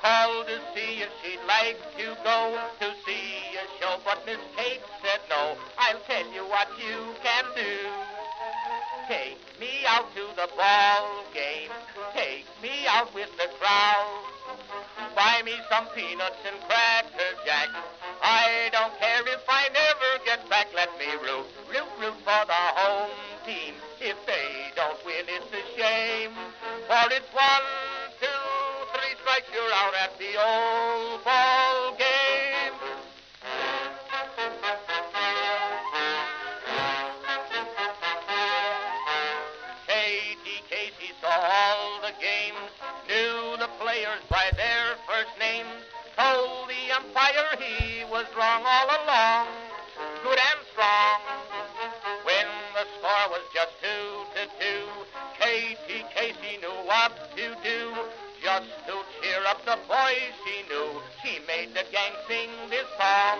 called to see if she'd like to go to see a show, but Miss Kate said no. I'll tell you what you can do. Take me out to the ball game. Take me out with the crowd. Buy me some peanuts and cracker jack. I don't care if I never get back. Let me root for the home team. If they don't win, it's a shame. For it's 1, 2, 3 strikes, you're out at the old ball game. Katie Casey saw all the games, knew the players by their first names, told the umpire he was wrong all along, good and strong. When the score was just 2-2, Katie Casey knew what to do. Just to cheer up the boys she knew, she made the gang sing this song.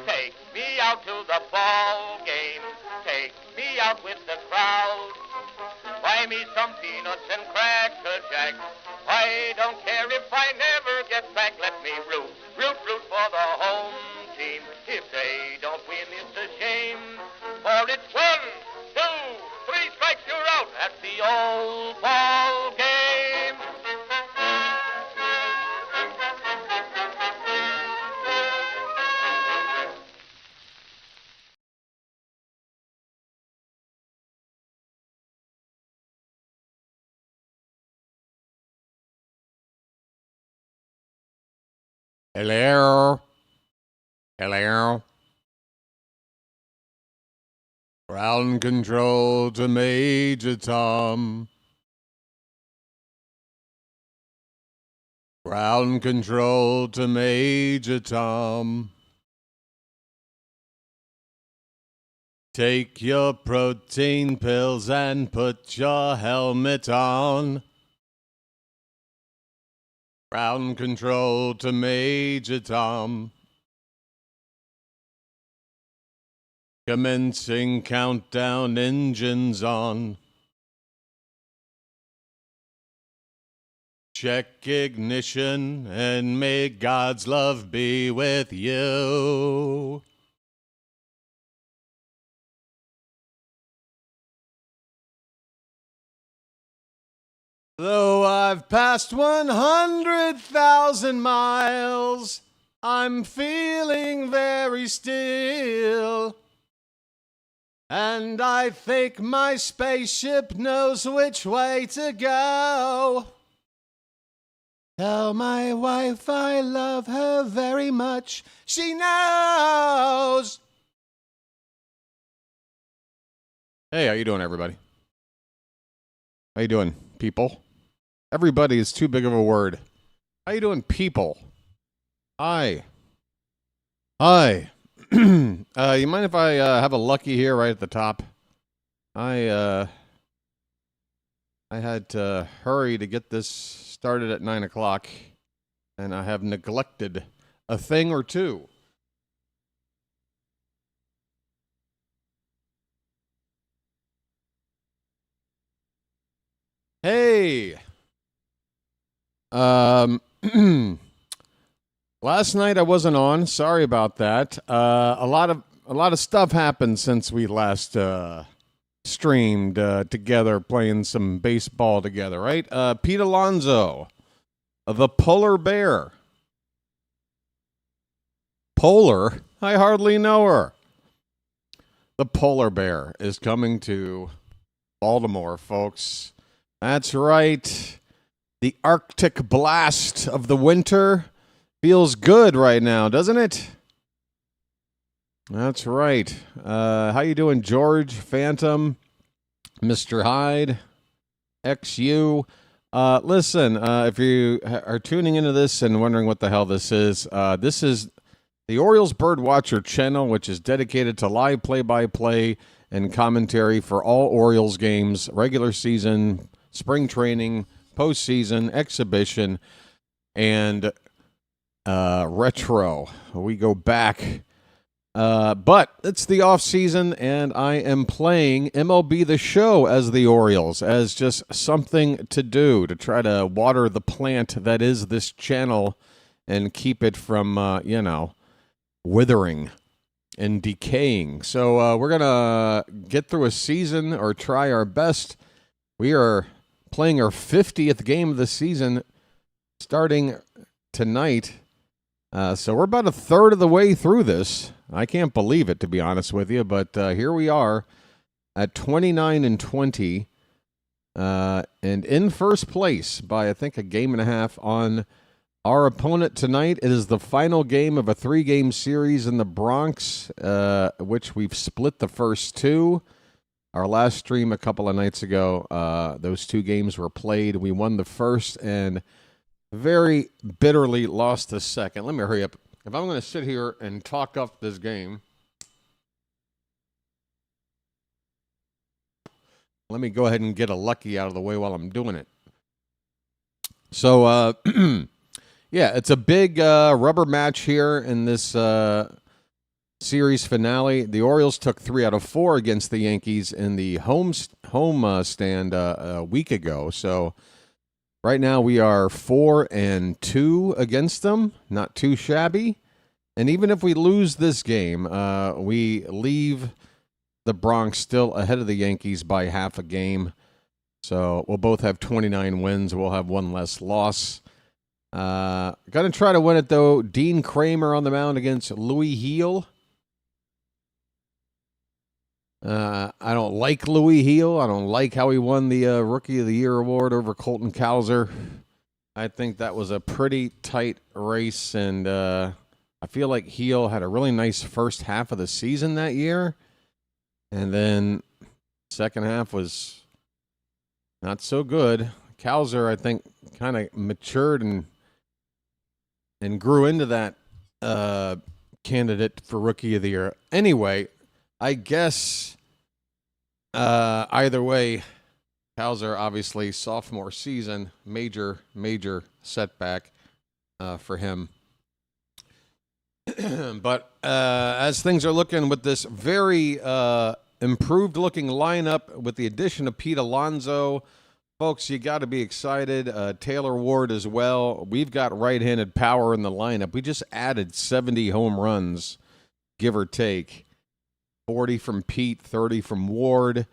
Take me out to the ball game, take me out with the crowd. Buy me some peanuts and cracker jack. I don't care if I never get back. Let me root for the home team. If they don't win, it's a shame. For it's 1, 2, 3 strikes, you're out at the old ball game. Hello. Hello. Ground control to Major Tom. Ground control to Major Tom. Take your protein pills and put your helmet on. Ground control to Major Tom. Commencing countdown, engines on. Check ignition and may God's love be with you. Though I've passed 100,000 miles, I'm feeling very still. And I think my spaceship knows which way to go. Tell my wife I love her very much. She knows. Hey, how you doing, everybody? How you doing, people? Everybody is too big of a word. How you doing, people? Hi. Hi. You mind if I have a lucky here right at the top? I had to hurry to get this started at 9 o'clock, and I have neglected a thing or two. Hey. Last night I wasn't on. Sorry about that. A lot of stuff happened since we last streamed together, playing some baseball together, right? Pete Alonso, the polar bear. Polar? I hardly know her. The polar bear is coming to Baltimore, folks. That's right. The Arctic blast of the winter feels good right now, doesn't it? That's right. How you doing, George, Phantom, Mr. Hyde, XU? Listen, if you are tuning into this and wondering what the hell this is the Orioles Birdwatcher channel, which is dedicated to live play-by-play and commentary for all Orioles games, regular season, spring training, postseason, exhibition, and retro. We go back But it's the off season, and I am playing MLB The Show as the Orioles, as just something to do to try to water the plant that is this channel and keep it from, withering and decaying. So we're going to get through a season or try our best. We are playing our 50th game of the season starting tonight. So we're about a third of the way through this. I can't believe it, to be honest with you, but here we are at 29-20 and in first place by, I think, a game and a half on our opponent tonight. It is the final game of a 3-game series in the Bronx, which we've split the first two. Our last stream a couple of nights ago, those 2 games were played. We won the first and very bitterly lost the second. Let me hurry up. If I'm going to sit here and talk up this game, let me go ahead and get a lucky out of the way while I'm doing it. So, yeah, it's a big rubber match here in this series finale. The Orioles took 3 out of 4 against the Yankees in the home stand a week ago. So right now we are 4-2 against them, not too shabby. And even if we lose this game, we leave the Bronx still ahead of the Yankees by half a game. So we'll both have 29 wins. We'll have 1 less loss. Going to try to win it, though. Dean Kramer on the mound against Louis Heel. I don't like Louis Heel. I don't like how he won the Rookie of the Year award over Colton Cowser. I think that was a pretty tight race, and I feel like Heel had a really nice first half of the season that year, and then second half was not so good. Cowser, I think, kind of matured and grew into that candidate for Rookie of the Year. Anyway, I guess either way, Cowser, obviously, sophomore season, major setback for him. But as things are looking with this very improved-looking lineup with the addition of Pete Alonso, folks, you got to be excited. Taylor Ward as well. We've got right-handed power in the lineup. We just added 70 home runs, give or take. 40 from Pete, 30 from Ward.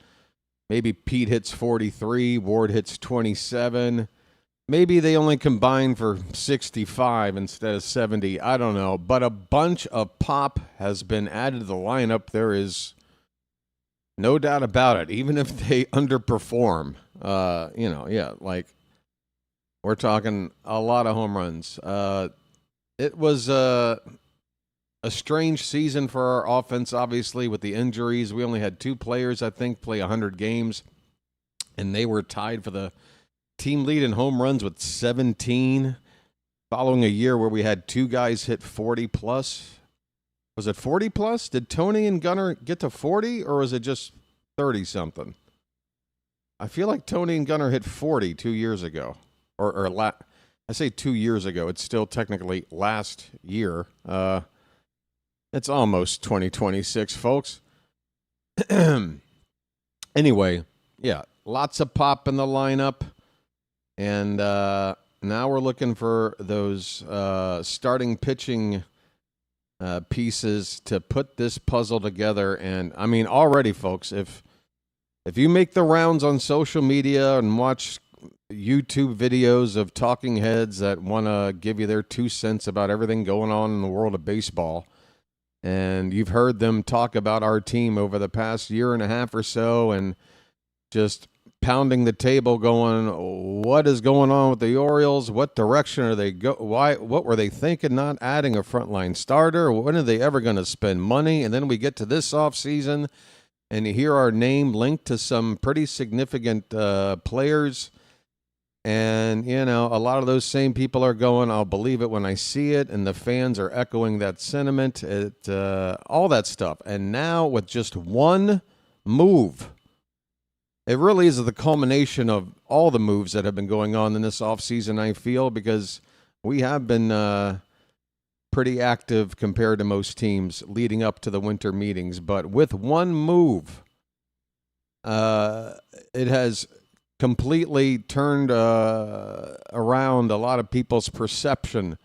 Maybe Pete hits 43, Ward hits 27. Maybe they only combine for 65 instead of 70. I don't know. But a bunch of pop has been added to the lineup. There is no doubt about it. Even if they underperform, like we're talking a lot of home runs. It was a strange season for our offense, obviously, with the injuries. We only had 2 players, I think, play 100 games, and they were tied for the team lead in home runs with 17, following a year where we had 2 guys hit 40-plus. Was it 40-plus? Did Tony and Gunnar get to 40, or was it just 30-something? I feel like Tony and Gunnar hit 40 2 years ago. I say 2 years ago. It's still technically last year. It's almost 2026, folks. Anyway, yeah, lots of pop in the lineup. And now we're looking for those starting pitching pieces to put this puzzle together. And, I mean, already, folks, if you make the rounds on social media and watch YouTube videos of talking heads that want to give you their 2 cents about everything going on in the world of baseball, and you've heard them talk about our team over the past year and a half or so and just pounding the table going, what is going on with the Orioles? What direction are they what were they thinking not adding a frontline starter? When are they ever going to spend money? And then we get to this offseason and you hear our name linked to some pretty significant players. And, a lot of those same people are going, I'll believe it when I see it. And the fans are echoing that sentiment, all that stuff. And now with just one move, it really is the culmination of all the moves that have been going on in this offseason, I feel, because we have been pretty active compared to most teams leading up to the winter meetings. But with one move, it has completely turned around a lot of people's perception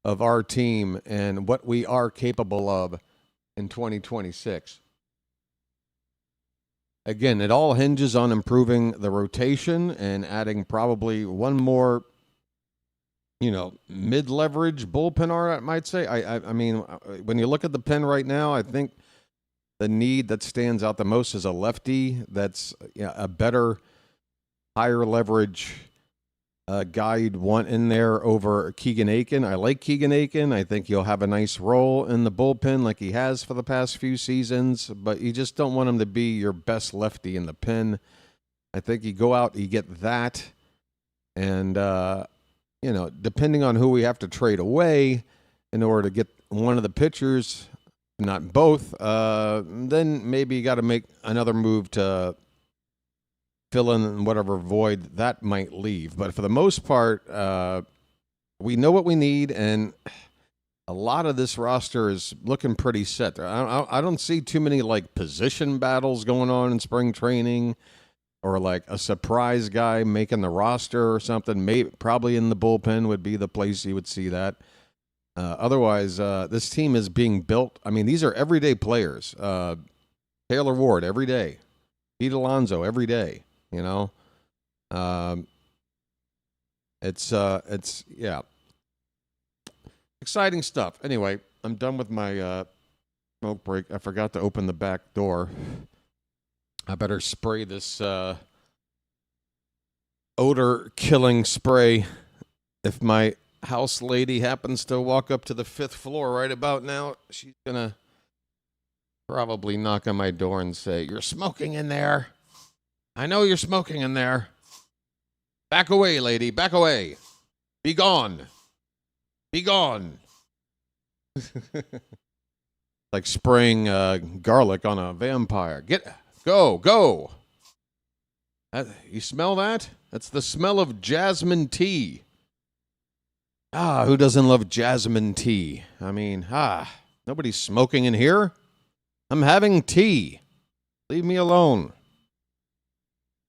of our team and what we are capable of in 2026. Again, it all hinges on improving the rotation and adding probably one more, mid-leverage bullpen arm, I might say. I mean, when you look at the pen right now, I think the need that stands out the most is a lefty that's a better, higher leverage guy you'd want in there over Keegan Aiken. I like Keegan Aiken. I think he'll have a nice role in the bullpen like he has for the past few seasons, but you just don't want him to be your best lefty in the pen. I think you go out, you get that, and, depending on who we have to trade away in order to get one of the pitchers, not both, then maybe you got to make another move to fill in whatever void that might leave. But for the most part, we know what we need, and a lot of this roster is looking pretty set. I don't see too many position battles going on in spring training, or a surprise guy making the roster or something. Probably in the bullpen would be the place you would see that. Otherwise, this team is being built. I mean, these are everyday players. Taylor Ward every day, Pete Alonso every day. It's exciting stuff. Anyway, I'm done with my smoke break. I forgot to open the back door. I better spray this odor-killing spray. If my house lady happens to walk up to the 5th floor right about now, she's going to probably knock on my door and say, "You're smoking in there. I know you're smoking in there. Back away, lady. Back away. Be gone. Be gone." Like spraying garlic on a vampire. Go. You smell that? That's the smell of jasmine tea. Who doesn't love jasmine tea? I mean, nobody's smoking in here. I'm having tea. Leave me alone.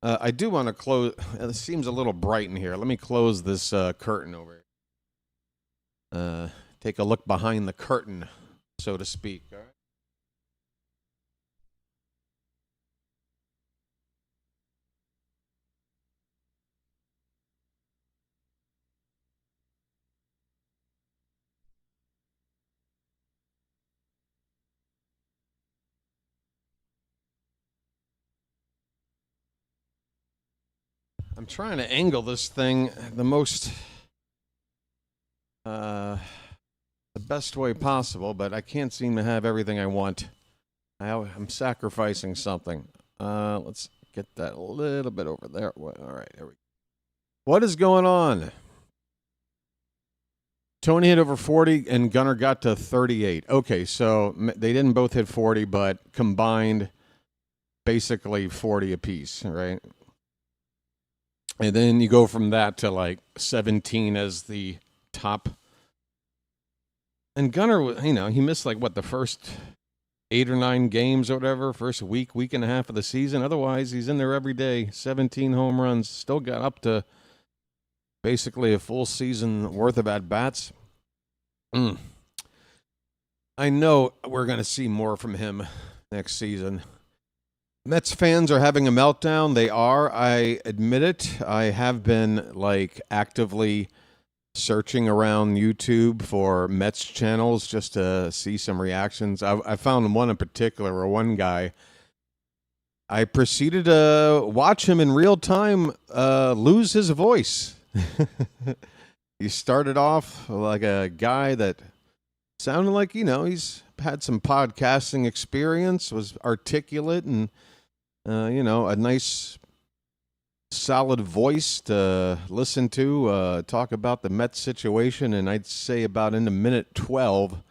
I do want to close. It seems a little bright in here. Let me close this curtain over here. Take a look behind the curtain, so to speak. All right. I'm trying to angle this thing the best way possible, but I can't seem to have everything I want. I'm sacrificing something. Let's get that a little bit over there. All right, there we go. What is going on? Tony hit over 40 and Gunnar got to 38. Okay, so they didn't both hit 40, but combined basically 40 apiece, right? And then you go from that to 17 as the top. And Gunnar, he missed the first 8 or 9 games or whatever, first week and a half of the season. Otherwise, he's in there every day. 17 home runs. Still got up to basically a full season worth of at-bats. I know we're going to see more from him next season. Mets fans are having a meltdown. They are. I admit it. I have been actively searching around YouTube for Mets channels just to see some reactions. I found one in particular where one guy, I proceeded to watch him in real time lose his voice. He started off like a guy that sounded like, he's had some podcasting experience, was articulate and a nice, solid voice to listen to, talk about the Mets situation. And I'd say about into minute 12,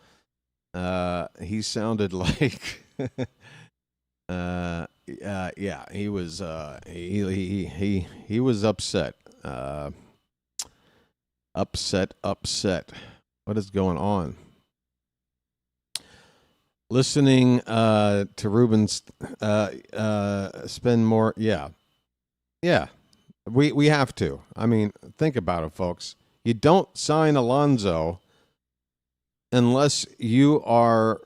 he sounded like, he was, he was upset. Upset. What is going on? listening to Ruben's spend more. Yeah. We have to. I mean, think about it, folks. You don't sign Alonso unless you are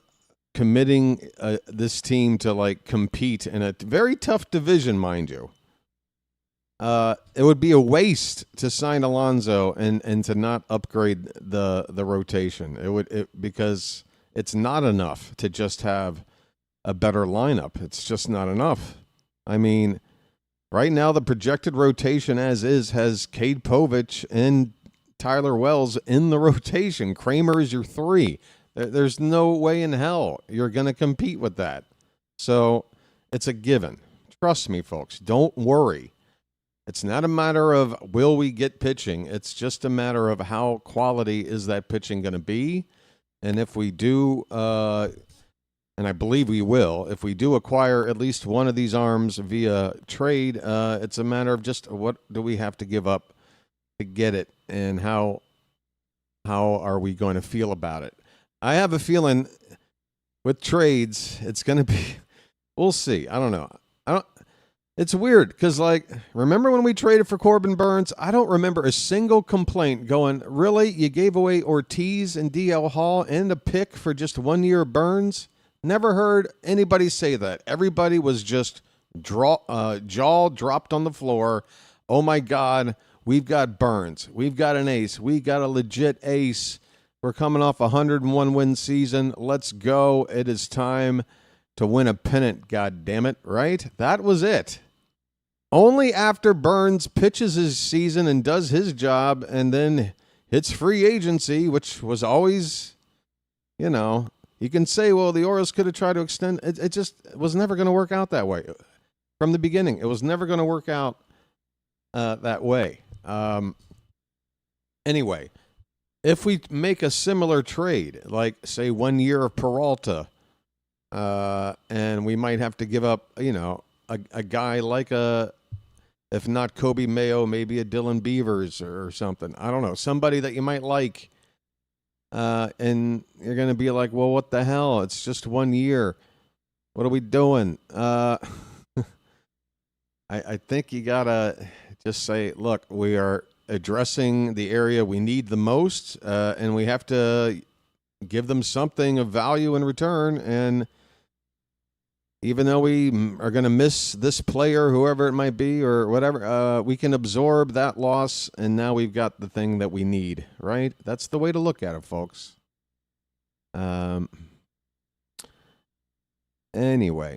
committing this team to like compete in a very tough division, mind you. It would be a waste to sign Alonso and to not upgrade the rotation. Because it's not enough to just have a better lineup. It's just not enough. I mean, right now the projected rotation as is has Cade Povich and Tyler Wells in the rotation. Kramer is your 3. There's no way in hell you're going to compete with that. So it's a given. Trust me, folks. Don't worry. It's not a matter of will we get pitching. It's just a matter of how quality is that pitching going to be. And if we do, and I believe we will, if we do acquire at least one of these arms via trade, it's a matter of just what do we have to give up to get it, and how are we going to feel about it? I have a feeling with trades, it's going to be, we'll see. I don't know. It's weird because, like, remember when we traded for Corbin Burns? I don't remember a single complaint going, really? You gave away Ortiz and DL Hall and a pick for just 1 year of Burns? Never heard anybody say that. Everybody was just jaw dropped on the floor. Oh, my God, we've got Burns. We've got an ace. We got a legit ace. We're coming off a 101-win season. Let's go. It is time to win a pennant, God damn it, right? That was it. Only after Burns pitches his season and does his job and then hits free agency, which was always, you can say, well, the Orioles could have tried to extend. It just was never going to work out that way. From the beginning, it was never going to work out that way. Anyway, if we make a similar trade, like, say, 1 year of Peralta, and we might have to give up, a guy like if not Kobe Mayo, maybe a Dylan Beavers or something. I don't know. Somebody that you might like. And you're going to be like, well, what the hell? It's just 1 year. What are we doing? I think you got to just say, look, we are addressing the area we need the most, and we have to give them something of value in return. And even though we are going to miss this player, whoever it might be or whatever, we can absorb that loss, and now we've got the thing that we need, right? That's the way to look at it, folks. Anyway,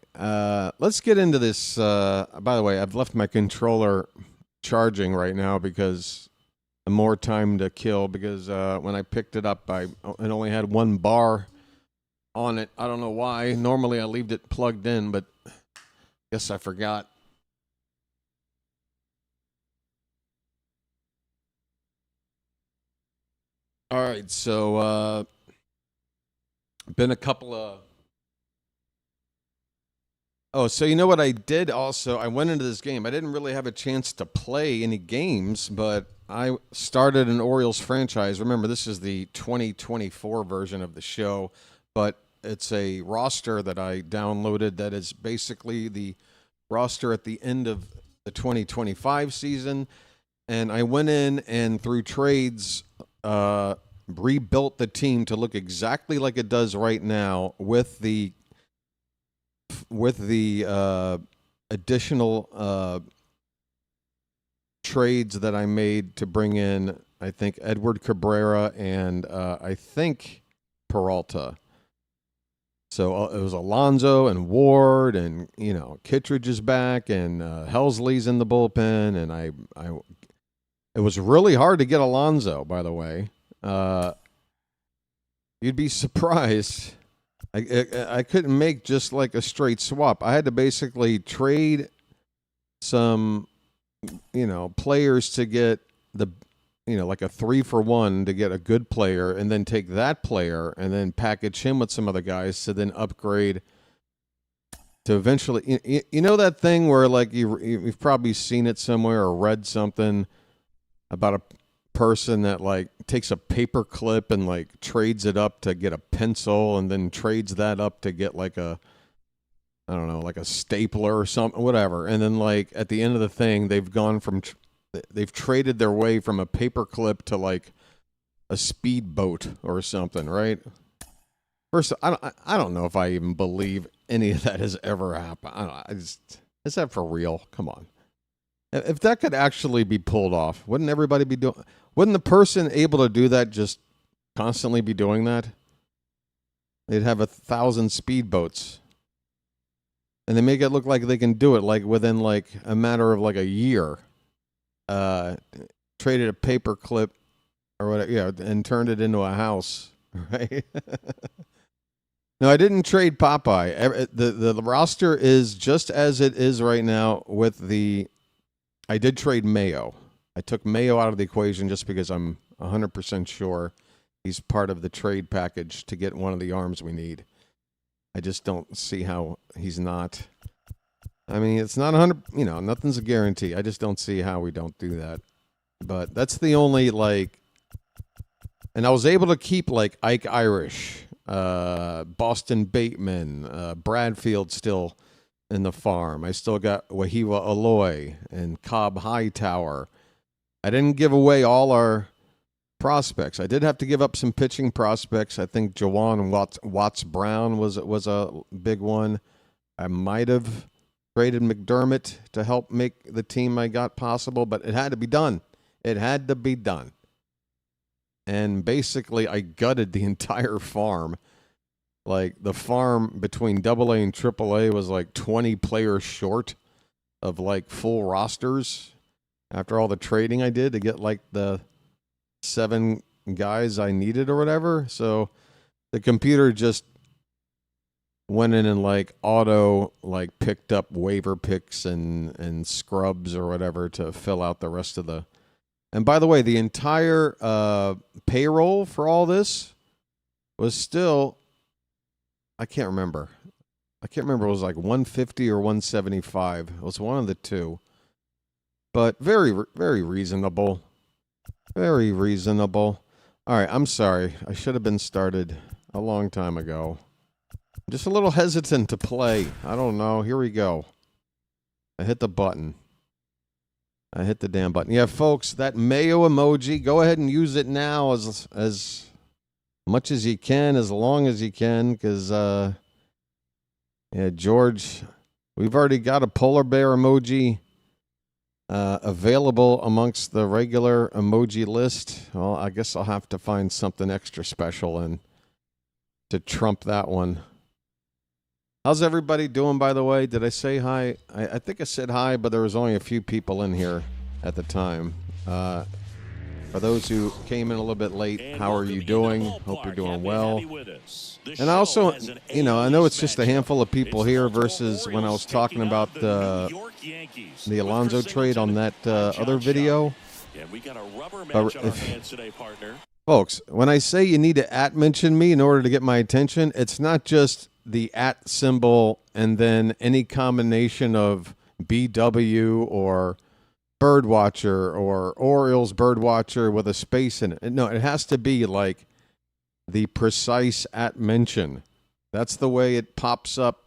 let's get into this. By the way, I've left my controller charging right now because more time to kill, because when I picked it up, it only had 1 bar on it. I don't know why. Normally I leave it plugged in, but I guess I forgot. All right, so been a couple of... Oh, so you know what I did also? I went into this game. I didn't really have a chance to play any games, but I started an Orioles franchise. Remember, this is the 2024 version of the show, but it's a roster that I downloaded that is basically the roster at the end of the 2025 season. And I went in and through trades rebuilt the team to look exactly like it does right now with the additional trades that I made to bring in, I think, Edward Cabrera and I think Peralta. So it was Alonso and Ward, and Kittredge is back, and Helsley's in the bullpen, and it was really hard to get Alonso, by the way. You'd be surprised. I couldn't make just like a straight swap. I had to basically trade some, players to get like a 3-for-1 to get a good player, and then take that player and then package him with some other guys to then upgrade to eventually, that thing where like you've probably seen it somewhere or read something about a person that like takes a paper clip and like trades it up to get a pencil, and then trades that up to get like a, I don't know, like a stapler or something, whatever. And then like at the end of the thing, they've traded their way from a paper clip to like a speedboat or something, right? First, I don't know if I even believe any of that has ever happened. Is that for real? Come on. If that could actually be pulled off, wouldn't everybody be doing? Wouldn't the person able to do that just constantly be doing that? They'd have 1,000 speedboats, and they make it look like they can do it like within like a matter of like a year. Traded a paper clip or whatever, yeah, and turned it into a house, right? No, I didn't trade Popeye. The roster is just as it is right now with the. I did trade Mayo. I took Mayo out of the equation just because I'm 100% sure he's part of the trade package to get one of the arms we need. I just don't see how he's not. I mean, it's not 100, nothing's a guarantee. I just don't see how we don't do that. But that's the only, like, and I was able to keep, like, Ike Irish, Boston Bateman, Bradfield still in the farm. I still got Wahiwa Aloy and Cobb Hightower. I didn't give away all our prospects. I did have to give up some pitching prospects. I think Jawan Watts Brown was a big one. I might have traded McDermott to help make the team I got possible, but it had to be done. It had to be done. And basically, I gutted the entire farm. Like, the farm between AA and AAA was like 20 players short of like full rosters after all the trading I did to get like the 7 guys I needed or whatever. So the computer just went in and like auto like picked up waiver picks and scrubs or whatever to fill out the rest of the. And by the way, the entire payroll for all this was still, I can't remember. It was like 150 or 175. It was one of the two. But very, very reasonable. Very reasonable. All right, I'm sorry. I should have been started a long time ago. I'm just a little hesitant to play. I don't know. Here we go. I hit the button. I hit the damn button. Yeah, folks, that Mayo emoji, go ahead and use it now as much as you can, as long as you can, because, yeah, George, we've already got a polar bear emoji available amongst the regular emoji list. Well, I guess I'll have to find something extra special and to trump that one. How's everybody doing, by the way? Did I say hi? I think I said hi, but there was only a few people in here at the time. For those who came in a little bit late, how are you doing? Hope you're doing well. And I also, I know it's just a handful of people here versus when I was talking about the Alonso trade on that other video. But folks, when I say you need to @mention me in order to get my attention, it's not just the @ symbol and then any combination of BW or Birdwatcher or Orioles Birdwatcher with a space in it. No, it has to be like the precise @mention. That's the way it pops up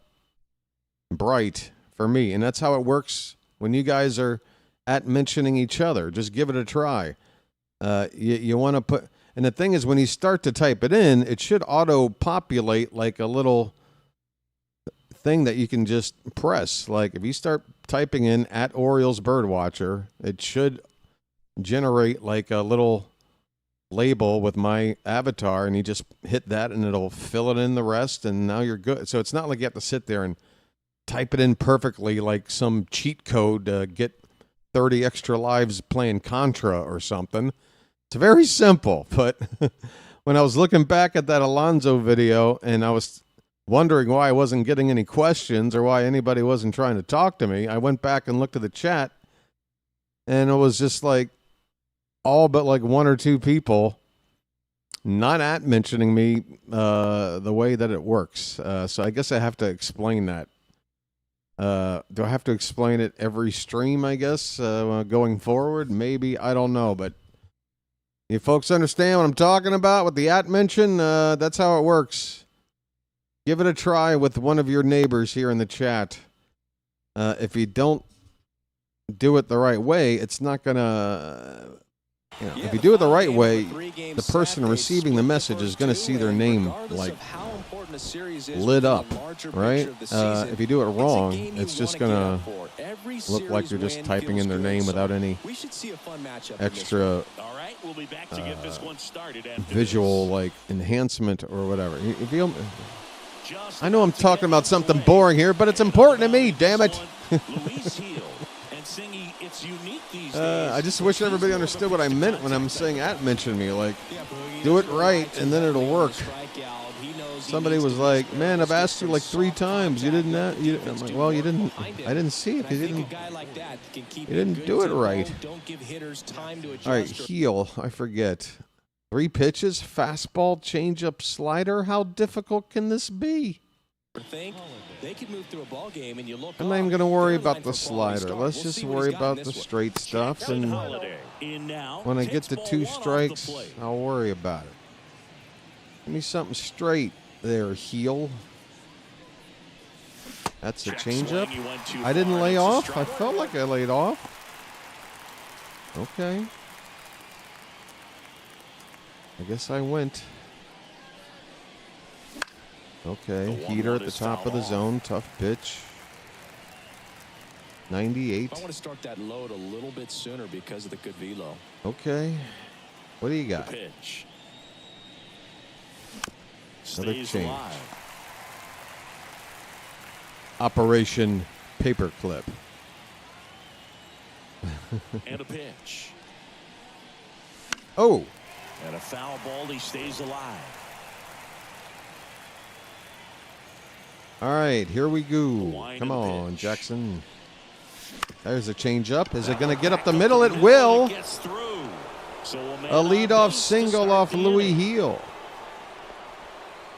bright for me. And that's how it works when you guys are @mentioning each other. Just give it a try. You want to put, and the thing is, when you start to type it in, it should auto-populate like a little thing that you can just press. Like if you start typing in @Orioles Birdwatcher, it should generate like a little label with my avatar, and you just hit that and it'll fill it in the rest, and now you're good. So it's not like you have to sit there and type it in perfectly like some cheat code to get 30 extra lives playing Contra or something. It's very simple. But when I was looking back at that Alonso video and I was wondering why I wasn't getting any questions or why anybody wasn't trying to talk to me, I went back and looked at the chat, and it was just like all but like 1 or 2 people not mentioning me the way that it works. So I guess I have to explain that. Do I have to explain it every stream, I guess, going forward? Maybe. I don't know. But You folks understand what I'm talking about with the at mention? That's how it works. Give it a try with one of your neighbors here in the chat. If you don't do it the right way, it's not going to... if you do it the right way, the person receiving the message is going to see their name, like, lit up, right? If you do it wrong, it's just going to look like you're just typing in their name without any extra visual, like, enhancement or whatever. I know I'm talking about something boring here, but it's important to me, damn it. I just wish everybody understood what I meant when I'm saying at mention me. Like, do it right, and then it'll work. Somebody was like, "Man, I've asked you like 3 times. You didn't." I'm like, "Well, you didn't. I didn't see it because you didn't do it right." All right, heel. I forget. 3 pitches, fastball, changeup, slider. How difficult can this be? I'm not even going to worry about the slider. Let's just worry about the straight stuff. And when I get to 2 strikes, I'll worry about it. Give me something straight there, heel. That's a changeup. I didn't lay off. I felt like I laid off. Okay. I guess I went. Okay, heater at the top of the zone, tough pitch. 98. I want to start that load a little bit sooner because of the good velo. Okay, what do you got? Pitch. Another change. Operation Paperclip. And a pitch. Oh. And a foul ball. He stays alive. All right, here we go. Come on, Jackson. There's a changeup. Is it going to get up the middle? It will. A leadoff single off Louis Heel.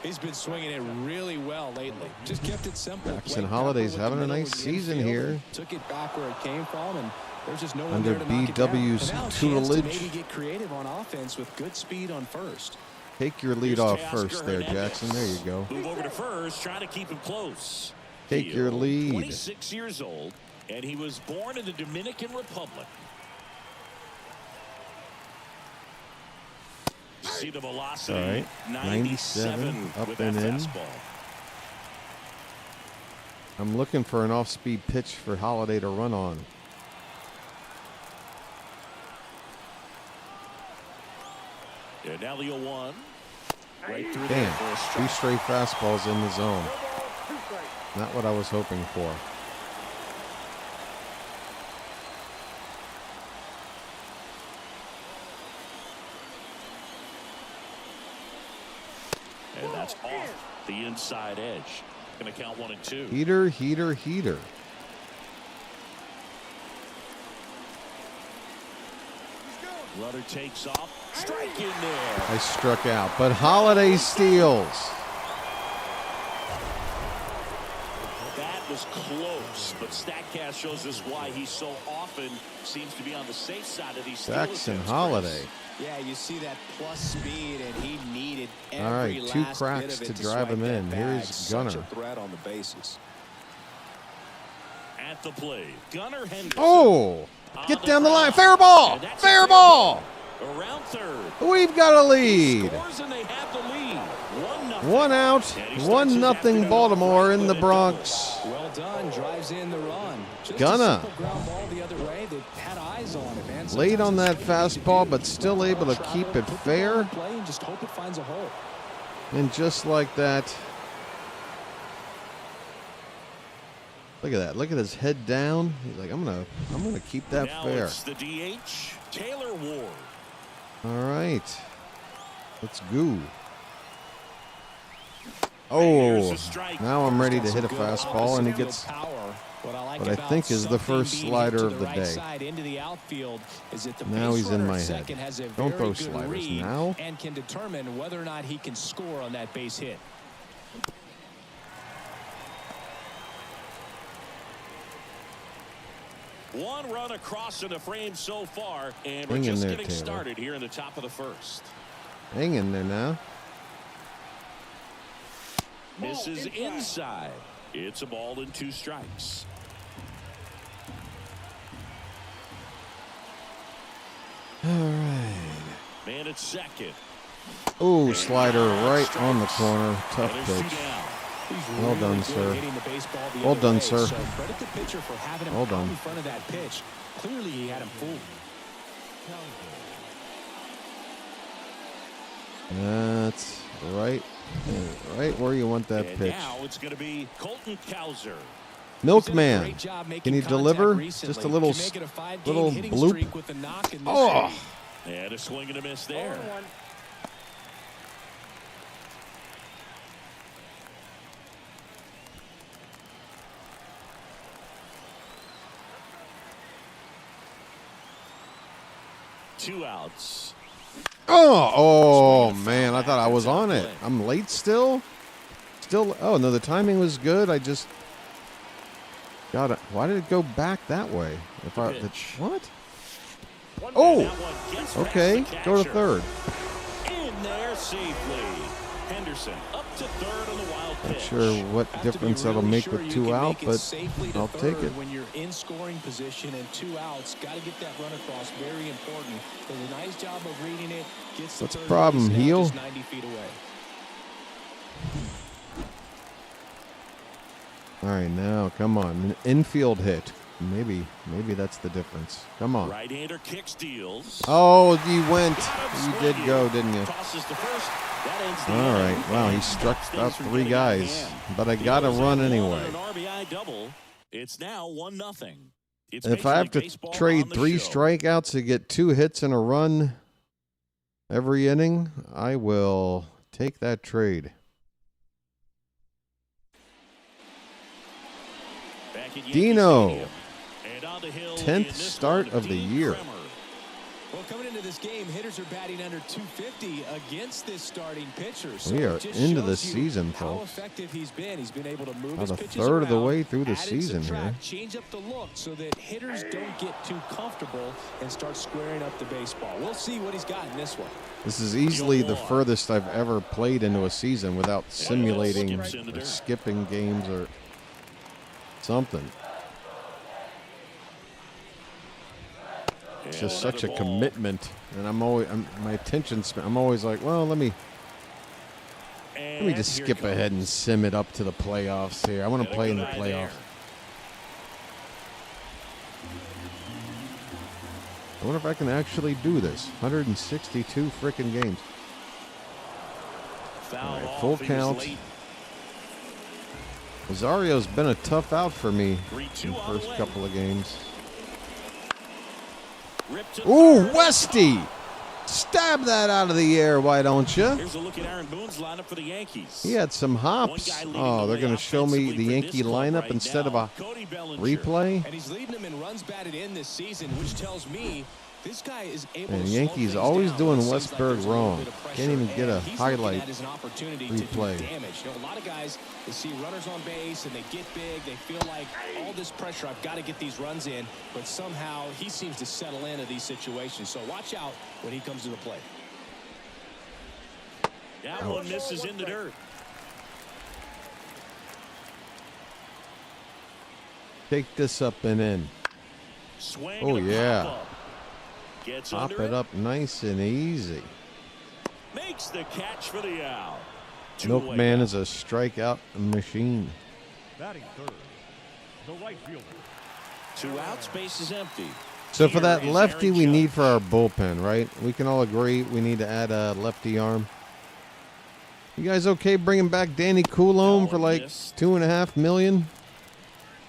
He's been swinging it really well lately. Just kept it simple. Jackson Holiday's having a nice season here. Took it back where it came from, and there's just no one under there to knock it down. BW's Now a chance to tutelage. maybe get creative on offense with good speed on first. Take your lead off first there, Jackson. There you go. Move over to first, trying to keep him close. Take your lead. 26 years old, and he was born in the Dominican Republic. See the velocity. All right. 97 up and in. Fastball. I'm looking for an off-speed pitch for Holiday to run on. And now the 0-1. Right through Damn, there for a 2 strike. straight fastballs in the zone. Not what I was hoping for. And that's off the inside edge. Going to count 1 and 2. Heater, heater, heater. Runner takes off. Strike in there. I struck out, but Holiday steals. That was close, but StatCast shows us why he so often seems to be on the safe side of these steal Jackson attempts, Holiday. Yeah, you see that plus speed, and he needed every All right, 2 last cracks bit of it to drive him strike in. that Here's bag. Gunner. Such a threat on the bases. At the plate, Gunner Henderson. Oh, get down the line. Fair ball. Fair ball. Around third. We've got a lead. Scores and they have the lead. 1-0. 1 out, 1-0 Baltimore in the Bronx. Well done, drives in the run. Just Gunner. a simple ground ball the other way. They had eyes on it, man. Late on that Sometimes it's fastball, good but still able to try keep it put the ball fair. in play and just hope it finds a hole. And just like that. Look at that. Look at his head down. He's like, I'm gonna keep that Now fair. it's the DH, Taylor Ward. All right. Let's go. Oh, now I'm ready to hit a fastball, and he gets what I think is the first slider of the day. Now he's in my head. Don't throw sliders now. And can determine whether or not he can score on that base hit. One run across in the frame so far, and we're Hang in just there, getting Taylor. started here in the top of the first. Hang in there now. Misses inside. It's a ball and 2 strikes. All right. Man at second. Ooh, slider right on the corner. Tough And there's 2 pitch. down. He's Well really done, good sir. hitting the baseball the Well other done, way, sir. So credit the pitcher for having him Well out done. in front of that pitch. Clearly, he had him fooled. That's right where you want that And pitch. now it's going to be Colton Cowser. Milkman, Great job making can you contact deliver? recently. Just a little, Can make it a 5-game little hitting bloop. streak with a knock in this Oh, inning. And a swing and a miss there. 0-1. Two outs. oh, man! I thought I was on it. I'm late still. Oh no, the timing was good. I just got it. Why did it go back that way? What? Oh, That one gets past okay. the Go to catcher. third. In there safely. Henderson up to third on the wild pitch. Not sure what Have to be difference that'll really make sure with you 2 can out, make it but safely to I'll take third it. When you're in scoring position and 2 outs, got to get that run across. Very important. Does a nice job of reading it. Gets What's the the third problem, base now, heel? just 90 feet away. All right, now come on, an infield hit. Maybe that's the difference. Come on. Right-hander kicks, deals. Oh, you went. Got him You did swinging. go, didn't you? Tosses the first. That ends the All inning. right. Wow, he And struck stops out things from 3 getting out of guys, hand. but I The got to Orioles run have won anyway. An RBI double. It's now 1-0. It's If I have to basically baseball trade on the 3 show. strikeouts to get 2 hits in a run every inning, I will take that trade. Back at Yankee Dino, Stadium. And on the hill 10th in this start one, of the Dean year. Kremer. Well, coming into this game, hitters are batting under 250 against this starting pitcher. So We are it just into the shows you season, how folks. effective he's been. He's been able to move About his a pitches third of the around, way through the add and season subtract, here. change up the look so that hitters don't get too comfortable and start squaring up the baseball. We'll see what he's got in this one. This is easily the furthest I've ever played into a season without simulating skips in the or dirt. skipping games or something. It's just such a Another ball. commitment, and my attention span. I'm always like, well, let me And just here skip comes. ahead and sim it up to the playoffs here. I want to Got a play in good the eye playoffs. there. I wonder if I can actually do this. 162 freaking games. Foul All right, off. full He was count. late. Rosario's been a tough out for me 3-2 in the on the first way. couple of games. Ripped to Ooh, third. Westy! Stab that out of the air, why don't you? Here's a look at Aaron Boone's lineup for the Yankees. He had some hops. One guy leading Oh, the they're way going to show me offensively the for Yankee this club lineup right instead of now, a Cody Bellinger. replay. And he's leading them in runs batted in this season, which tells me this guy is able And to Yankees slow things always down doing when it seems like Westberg there's a little wrong. bit of pressure, Can't even get a and he's looking highlight at it as an opportunity replay. to do damage. You know, a lot of guys, they see runners on base and they get big. They feel like all this pressure, I've got to get these runs in. But somehow he seems to settle into these situations. So watch out when he comes to the plate. That one misses in the dirt. Take this up and in. Swing Oh, and a yeah. pop-up. Gets Pop under it up nice and easy. Makes the catch for the out. Milkman is a strikeout machine. Batting third, the right fielder. 2 outs, base is empty. So for that Here is lefty Aaron we Judge. need for our bullpen, right? We can all agree we need to add a lefty arm. You guys okay bringing back Danny Coulomb for like missed. $2.5 million?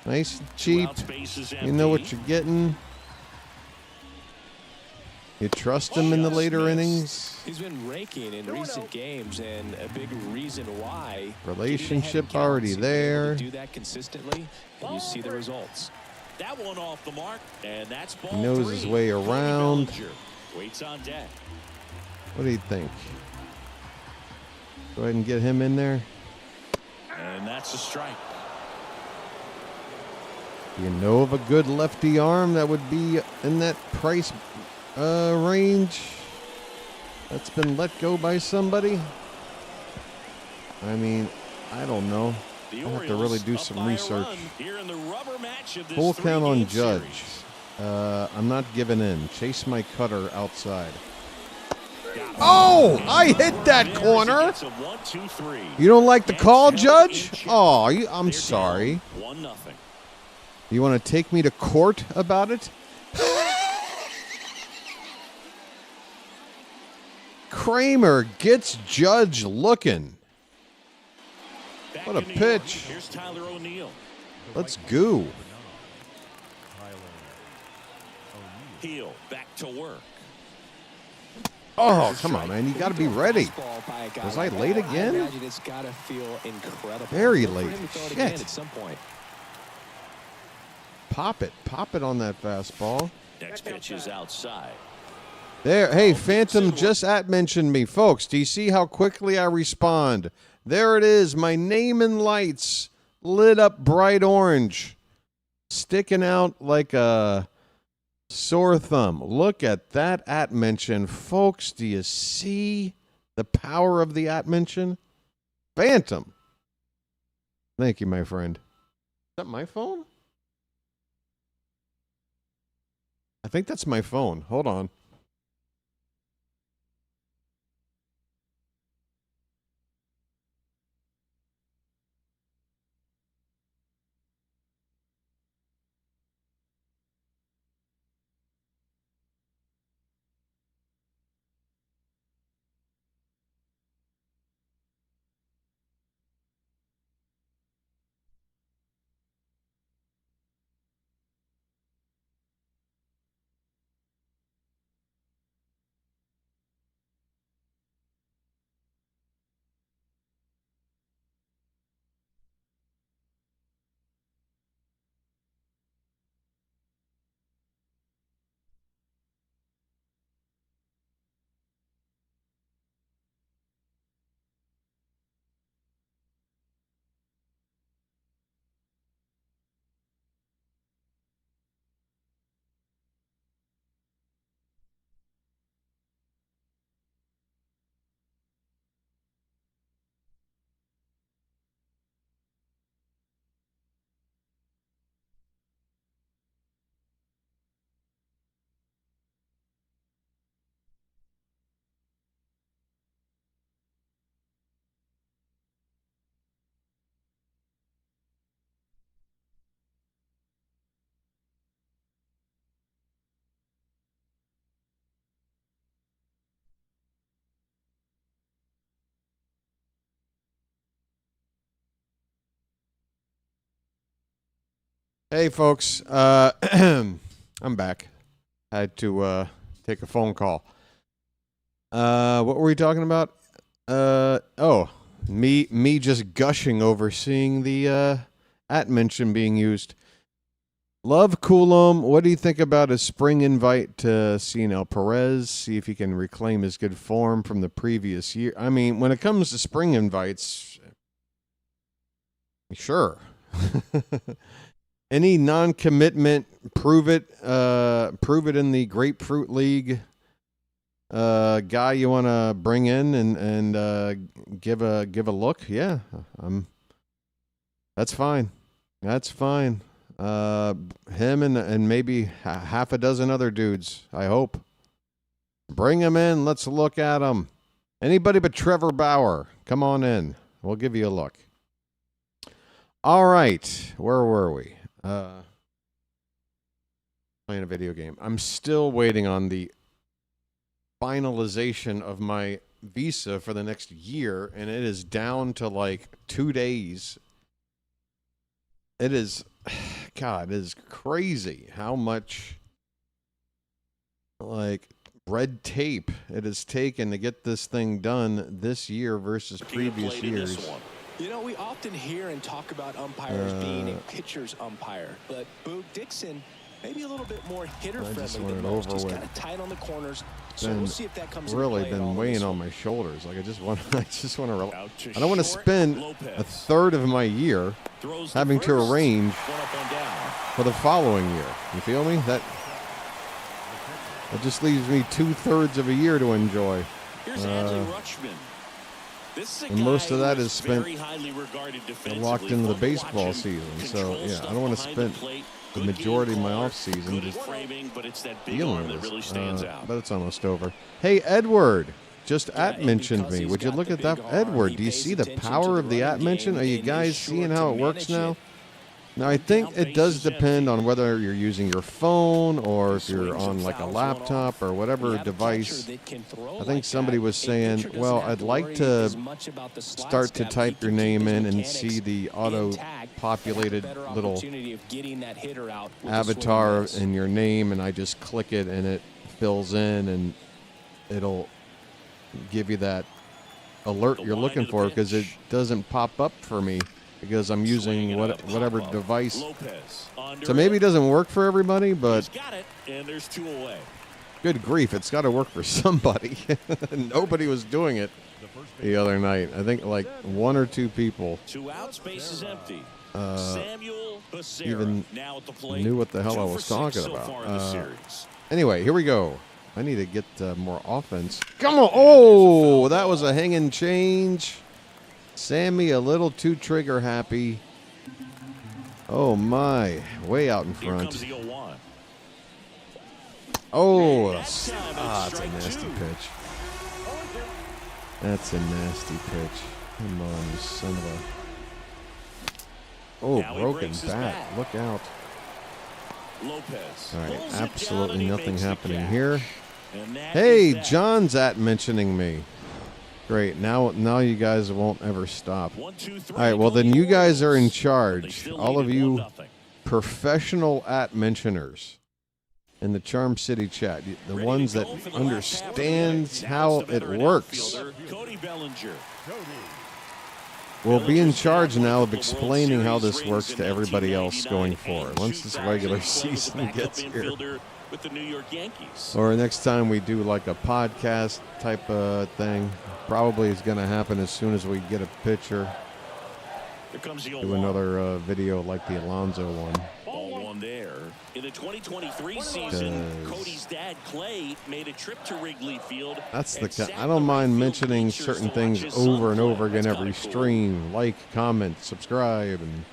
Nice, 2 cheap. outs, base is You know what empty. you're getting. You trust him in the Just later missed. innings. He's been raking in recent games, and a big reason why. Relationship getting ahead in already counts, he's been able there. to do that consistently, and you see the results. That one off the mark, and that's ball He knows 3. his way Cody around. Bellinger waits on deck. What do you think? Go ahead and get him in there. And that's a strike. Do you know of a good lefty arm that would be in that price range that's been let go by somebody? I mean, I don't know. I have to really do some research. Full count on Judge. I'm not giving in. Chase my cutter outside. Oh, I hit that corner. You don't like the call, Judge? Oh, I'm sorry. You want to take me to court about it? Kramer gets Judge looking. What a pitch. Let's go. Heel back to work. Oh, come on, man. You got to be ready. Was I late again? I imagine it's got to feel incredible. Very late. Shit. Shit. At some point. Pop it. Pop it on that fastball. Next pitch is outside. There. Hey, Phantom just mentioned me. Folks, do you see how quickly I respond? There it is. My name in lights. Lit up bright orange. Sticking out like a sore thumb. Look at that @mention. Folks, do you see the power of the @mention? Phantom. Thank you, my friend. Is that my phone? I think that's my phone. Hold on. Hey, folks. I'm back. I had to take a phone call. What were we talking about? Me just gushing over seeing the @mention being used. Love Coulomb. What do you think about a spring invite to CIN Perez? See if he can reclaim his good form from the previous year. I mean, when it comes to spring invites, sure. Any non-commitment, prove it in the Grapefruit League guy you want to bring in and give a look. Yeah, that's fine. That's fine. Him and maybe half a dozen other dudes, I hope. Bring them in. Let's look at them. Anybody but Trevor Bauer. Come on in. We'll give you a look. All right. Where were we? Playing a video game. I'm still waiting on the finalization of my visa for the next year, and it is down to like 2 days. It is, God, it is crazy how much like red tape it has taken to get this thing done this year versus previous years. You know, we often hear and talk about umpires being a pitcher's umpire, but Boog Dixon Maybe a little bit more hitter-friendly just want than it most. over Just with. kind of tight on the corners. So Been we'll see if that comes really into play been weighing on my shoulders. Like I just want to I don't want to spend a third of my year having to arrange for the following year. You feel me? That just leaves me 2/3 of a year to enjoy. Here's Adley Rutschman. This is a And most guy of that who is spent very highly regarded locked defensively. into the Fun to baseball watch him. season. So, Control yeah, I stuff don't want to behind the spend plate. the Good majority of game my caller, offseason good just at framing, but it's that big dealing arm with that really this. stands out. But it's almost over. Hey, Edward, just Yeah, at and mentioned because me. he's Would you got look the at that? big arm, Edward, he do you pays see the attention power to of the running at mention? game Are you and guys is sure seeing to how it works manage now? it. Now, I think it does depend on whether you're using your phone or if you're on like a laptop or whatever device. I think somebody was saying, well, I'd like to start to type your name in and see the auto-populated little avatar in your name, and I just click it and it fills in and it'll give you that alert you're looking for because it doesn't pop up for me because I'm using whatever device. So maybe it doesn't work for everybody, but There's 2 away. good grief, it's got to work for somebody. Nobody was doing it the other night. I think like 1 or 2 people 2 outs, base is empty. Samuel Becerra even now at the plate. knew what the hell 2 I for was 6 talking so about. far in the series. Anyway, here we go. I need to get more offense. Come on. Oh, that was a hanging change. Sammy a little too trigger happy. Oh, my. Way out in Here front. comes the 0-1. Oh, That time that's a strike nasty 2. pitch. That's a nasty pitch. Come on, you son of a... Oh, Now he broken breaks his bat. bat. Look out. Lopez All right, pulls it down absolutely and he nothing makes the happening catch. here. And that Hey, is that. John's at mentioning me. Great. Now you guys won't ever stop. 1, 2, 3 All right, well, go then the you guys are in Orioles. They charge. still All lead of it you 1-0. professional at mentioners in the Charm City chat, the Ready ones to that go for the last half of the understands inning. how Now's the it veteran works. outfielder, Cody Bellinger. We'll be in Bellinger's charge got now of multiple World explaining how Series this rings works in to everybody else going 1999 forward. Once this 2000. regular He played as a season backup gets here. infielder with the New York Yankees. Or next time we do like a podcast type thing, probably is going to happen as soon as we get a picture. Here comes the Do 0-1. another video like the Alonso one. Ball 1 there. In the 2023 season, Cody's dad, Clay, made a trip to Wrigley Field. That's the and sat I in don't the mind right field mentioning bleachers certain to things watch his son over and play. over again That's every kinda cool. stream. Like, comment, subscribe, and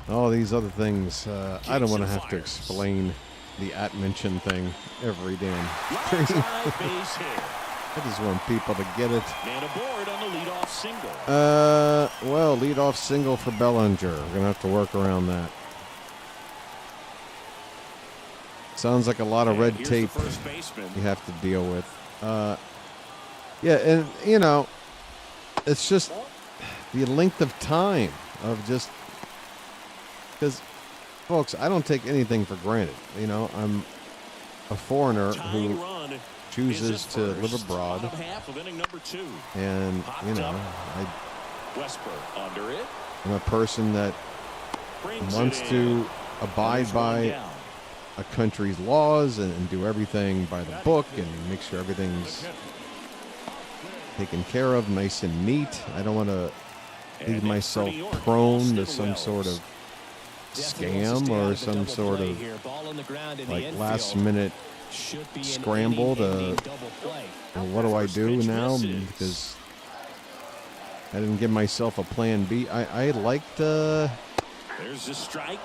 all these other things. I don't want to have to explain the at mention thing every damn Line stream. drive, base hit. I just want people to get it. Man aboard on the leadoff single. Well, leadoff single for Bellinger. We're going to have to work around that. Sounds like a lot of red Here's tape the first baseman. you have to deal with. Yeah, and, you know, it's just the length of time of just... Because, folks, I don't take anything for granted. You know, I'm a foreigner Tying who run chooses is to at live first. abroad. Bottom half of inning number 2. And, you know, Westbrook under it. I'm a person that Brings wants it in. to abide There's one by down. a country's laws and do everything by the book and make sure everything's taken care of, nice and neat. I don't want to leave And myself next for New York, prone Austin to some sort Wells. of scam or some sort of like last minute scramble to, well, what do I do now? Because I didn't give myself a plan B. I like to There's the strike.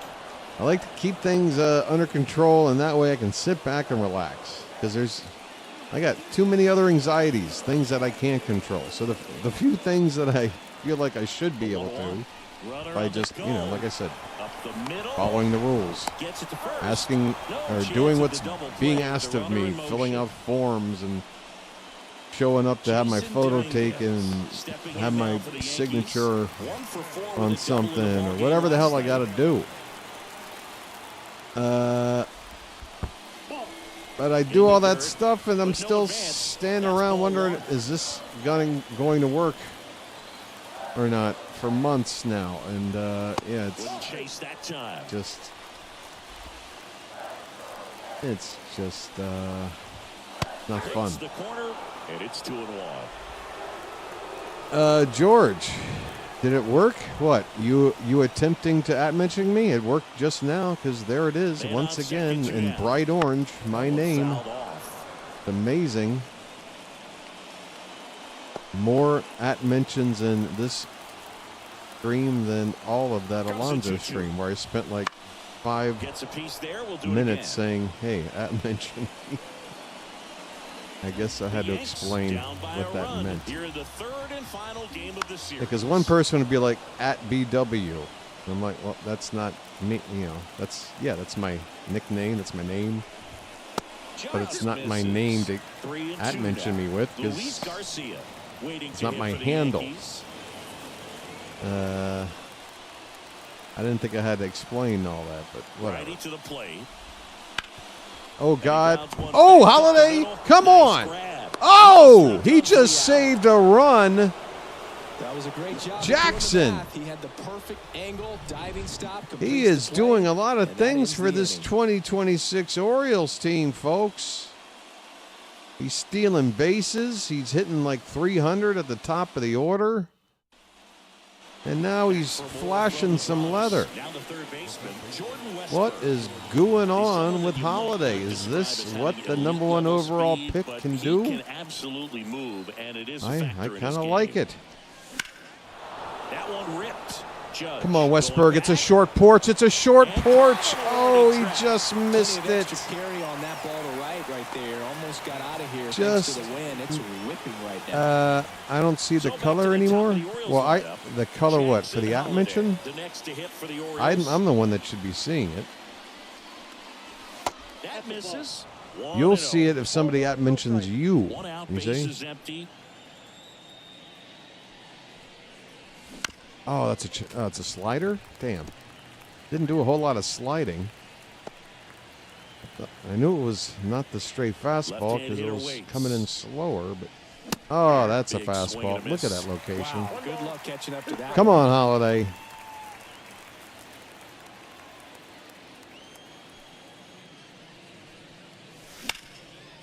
I like to keep things under control, and that way I can sit back and relax. Because I got too many other anxieties, things that I can't control. So the few things that I feel like I should be able to, by just, you know, like I said, following the rules, asking or doing what's being asked of me, filling out forms and showing up to have my photo taken and have my signature on something or whatever the hell I got to do. But I do all that stuff and I'm still standing around wondering, is this going to work or not for months now? And yeah, it's just It's just not fun. The corner, and it's 2-1. George, did it work? What? You attempting to at-mention me? It worked just now because there it is once again in bright orange. My name. Amazing. More at-mentions in this stream than all of that Alonso stream where I spent like 5 minutes saying, hey, at-mention me. I guess I had to explain what that meant. Because one person would be like, at BW. And I'm like, well, that's not me, that's my nickname, that's my name. But it's not my name to at-mention me with, because it's not my handle. I didn't think I had to explain all that, but whatever. Oh, God. Oh, Holiday, come on. Oh, he just saved a run. That was a great job. Jackson. He had the perfect angle, diving stop. He is doing a lot of things for this 2026 Orioles team, folks. He's stealing bases. He's hitting like 300 at the top of the order. And now he's flashing some leather. What is going on with Holiday? Is this what the #1 overall pick can do? I kind of like it. Come on, Westberg. It's a short porch. It's a short porch. Oh, he just missed it. Carry on that ball to right there. Almost got out of here. Just thanks to the wind. It's whipping right now. I don't see the color anymore. Well, the color what for the at-mention? I'm the one that should be seeing it. You'll see it if somebody at-mentions you. You see? Oh, it's a slider? Damn. Didn't do a whole lot of sliding. I knew it was not the straight fastball because it was coming in slower, but oh, that's a fastball. Look at that location. Wow, good luck catching up to that. Come on, Holiday.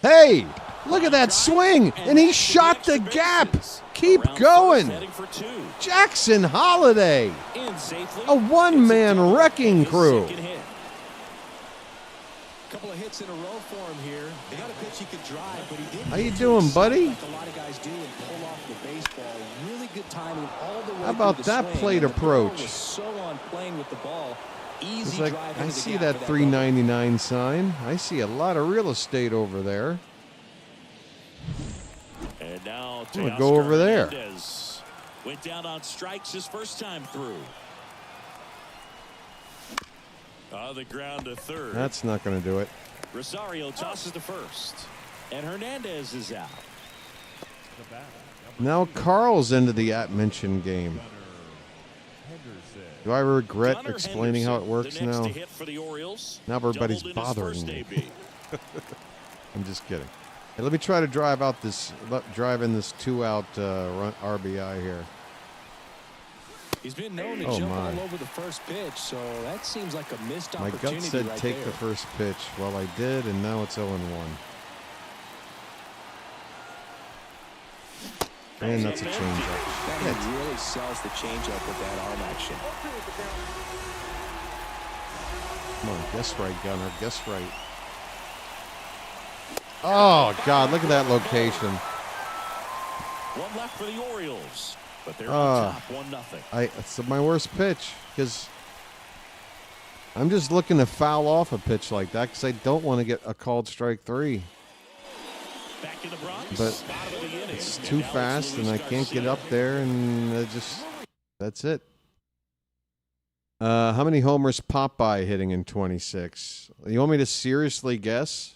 Hey, look at that swing, and he shot the gap. Keep going. Jackson Holiday, a one-man wrecking crew. Couple of hits in a row for him here. They got a pitch he could drive, but he didn't. How you doing, buddy? Like a lot of guys do and pull off the baseball. Really good timing all the way. How about that plate approach? So on playing with the ball. Easy It's like drive I into the see gap that for $3.99 sign. I see a lot of real estate over there. And now I'm gonna go over there. Went down on strikes his first time through. On the ground to third. That's not going to do it. Rosario tosses to first, and Hernandez is out. Now Carl's into the at-mention game. Do I regret explaining how it works now? Now everybody's bothering me. I'm just kidding. Hey, let me try to drive in this 2-out RBI here. He's been known to jump all over the first pitch, so that seems like a missed opportunity. My gut said right take there. the first pitch. Well, I did, and now it's 0-1. And that's a changeup. That really sells the changeup with that arm action. Come on, guess right, Gunner. Guess right. Oh, God, look at that location. One left for the Orioles, but they're on top 1-0. It's my worst pitch because I'm just looking to foul off a pitch like that because I don't want to get a called strike 3. Back in the Bronx, but it's too fast and I can't get up there, and that's it. How many homers Popeye hitting in 26? You want me to seriously guess?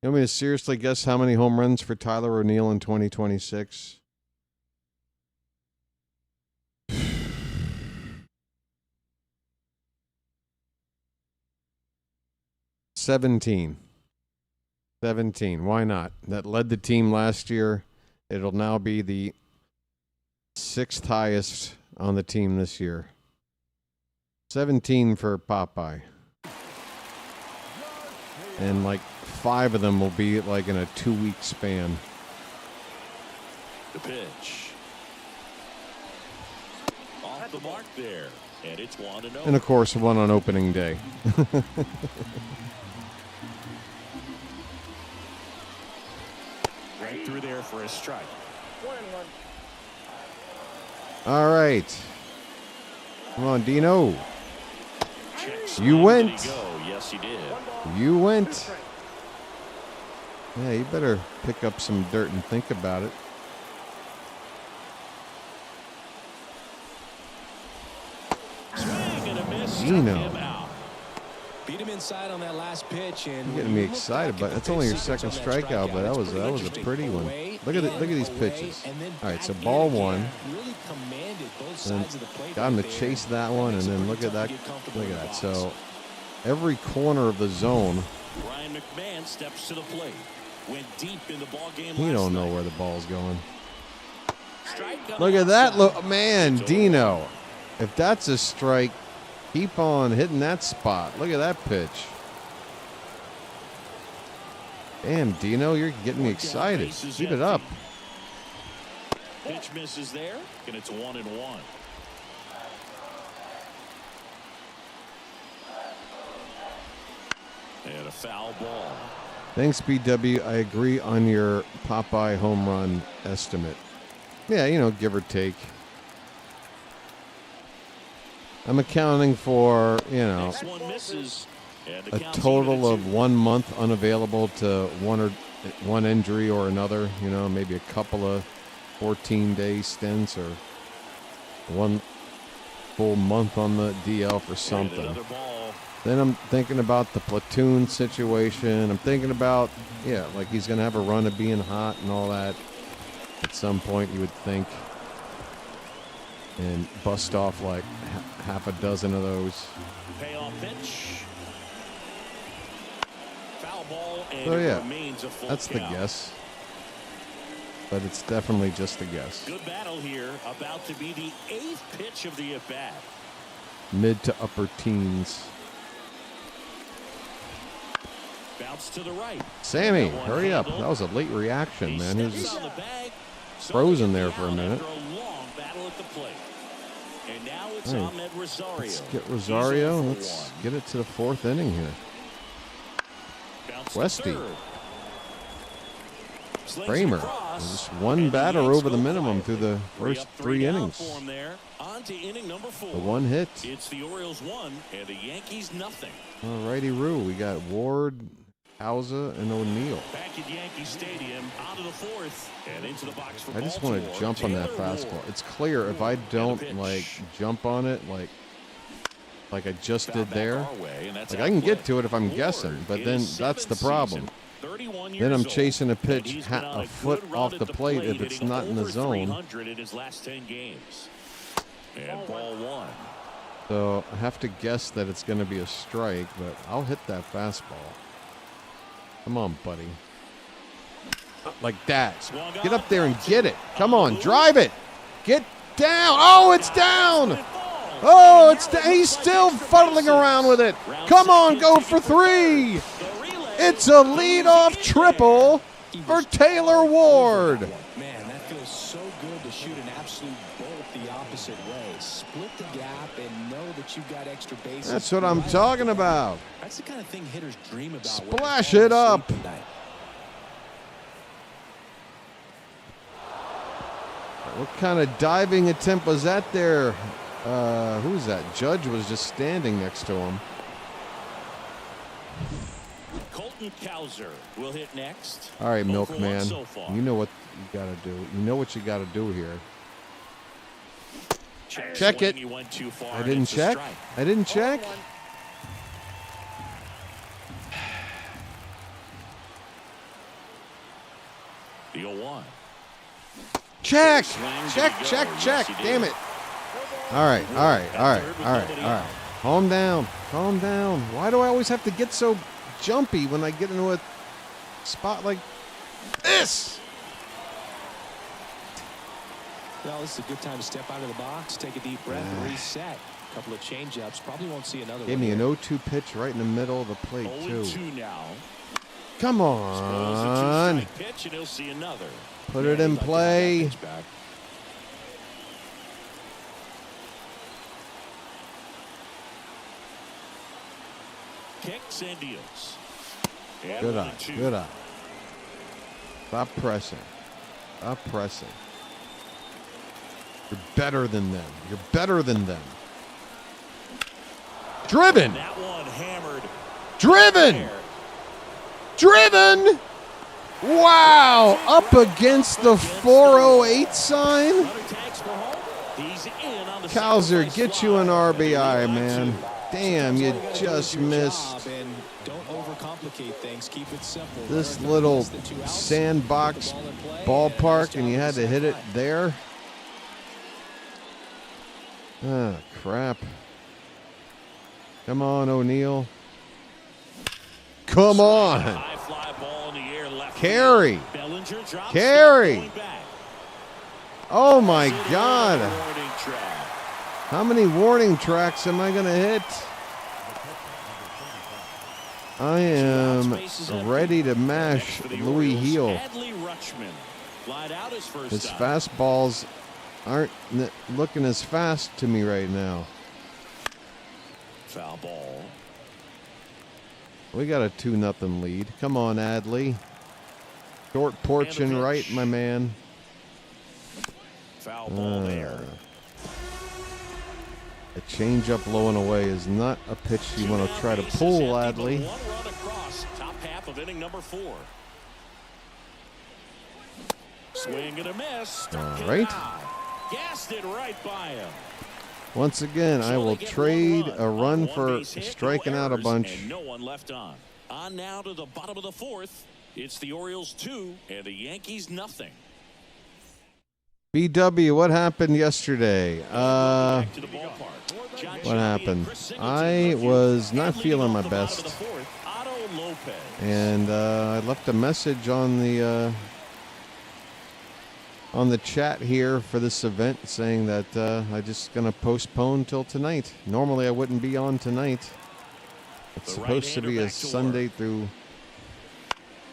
You want me to seriously guess how many home runs for Tyler O'Neill in 2026? $17. Why not? That led the team last year. It'll now be the 6th highest on the team this year. 17 for Popeye. and like 5 of them will be like in a 2-week span. The pitch. Off the mark there. And it's 1-0. And of course, one on opening day. Right through there for a strike. 1-1. All right. Come on, Dino. Checks. You Did went. he go? Yes, he did. You went. Yeah, you better pick up some dirt and think about it. Swing and a miss. Struck Dino. him out. Beat him inside on that last pitch, and You're getting me excited, but that's only your second strikeout. But that was a pretty one. Look at these pitches. All right, so ball 1. And got him to chase that one, and then look at that. Look at that. So every corner of the zone. Ryan McMahon steps to the plate. Went deep in the ball game. You last don't know night. where the ball's going. Strike on Look the at that. outside. Look, man, Dino. If that's a strike, keep on hitting that spot. Look at that pitch. Damn, Dino, you're getting me excited. Keep it up. Pitch misses there, and it's 1-1. And a foul ball. Thanks, BW. I agree on your Popeye home run estimate. Yeah, you know, give or take. I'm accounting for, you know, Next one misses. And the a count's total even at of 2. 1 month unavailable to one injury or another. You know, maybe a couple of 14-day stints or 1 full month on the DL for And something. another ball. Then I'm thinking about the platoon situation. I'm thinking about, yeah, like he's going to have a run of being hot and all that at some point, you would think. And bust off like half a dozen of those. Payoff pitch. Foul ball, and So, it yeah, remains a full that's the count. guess. But it's definitely just a guess. Good battle here. About to be the 8th pitch of the at-bat. Mid to upper teens. Bounce to the right. Sammy, That one hurry up. handled. That was a late reaction, He man. He was steps just on the bag. So frozen they there get for a down minute. after a long battle at the plate. And now it's Hey, Ahmed Rosario. let's get He's Rosario. 0 for Let's 1. get it to the 4th inning here. Bounce to Westy. third. Slings it Kramer. across, Just one and the batter Yanks over the go minimum quietly. through the Three first up, 3 down innings. for 'em there. On to inning number 4. The 1 hit. It's the Orioles 1 and the Yankees nothing. All righty, Roo. We got Ward, Hauser, and O'Neill. Back at Yankee Stadium, out of the 4th, and into the box for I just want Baltimore. to jump on that Taylor fastball. Ward. It's clear if I pitch. don't like jump on it like I just Foul did back there. our way, and that's Like I can outplay. get to it if I'm Ward guessing, but in then his that's the 7th problem. season, 31 Then I'm years chasing a old, and pitch he's been on a a foot good run off at the plate if it's hitting not in the over zone. 300 in his last 10 games. And ball 1. So I have to guess that it's going to be a strike, but I'll hit that fastball. Come on, buddy. Like that. Get up there and get it. Come on, drive it. Get down. Oh, it's down. Oh, it's down. He's still fuddling around with it. Come on, go for 3. It's a leadoff triple for Taylor Ward. Man, that feels so good to shoot an absolute bolt the opposite way. Split the gap and know that you've got extra bases. That's what I'm talking about. That's the kind of thing hitters dream about. Splash it up. What kind of diving attempt was that there? Who's that? Judge was just standing next to him. Colton Cowser will hit next. All right, 0 for 1 Milkman. so far. You know what you got to do. You know what you got to do here. Check Swing, it. he went too far, I and didn't it's a check. strike. I didn't check. The 0-1. Check. Swing, did Check, he go? check, Yes, check. he did. Damn it. All right, all right, all right, all right, all right. Calm down. Calm down. Why do I always have to get so jumpy when I get into a spot like this? Well, this is a good time to step out of the box, take a deep breath, and reset. Couple of change-ups. Probably won't see another Gave one me an here. 0-2 pitch right in the middle of the plate, too. 0-2 now. Come on. Two-strike pitch, and he'll see another. Put it in play. Kicks and deals. And Good eye. 1-2. Good eye. Stop pressing. Stop pressing. You're better than them. You're better than them. Driven. That one hammered. Driven. There. Driven. Wow. Up against the 408 sign. Runner tags for home. He's in on the Kowser, sacrifice get you an fly. RBI, man. Damn, you just missed. And don't overcomplicate things. Keep it simple. This little sandbox ballpark, and you had to hit it there. Ah, crap. Come on, O'Neal. Come on. High fly ball in the air, left Carry. field. Bellinger drops Carry. back, going back. Oh, my God. Warning track. How many warning tracks am I going to hit? I am ready to mash For the Louis Orioles, Heel. Adley Rutschman flied out his first His time. fastballs aren't looking as fast to me right now. Foul ball. We got a 2-0 lead. Come on, Adley. Short porch and right, my man. Foul ball there. A changeup low and away is not a pitch you want to try to pull, Adley. One run across, top half of inning number 4. Swing and a miss. All right. Gassed it right by him. Once again, I will trade a run for striking out a bunch. And no one left on. On now to the bottom of the 4th. It's the Orioles 2 and the Yankees nothing. BW, what happened yesterday? Back to the ballpark. John What Johnny happened? and Chris Singleton I left field. was not Adley feeling off my the bottom of best. the 4th, Otto Lopez. And I left a message on the chat here for this event saying that I just going to postpone till tonight. Normally I wouldn't be on tonight. It's The supposed to be right-hander a back to Sunday work. through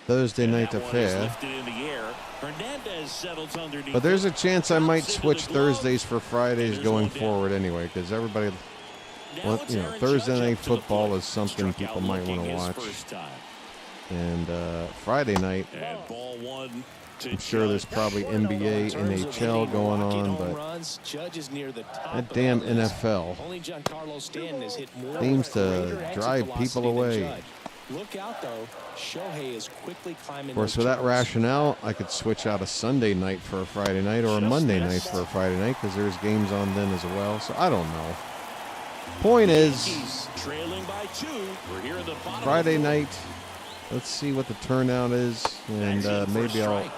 Thursday And night that one is affair. lifted in the air. Hernandez settles underneath But there's a it. chance I might Drops into switch the glove. Thursdays for Fridays There's going one down. forward anyway, because everybody, Now well, it's you know, Aaron Thursday Judge night up to the football plate. is something Struck people out might want looking to his watch. first time. And Friday night, And ball one to I'm sure there's Judge. probably NBA, NHL going on, but that damn NFL seems to drive people away. Look out, though. Shohei is quickly climbing. Of course, with that rationale, I could switch out a Sunday night for a Friday night or a Monday night for a Friday night because there's games on then as well. So I don't know. Point is, Yankees trailing by 2. We're here in the bottom Friday of the night, let's see what the turnout is, and That's it for a maybe I'll strike.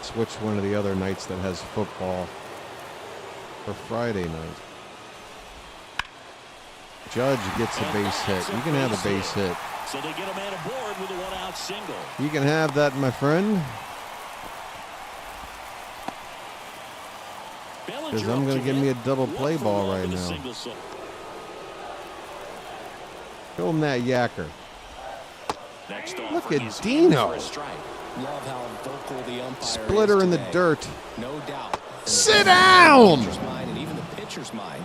switch one of the other nights that has football for Friday night. Judge gets a base hit. You can have a base hit. So they get a man aboard with a 1-out single. You can have that, my friend, because Bellinger I'm up going to give me a hit. double 1 play for ball 1 right with a now. single solo. Show him that yacker. Next off Look for at his Dino. For a strike. Love how vocal the umpire Splitter is in the today. dirt. No doubt. Sit down! The pitcher's mind and even the pitcher's mind.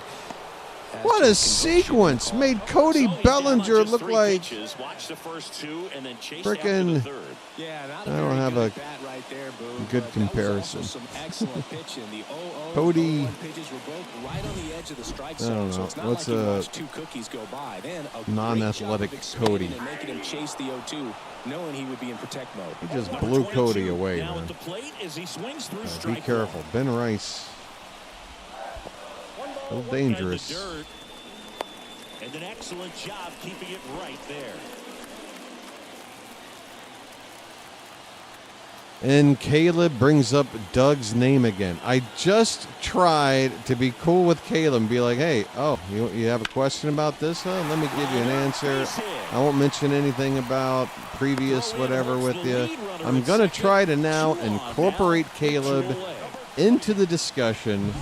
has What a just conviction sequence. call. Made Cody So he's down on Bellinger just look 3 like pitches. Watch the first 2 and then chase after frickin' the 3rd. Yeah, not I a don't very have good a at bat right there, Boo, good but comparison. That was also some excellent pitching. The 0-0, Cody- 0-1 pitches were both right on the edge of the strike I don't zone. So know. it's not What's like you a watched 2 cookies go by. Then a great non-athletic job of expanding Cody? and making him chase the 0-2, knowing he would be in protect mode. He just Number blew 22 Cody away, now man. at the plate as he swings through Be strike careful. one. Ben Rice. A little dangerous. And the dirt. And an excellent job keeping it right there. And Caleb brings up Doug's name again. I just tried to be cool with Caleb and be like, hey, oh, you have a question about this? Let me give you an answer. I won't mention anything about previous whatever with you. I'm going to try to now incorporate Caleb into the discussion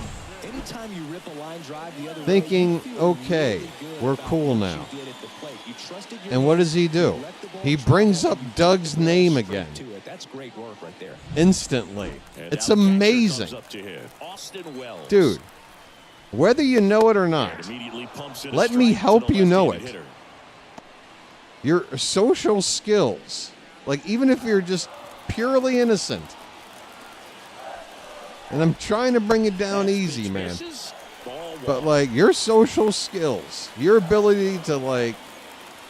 Anytime you rip a line drive the other thinking, way, you feel okay, really good we're about cool what now. you did at the plate. You trusted your And what man, does he do? you let the ball He travel, brings up you took Doug's the ball name straight again. to it. That's great work right there. Instantly. And It's now the catcher amazing. comes up to hit. Austin Wells. Dude, whether you know it or not, Immediately pumps in a let me strike to help the you know left-handed it. hitter. Your social skills, like even if you're just purely innocent, and I'm trying to bring it down easy, man, Misses. Ball but one. like your social skills, your ability to like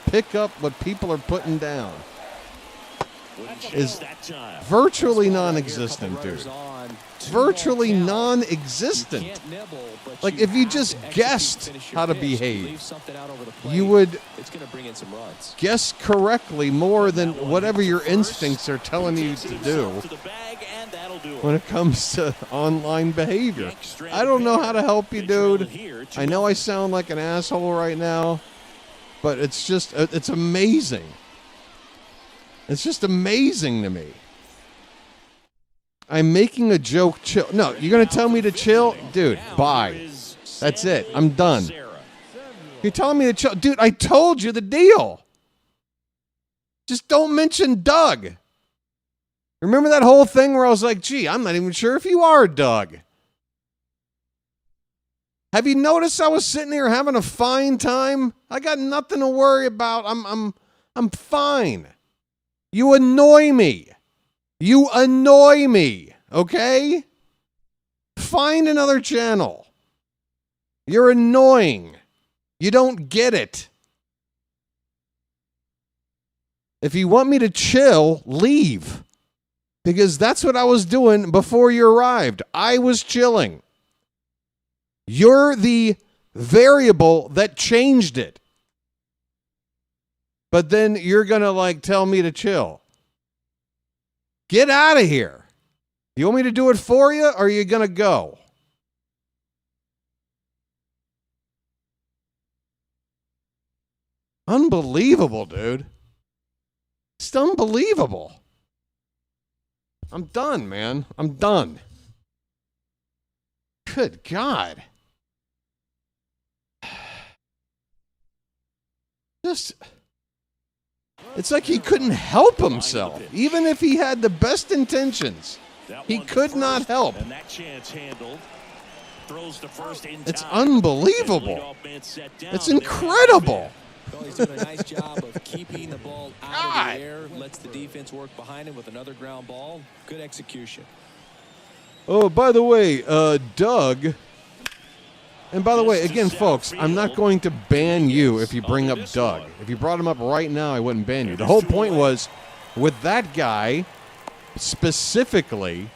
pick up what people are putting down Wouldn't chase is that time. virtually non-existent, dude. Virtually non-existent. Like, if you just guessed how to behave, you would It's going to bring in some runs. guess correctly more than whatever your instincts are telling you to do To the bag, and that'll do it. when it comes to online behavior. I don't know how to help you, dude. I know I sound like an asshole right now, but it's just, it's amazing. It's just amazing to me. I'm making a joke. Chill. No, you're going to tell me to chill? Dude, bye. That's it. I'm done. You're telling me to chill? Dude, I told you the deal. Just don't mention Doug. Remember that whole thing where I was like, gee, I'm not even sure if you are Doug. Have you noticed I was sitting here having a fine time? I got nothing to worry about. I'm fine. You annoy me. You annoy me, okay? Find another channel. You're annoying. You don't get it. If you want me to chill, leave. Because that's what I was doing before you arrived. I was chilling. You're the variable that changed it. But then you're going to like tell me to chill. Get out of here. You want me to do it for you, or are you going to go? Unbelievable, dude. It's unbelievable. I'm done, man. I'm done. Good God. Just... It's like he couldn't help himself. Even if he had the best intentions, he could not help. And that chance handled. Throws to first in It's time. unbelievable. It's incredible. Well, he's doing a nice job of keeping the ball out of the air. Lets the defense work behind him with another ground ball. Good execution. Oh, by the way, Doug. And by the way, again, folks, I'm not going to ban you if you bring up Doug. If you brought him up right now, I wouldn't ban you. The whole point was, with that guy, specifically,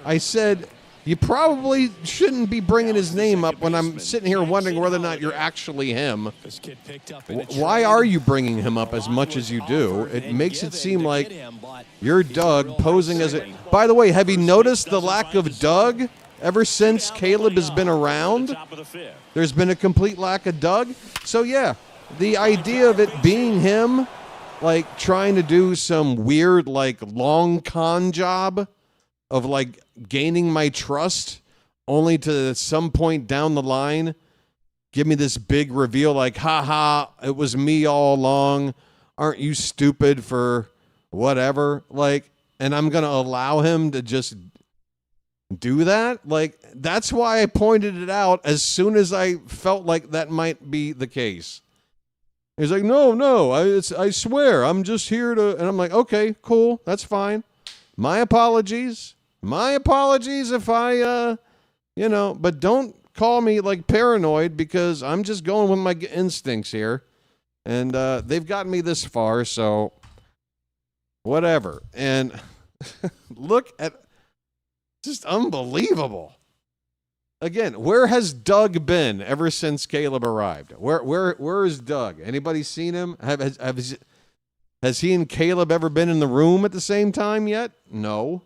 I said, you probably shouldn't be bringing his name up when I'm sitting here wondering whether or not you're actually him. This kid picked up in a Why trade. are you bringing him up as much as you do? It makes it seem like you're Doug posing as a... By the way, have you noticed the lack of Doug ever since Caleb has been around? There's been a complete lack of Doug. So, yeah, the idea of it being him, like trying to do some weird, like, long con job of, like, gaining my trust only to at some point down the line give me this big reveal like, ha, it was me all along. Aren't you stupid for whatever? Like, and I'm going to allow him to just do that? Like, that's why I pointed it out as soon as I felt like that might be the case. He's like, no, I swear, I'm just here to, and I'm like, okay, cool, that's fine. My apologies if I, but don't call me like paranoid because I'm just going with my instincts here. And they've gotten me this far, so whatever. And look at, just unbelievable. Again, where has Doug been ever since Caleb arrived? Where is Doug? Anybody seen him? Has he and Caleb ever been in the room at the same time yet? No.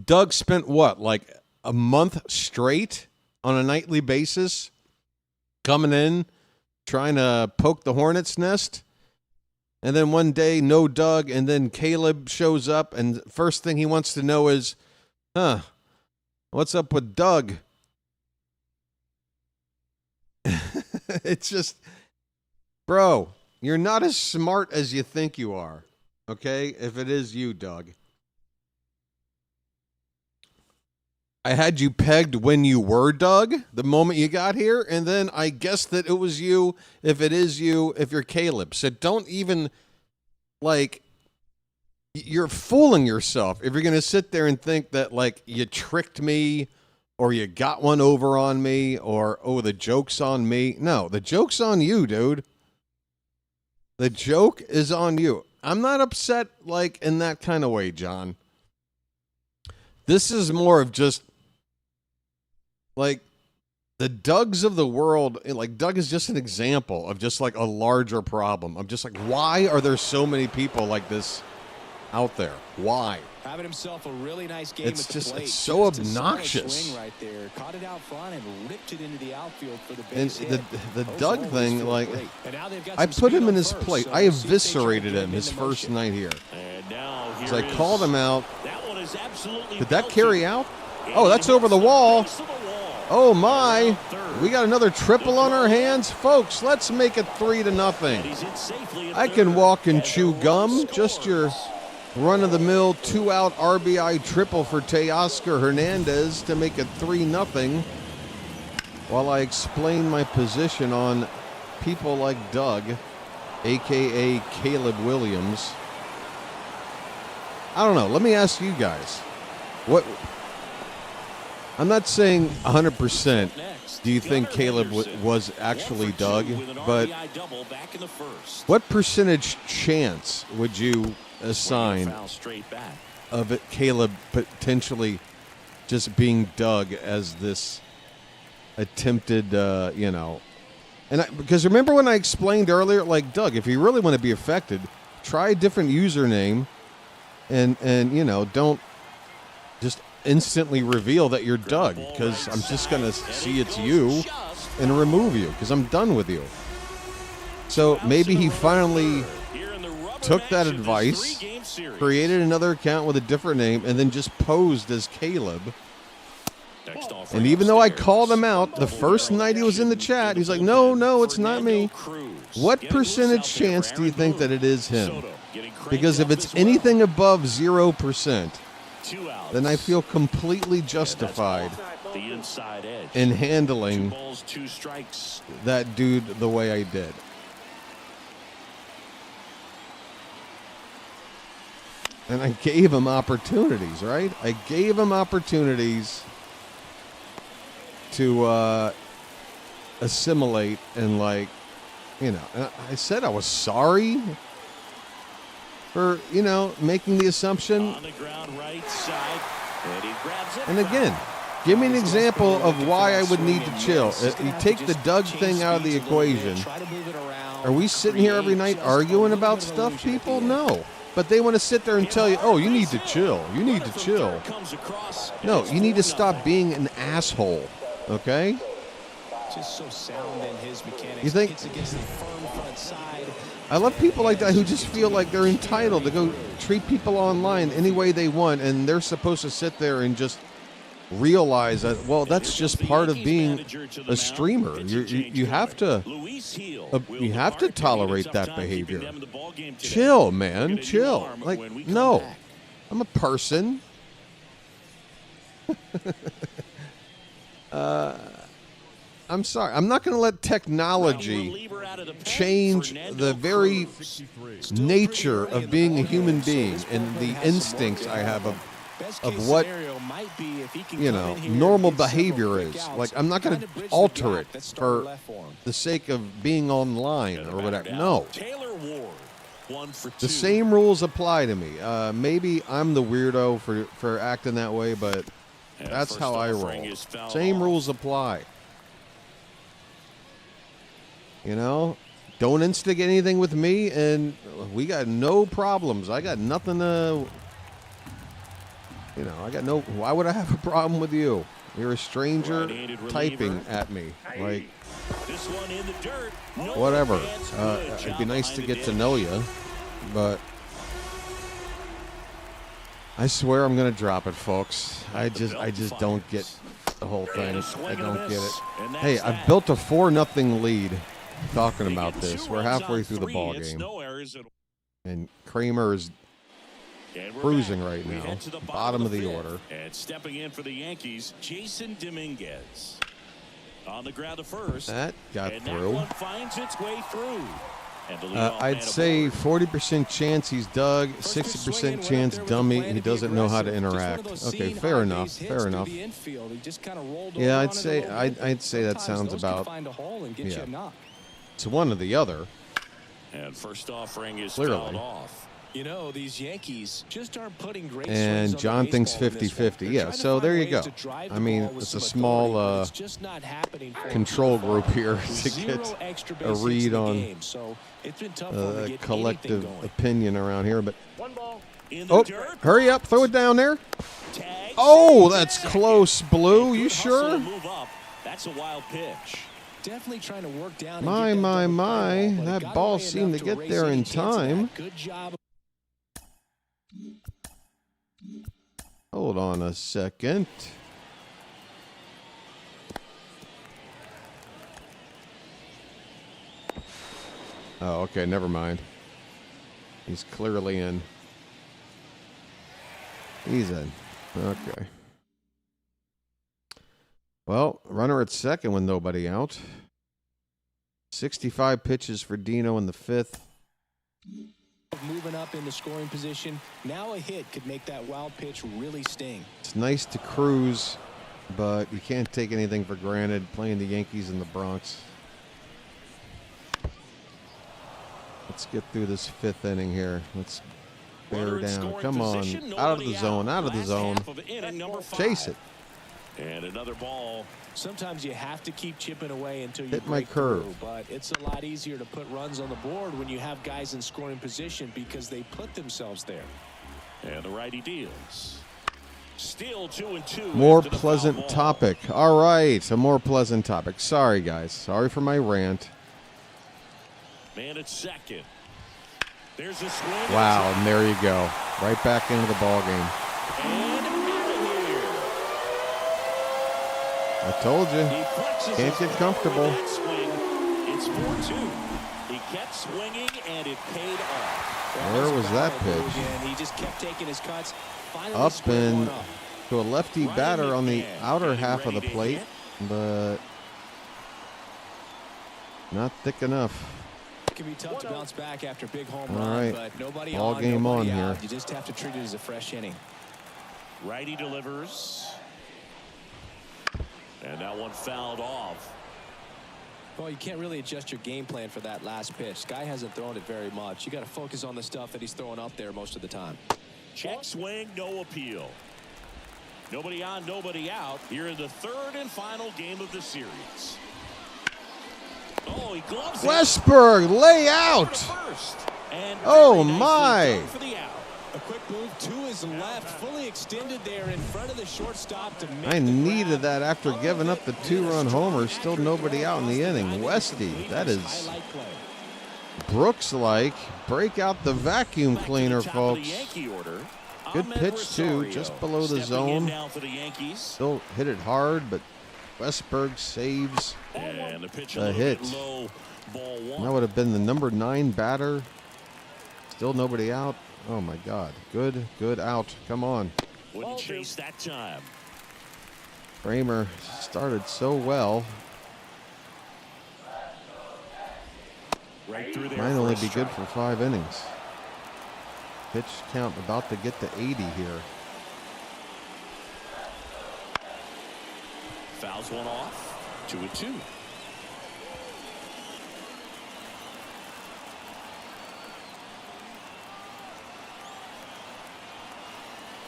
Doug spent what, like a month straight on a nightly basis coming in, trying to poke the hornet's nest? And then one day, no Doug, and then Caleb shows up, and first thing he wants to know is, Huh. What's up with Doug? It's just, bro, you're not as smart as you think you are. Okay? If it is you, Doug. I had you pegged when you were Doug, the moment you got here, and then I guessed that it was you if it is you, if you're Caleb. So don't even, like, you're fooling yourself if you're going to sit there and think that, like, you tricked me or you got one over on me or, oh, the joke's on me. No, the joke's on you, dude. The joke is on you. I'm not upset, like, in that kind of way, John. This is more of just, like, the Dougs of the world, like, Doug is just an example of just, like, a larger problem. I'm just like, why are there so many people like this out there? Why? Having himself a really nice game. It's at the just, plate. it's so Just a solid obnoxious. swing right there. Caught it out front and ripped it into the outfield for the And base hit. the Those Doug always thing, feel like, great. And now they've got I some put speed him on in his first, plate. so I we'll see if they try to eviscerated get him his into first motion. night here. And now So I here called is- him out. That one is absolutely Did that belted. carry out? Oh, that's over the wall. Oh, my. We got another triple on our hands. Folks, let's make it 3-0. I can walk and chew gum. Just your run-of-the-mill 2-out RBI triple for Teoscar Hernandez to make it 3-0 while I explain my position on people like Doug, a.k.a. Caleb Williams. I don't know. Let me ask you guys. What? I'm not saying 100%. Do you think Caleb was actually Doug? But what percentage chance would you assign of it, Caleb potentially just being Doug as this attempted, because remember when I explained earlier, like, Doug, if you really want to be affected, try a different username and don't just instantly reveal that you're Doug, because I'm just going to see it's you and remove you because I'm done with you. So maybe he finally took that advice, created another account with a different name, and then just posed as Caleb. And even though I called him out the first night he was in the chat, he's like, no, it's not me. What percentage chance do you think that it is him? Because if it's anything above 0%, then I feel completely justified in handling that dude the way I did. And I gave him opportunities, right? I gave him opportunities to assimilate and, and I said I was sorry for, making the assumption. And again, give me an example of why I would need to chill. If you take the Doug thing out of the equation, are we sitting here every night arguing about stuff, people? No. But they want to sit there and tell you, oh, you need to chill. You need to chill. No, you need to stop being an asshole, okay? Just so sound in his mechanics. You think? Hits against the firm front side. I love people like that who just feel like they're entitled to go treat people online any way they want, and they're supposed to sit there and just realize that, well, that's just part of being a streamer. You have to tolerate that behavior. Chill, man, chill. Like, no, I'm a person. I'm sorry. I'm not going to let technology change the very nature of being a human being and the instincts I have of what, normal behavior is. Like, I'm not going to alter it for the sake of being online or whatever. No. The same rules apply to me. Maybe I'm the weirdo for acting that way, but that's how I roll. Same rules apply. Don't instigate anything with me, and we got no problems. I got nothing to, why would I have a problem with you? You're a stranger typing at me. Like, whatever. It'd be nice to get to know you, but I swear I'm gonna drop it, folks. I just don't get the whole thing. I don't get it. Hey, I've built a 4-0 lead. Talking about this, we're halfway through the ball game, and Kramer is cruising right now, bottom of the order. And stepping in for the Yankees, Jason Dominguez on the ground to first. That got and through. That one finds its way through. I'd say 40% chance he's Doug, 60% chance dummy. He doesn't know how to interact. Okay, fair enough. Fair enough. Yeah, I'd say that sounds about. Yeah. It's one or the other. And first offering is clearly fouled off. You know, these Yankees just aren't putting great and John thinks 50-50. Yeah, so there you go. I mean, it's a small control group here to get a read on collective opinion around here. But oh, hurry up, throw it down there. Oh, that's close, Blue. You sure? That's a wild pitch. Definitely trying to work down. My. That ball seemed to get there in time. Good job. Hold on a second. Oh, okay, never mind. He's clearly in. He's in. Okay. Well, runner at second with nobody out. 65 pitches for Dino in the 5th. Moving up in the scoring position. Now a hit could make that wild pitch really sting. It's nice to cruise, but you can't take anything for granted playing the Yankees in the Bronx. Let's get through this 5th inning here. Let's bear down. Come on. Out of the zone. Out of the zone. Chase it. And another ball. Sometimes you have to keep chipping away until you hit my curve. Through, but it's a lot easier to put runs on the board when you have guys in scoring position because they put themselves there. And the righty deals. Still 2-2. More pleasant topic. All right, a more pleasant topic. Sorry, guys. Sorry for my rant. Man at second. There's a swing. Wow, and there you go. Right back into the ball game. And I told you, can't get comfortable. It's 4-2. He kept swinging, and it paid off. Where was that pitch? He just kept taking his cuts. Up and to a lefty batter on the outer half of the plate, but not thick enough. It can be tough to bounce back after a big home run, right. But nobody all on, game nobody on out. here. You just have to treat it as a fresh inning. Righty delivers. And that one fouled off. Well, you can't really adjust your game plan for that last pitch. Guy hasn't thrown it very much. You got to focus on the stuff that he's throwing up there most of the time. Check swing, no appeal. Nobody on, nobody out here in the 3rd and final game of the series. Oh, he gloves Westberg, lay out. Oh, my. A quick move to his left, fully extended there in front of the shortstop to make I needed that after giving up the 2-run homer. Still nobody out in the inning. Westy, that is Brooks-like. Break out the vacuum cleaner, folks. Good pitch, too, just below the zone. Still hit it hard, but Westberg saves the hit. That would have been the number 9 batter. Still nobody out. Oh, my God. Good out. Come on. Wouldn't chase that time. Kramer started so well. Right through there. Might only be good for 5 innings. Pitch count about to get to 80 here. Fouls one off. 2-2.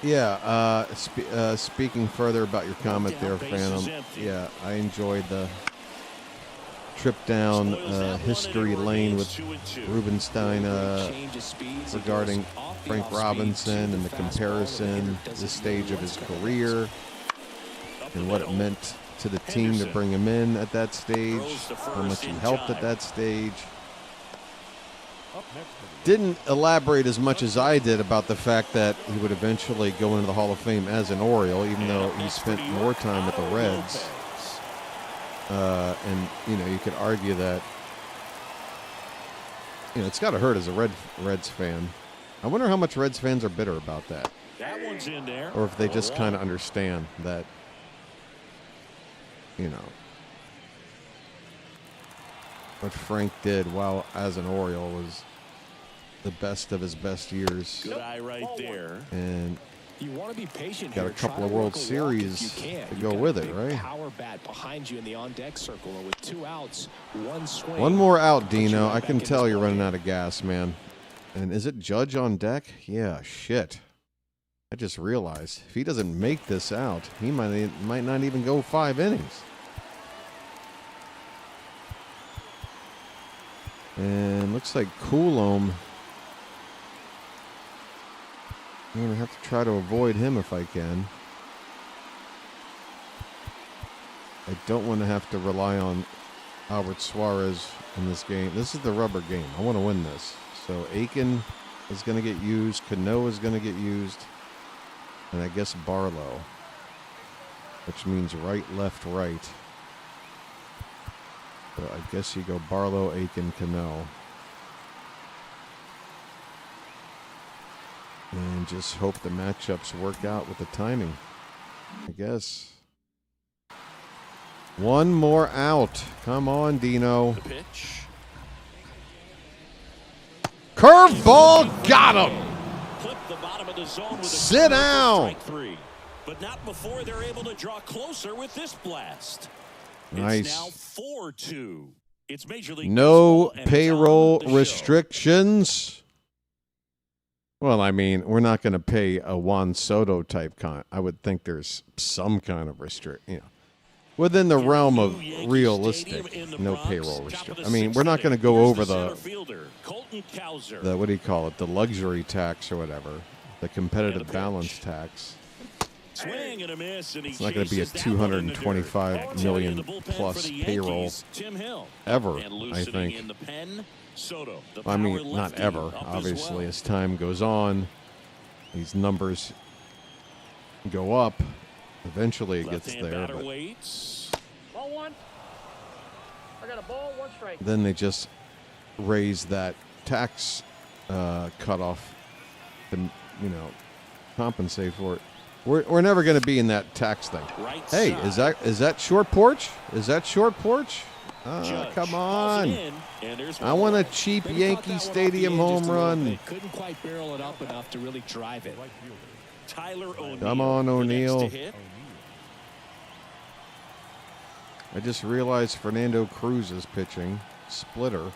Yeah, speaking further about your comment there, Phantom. Yeah, I enjoyed the trip down history lane with Rubenstein regarding Frank Robinson and the comparison, this stage of his career, and what it meant to the team to bring him in at that stage, how much he helped at that stage. Up next for the didn't elaborate as much as I did about the fact that he would eventually go into the Hall of Fame as an Oriole, even though he spent more time with the Reds. And, you know, you could argue that, you know, it's got to hurt as a Reds fan. I wonder how much Reds fans are bitter about that. That one's in there. Or if they just kind of understand that, you know, what Frank did while as an Oriole was the best of his best years. Good eye right there. And you want to be patient. got a couple of World Series to go with it, right? Power bat behind you in the on-deck circle, and with 2 outs, 1 swing. One more out, Dino. I can tell you're running out of gas, man. And is it Judge on deck? Yeah, shit. I just realized if he doesn't make this out, he might not even go 5 innings. And looks like Coulomb. I'm going to have to try to avoid him if I can. I don't want to have to rely on Albert Suarez in this game. This is the rubber game. I want to win this. So Aiken is going to get used. Cano is going to get used. And I guess Barlow. Which means right, left, right. So I guess you go Barlow, Aiken, Cano. And just hope the matchups work out with the timing. I guess. One more out. Come on, Dino. The pitch. Curveball got him. Clip the bottom of the zone with a Sit down. strike 3. But not before they're able to draw closer with this blast. Nice. It's now 4-2. It's Major League No Baseball, and payroll it's on the show. restrictions. Well, I mean, we're not going to pay a Juan Soto type I would think there's some kind of within the realm of realistic, no payroll restriction. I mean, we're not going to go over the what do you call it, the luxury tax or whatever, the competitive balance tax. Swing and a miss, and it's not going to be a $225 million plus payroll ever, I think. Soto, I mean, not ever. Obviously, as time goes on, these numbers go up. Eventually, it gets there. But Ball 1. I got a ball, 1 strike. then they just raise that tax cutoff to, compensate for it. We're never going to be in that tax thing. Hey, is that short porch? Is that short porch? Come on. I want a cheap Yankee Stadium home run. They couldn't quite barrel it up enough to really drive it. Tyler O'Neill. Come on, O'Neill. I just realized Fernando Cruz is pitching. Splitter.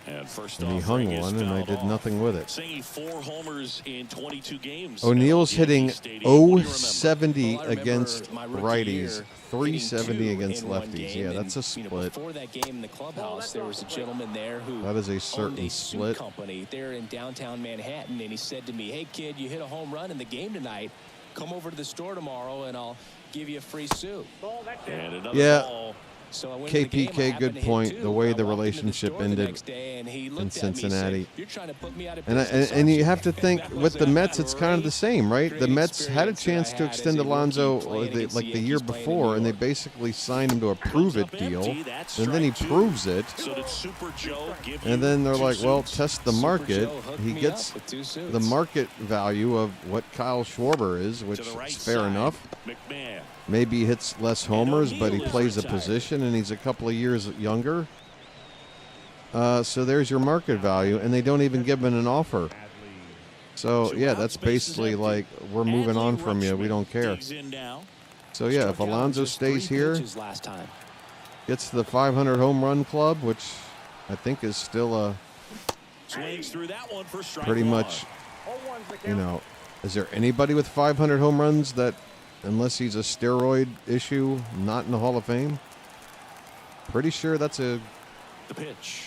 And he hung one, and I did nothing with it. Saying 4 homers in 22 games. O'Neill's hitting .070 against righties, .370 against lefties. Yeah, that's a split. Before that game in the clubhouse, there was a gentleman there who that is a certain owned a split. suit company there in downtown Manhattan, and he said to me, "Hey kid, you hit a home run in the game tonight. Come over to the store tomorrow, and I'll give you a free suit." And another Yeah. ball. So I went to the game. I KPK, happened good to hit point. 2. The way I the walked into relationship store the ended next day, and he in looked at me and Cincinnati. said, "You're trying to put me out of And business, and you aren't have to think with the Mets, it's kind of the same, right? The Great Mets had a experience chance that I to had extend as a rookie Alonso playing against like the the year Yankees playing in before, New and they York. basically signed him to a prove it Comes up deal, empty. That's and then he strike 2. proves it, So did Super Joe give and you then they're 2 like, well, suits? test the Super market. Joe hooked He me gets up with 2 suits. the market value of what Kyle Schwarber is, which To the right is fair side, enough. McMahon. Maybe he hits less homers, but he O'Neill is plays a retired. position, and he's a couple of years younger. So there's your market value, and they don't even give him an offer. So, yeah, that's basically like, we're moving on from you. We don't care. So, yeah, if Struck out Alonso just stays 3 here, pitches last time. gets to the 500 home run club, which I think is still a Swings through that one for strike pretty 1. much, is there anybody with 500 home runs that, unless he's a steroid issue, not in the Hall of Fame? Pretty sure that's a... The pitch.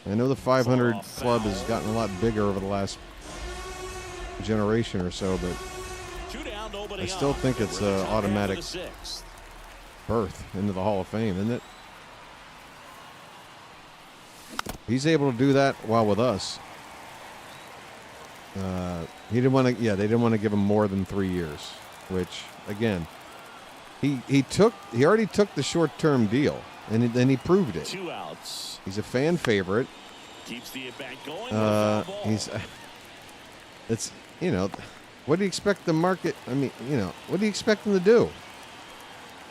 I know the 500 club has gotten a lot bigger over the last generation or so, but 2 down, nobody I still on. think it's We're in the an top half of automatic the 6th. berth into the Hall of Fame, isn't it? He's able to do that while with us. He didn't want to. Yeah, they didn't want to give him more than 3 years. Which again, he already took the short-term deal, and then he proved it. 2 outs. He's a fan favorite. Keeps the at-bat going. It's what do you expect the market? I mean, what do you expect them to do?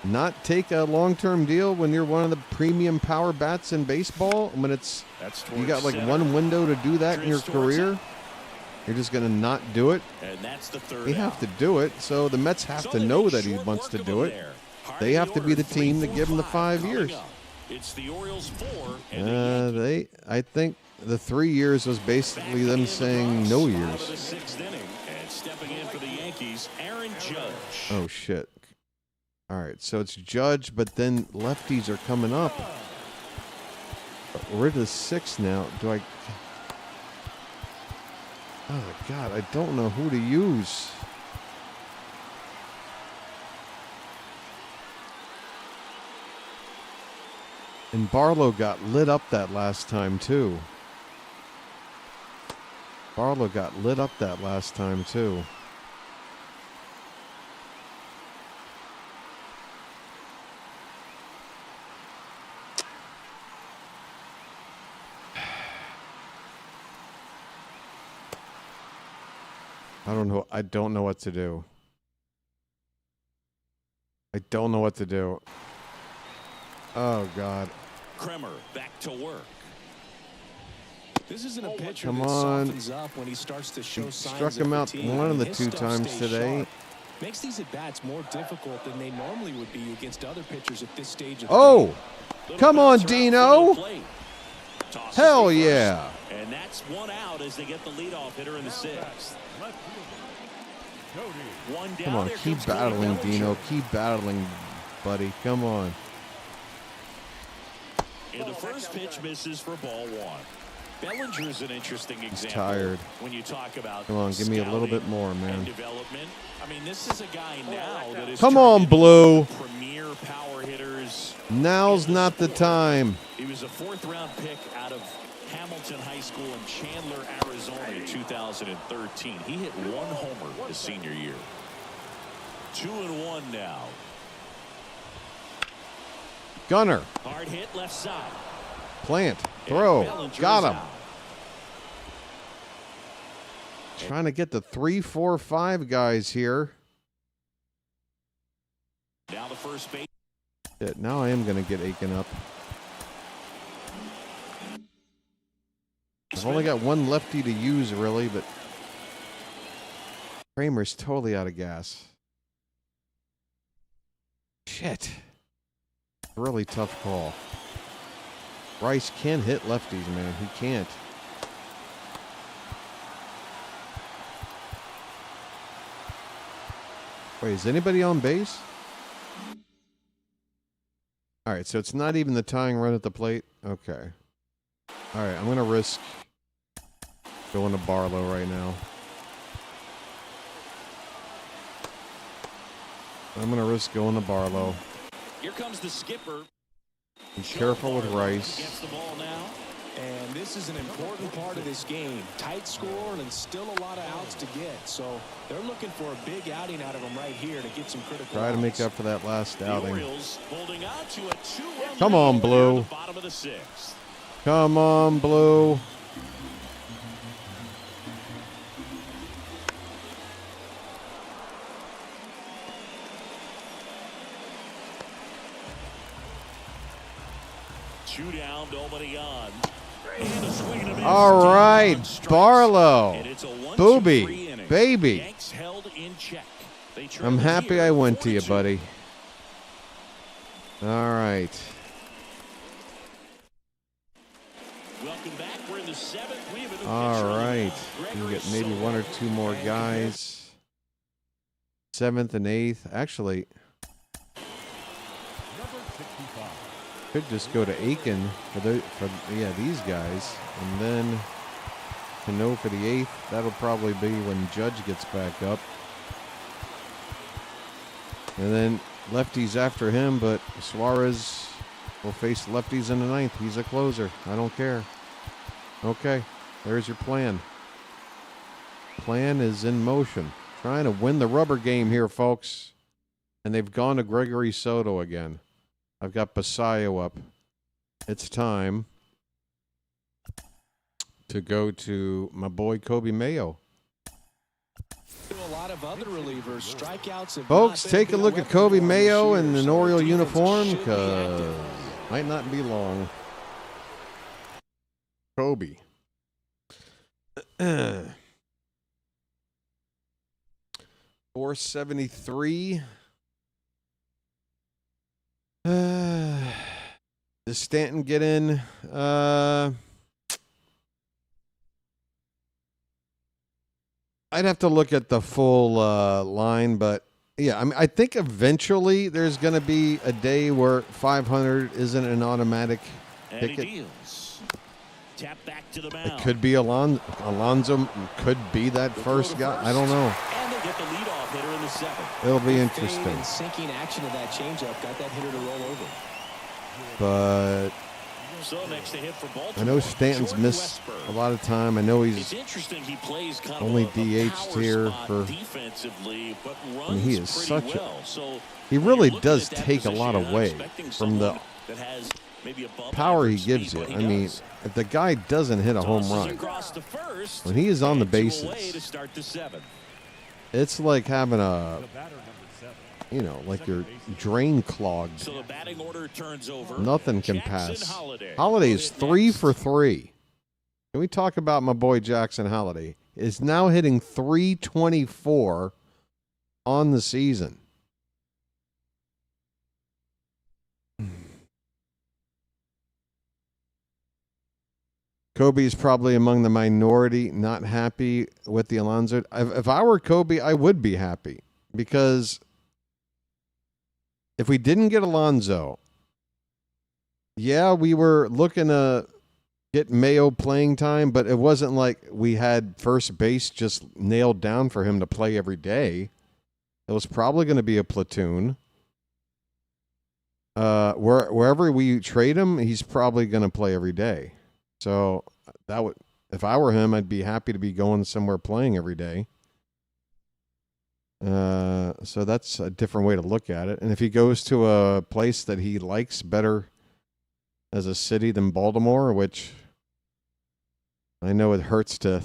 Not take a long-term deal when you're one of the premium power bats in baseball? When you got like one window to do that in your career? You're just going to not do it? And that's the third They have to do it, so the Mets have to know that he wants to do it. They have to be the team to give him the 5 years. It's the Orioles 4 and I think the 3 years was basically them saying no years. The 6th inning, and stepping in for the Yankees, Aaron Judge. Oh shit. All right, so it's Judge, but then lefties are coming up. We're to the 6th now. Oh God, I don't know who to use. And Barlow got lit up that last time too. I don't know. I don't know what to do. Oh, God. Kremer back to work. This isn't a pitcher Come that on. softens up when he starts to show signs Struck him of out fatigue. one of the His 2 stuff times stays today. sharp. Makes these at-bats more difficult than they normally would be against other pitchers at this stage of the Oh, game. come on, Dino. Hell yeah. And that's 1 out as they get the leadoff hitter in the 6th. One down. Come on, There keep comes Cody battling, Bellinger. Dino. Keep battling, buddy. Come on. And the first pitch misses for ball 1. Bellinger is an interesting example. Tired. When you talk about Come on, give me a little bit scouting more, and man. development. I mean, this is a guy now that is Come turned on, into Blue. premier power hitters. Now's not the time. He was a 4th-round pick out of Hamilton High School in Chandler, Arizona in 2013. He hit 1 homer his senior year. 2-1 now. Gunner. Hard hit left side. Plant. And Throw. Bellinger's Got him. out. Trying to get the 3, 4, 5 guys here. Now the first base. Shit, now I am going to get Aiken up. I've only got 1 lefty to use, really, but Kramer's totally out of gas. Shit. Really tough call. Rice can hit lefties, man. He can't. Wait, is anybody on base? All right, so it's not even the tying run at the plate? Okay. All right, I'm going to risk going to Barlow right now. I'm going to risk going to Barlow. Here comes the skipper. Be careful with Rice. Gets the ball now. And this is an important part of this game. Tight score and still a lot of outs to get. So they're looking for a big outing out of them right here to get some critical Try to make outs. up for that last The outing. Orioles holding on to a 2-run Come on, lead Blue. at the bottom of the 6th. Come on, Blue. Two down, nobody on. And a swing and a miss. All right, Barlow. And it's a 1-2-3 Booby, inning. baby. Yanks held in check. They trail I'm happy here, I went to you, 4-2. buddy. All right. Welcome back. We're in the 7th. We have a new All pitcher on the right. mound, You Gregory get maybe Soler. 1 or 2 more guys. 7th and 8th. Actually, could just go to Aiken for these guys, and then Cano for the 8th. That'll probably be when Judge gets back up, and then lefties after him. But Suarez will face lefties in the 9th. He's a closer. I don't care. Okay, there's your plan. Plan is in motion. Trying to win the rubber game here, folks. And they've gone to Gregory Soto again. I've got Basayo up. It's time to go to my boy Kobe Mayo. A lot of other relievers, strikeouts have Folks, not take a been look weapon at Kobe for him Mayo this in year, an so Oriole defense uniform, should be because active. might not be long. Kobe. 473. Does Stanton get in? I'd have to look at the full line, but yeah, I mean, I think eventually there's going to be a day where 500 isn't an automatic And he ticket. deals. Tap back to the It mound. could be Alonso could be that first guy. I don't know. And they get the leadoff hitter in the seventh. It'll be Fade interesting. and sinking action of that changeup got that hitter to roll over. But So next to hit for Baltimore. I know Stanton's Jordan missed Westburg. a lot of time. I know It's he's interesting he plays kind only of a DH'd power here spot for- defensively, but runs I mean, he is pretty such a- well. So he when really you're looking does at that take a lot position, away I'm expecting from the someone that has maybe above power he average gives speed, you. but I he mean, does. if the guy doesn't hit a home Tosses run, across the first, when he is on the and two bases, away to start the seventh. it's like having a, The batter, number 7. like your drain clogged. So the batting order turns over. Nothing can Jackson pass. Holiday. Holiday is Hit 3 next. for 3. Can we talk about my boy Jackson Holiday? Is now hitting 324 on the season. Kobe is probably among the minority not happy with the Alonso. If I were Kobe, I would be happy, because if we didn't get Alonso, yeah, we were looking to get Mayo playing time, but it wasn't like we had first base just nailed down for him to play every day. It was probably going to be a platoon. Wherever we trade him, he's probably going to play every day. So that would, if I were him, I'd be happy to be going somewhere playing every day. So that's a different way to look at it. And if he goes to a place that he likes better as a city than Baltimore, which I know it hurts to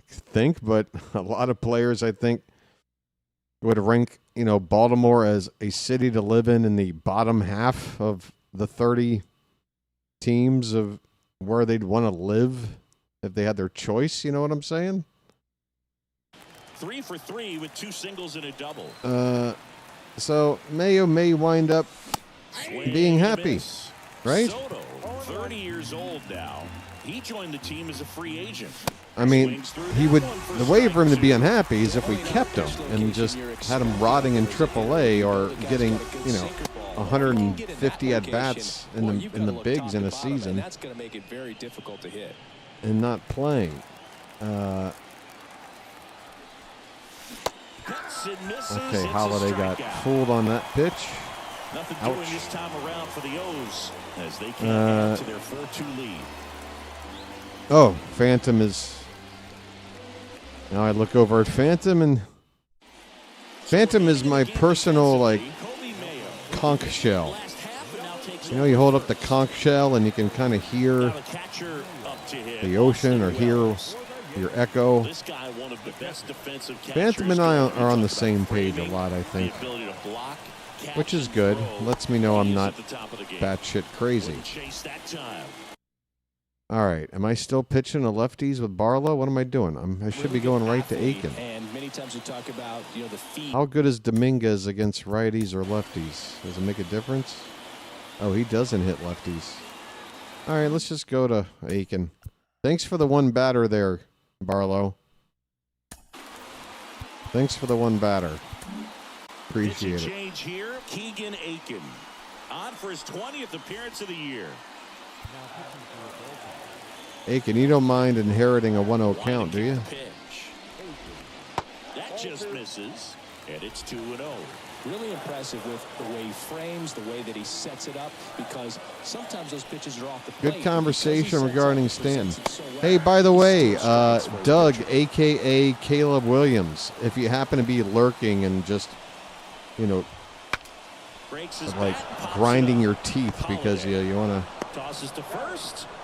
think, but a lot of players, I think, would rank, Baltimore as a city to live in the bottom half of the 30 teams of where they'd want to live if they had their choice. You know what I'm saying? 3 for 3 with 2 singles and a double. So Mayo may wind up Swing being and a happy, miss. right? Soto, 30 years old now. He joined the team as a free agent. I mean, Swings through he that would. one for The way for him to strike be two. unhappy is if we kept him and just had him rotting in AAA or getting, 150 at bats in the bigs in a season That's going to make it very difficult to hit. and not playing. Cuts and misses. Okay, It's a Holiday got strikeout. fooled on that pitch. Nothing Ouch. doing this time around for the O's as they can't add to their 4-2 lead. Oh, Phantom is. Now I look over at Phantom, and Phantom is my personal Kobe Mayo. conch shell. Last half and now takes You hold up the conch shell and you can kind of hear Now the catcher up to hit. the ocean or hear your echo. This guy, one of the best defensive catchers. Phantom and I going. are on the Talk same about page a framing, lot, I think, the ability to block, catch, which is and good. throw. Lets me know I'm He is not at the top of the game. batshit crazy. Wouldn't chase that time. All right, am I still pitching to lefties with Barlow? What am I doing? I should be going right to Aiken. And many times we talk about the feet. How good is Dominguez against righties or lefties? Does it make a difference? Oh, he doesn't hit lefties. All right, let's just go to Aiken. Thanks for the one batter there, Barlow. Thanks for the one batter. Appreciate Pitching it. change here. Keegan Aiken on for his 20th appearance of the year. Aiken, you don't mind inheriting a 1-0 count, do you? Pitch. That just misses, and it's 2-0. Really impressive with the way he frames, the way that he sets it up, because sometimes those pitches are off the plate. Good conversation regarding Stanton. Hey, by the way, Doug, a.k.a. Caleb Williams, if you happen to be lurking and just, you know, like grinding your teeth because you want to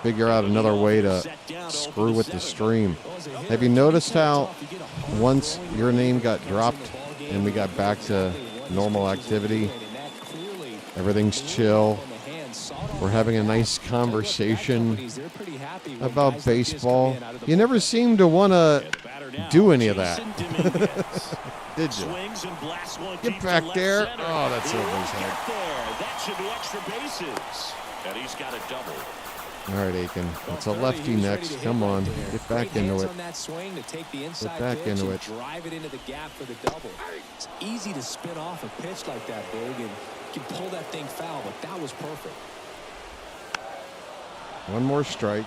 figure out another way to screw with the stream. Have you noticed how once your name got dropped and we got back to normal activity, everything's chill, we're having a nice conversation about baseball? You never seem to want to do any of that. Did you? Get back there. Oh, that's over his head. That should be extra bases. And he's got a double. All right, Aiken. It's a lefty next. Come on. Get back into it. Get back into it. Drive it into the gap for the double. It's easy to spin off a pitch like that, Big, and you can pull that thing foul, but that was perfect. One more strike.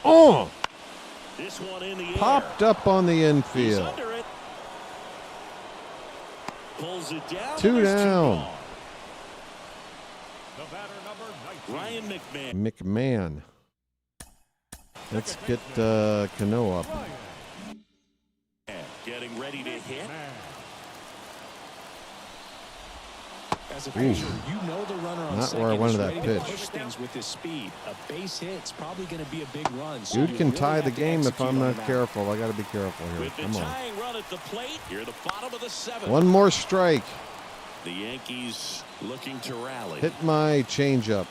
Oh! This one in the Popped up on the infield. Pulls it down. 2 down. The batter number 19. Ryan McMahon. Let's get Cano up. Getting ready to hit. As a pitcher, you know the runner on Not where I wanted that pitch. Push things with his speed. A base hit's probably going to be a big run. So Dude can tie the game if I'm not careful. I got to be careful here. With the Come on. tying run at the plate, here the bottom of the 7th. One more strike. The Yankees looking to rally. Hit my changeup.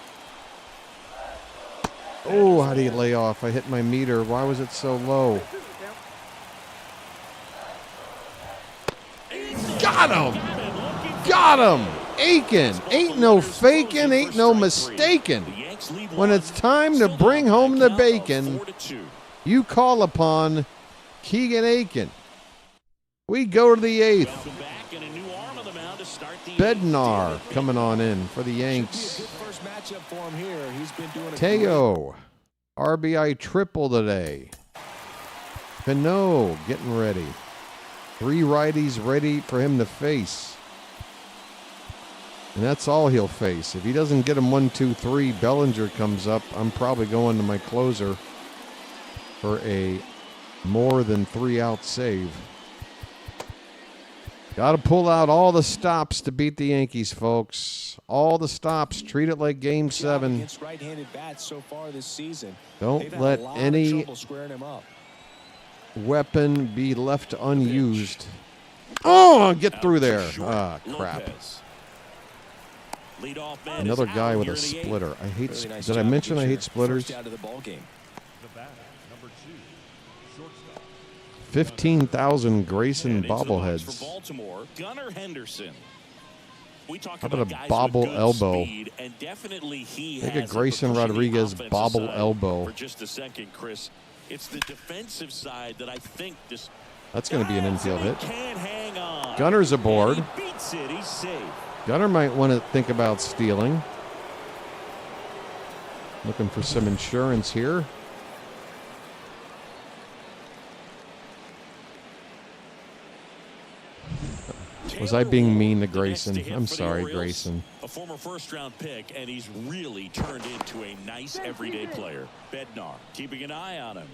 Oh, how do you lay off? I hit my meter. Why was it so low? Got him! Got him! Aiken. Ain't no faking, ain't no mistaken. When it's time to bring home the bacon, you call upon Keegan Aiken. We go to the 8th. Bednar coming on in for the Yanks. Teo, RBI triple today. Cano getting ready. 3 righties ready for him to face. And that's all he'll face. If he doesn't get him 1, 2, 3, Bellinger comes up. I'm probably going to my closer for a more than 3-out save. Got to pull out all the stops to beat the Yankees, folks. All the stops. Treat it like Game 7. Don't let any weapon be left unused. Oh, get through there. Ah, crap. Another guy with a splitter. I hate. Did I mention I hate splitters? 15,000 Grayson bobbleheads. How about a bobble elbow? Take a Grayson Rodriguez bobble elbow. For just a second, Chris. It's the defensive side that I think this. That's going to be an infield hit. Gunner's aboard. Gunner might want to think about stealing. Looking for some insurance here. Was I being mean to Grayson? I'm sorry, Grayson. A former first-round pick, and he's really turned into a nice everyday player. Bednar keeping an eye on him.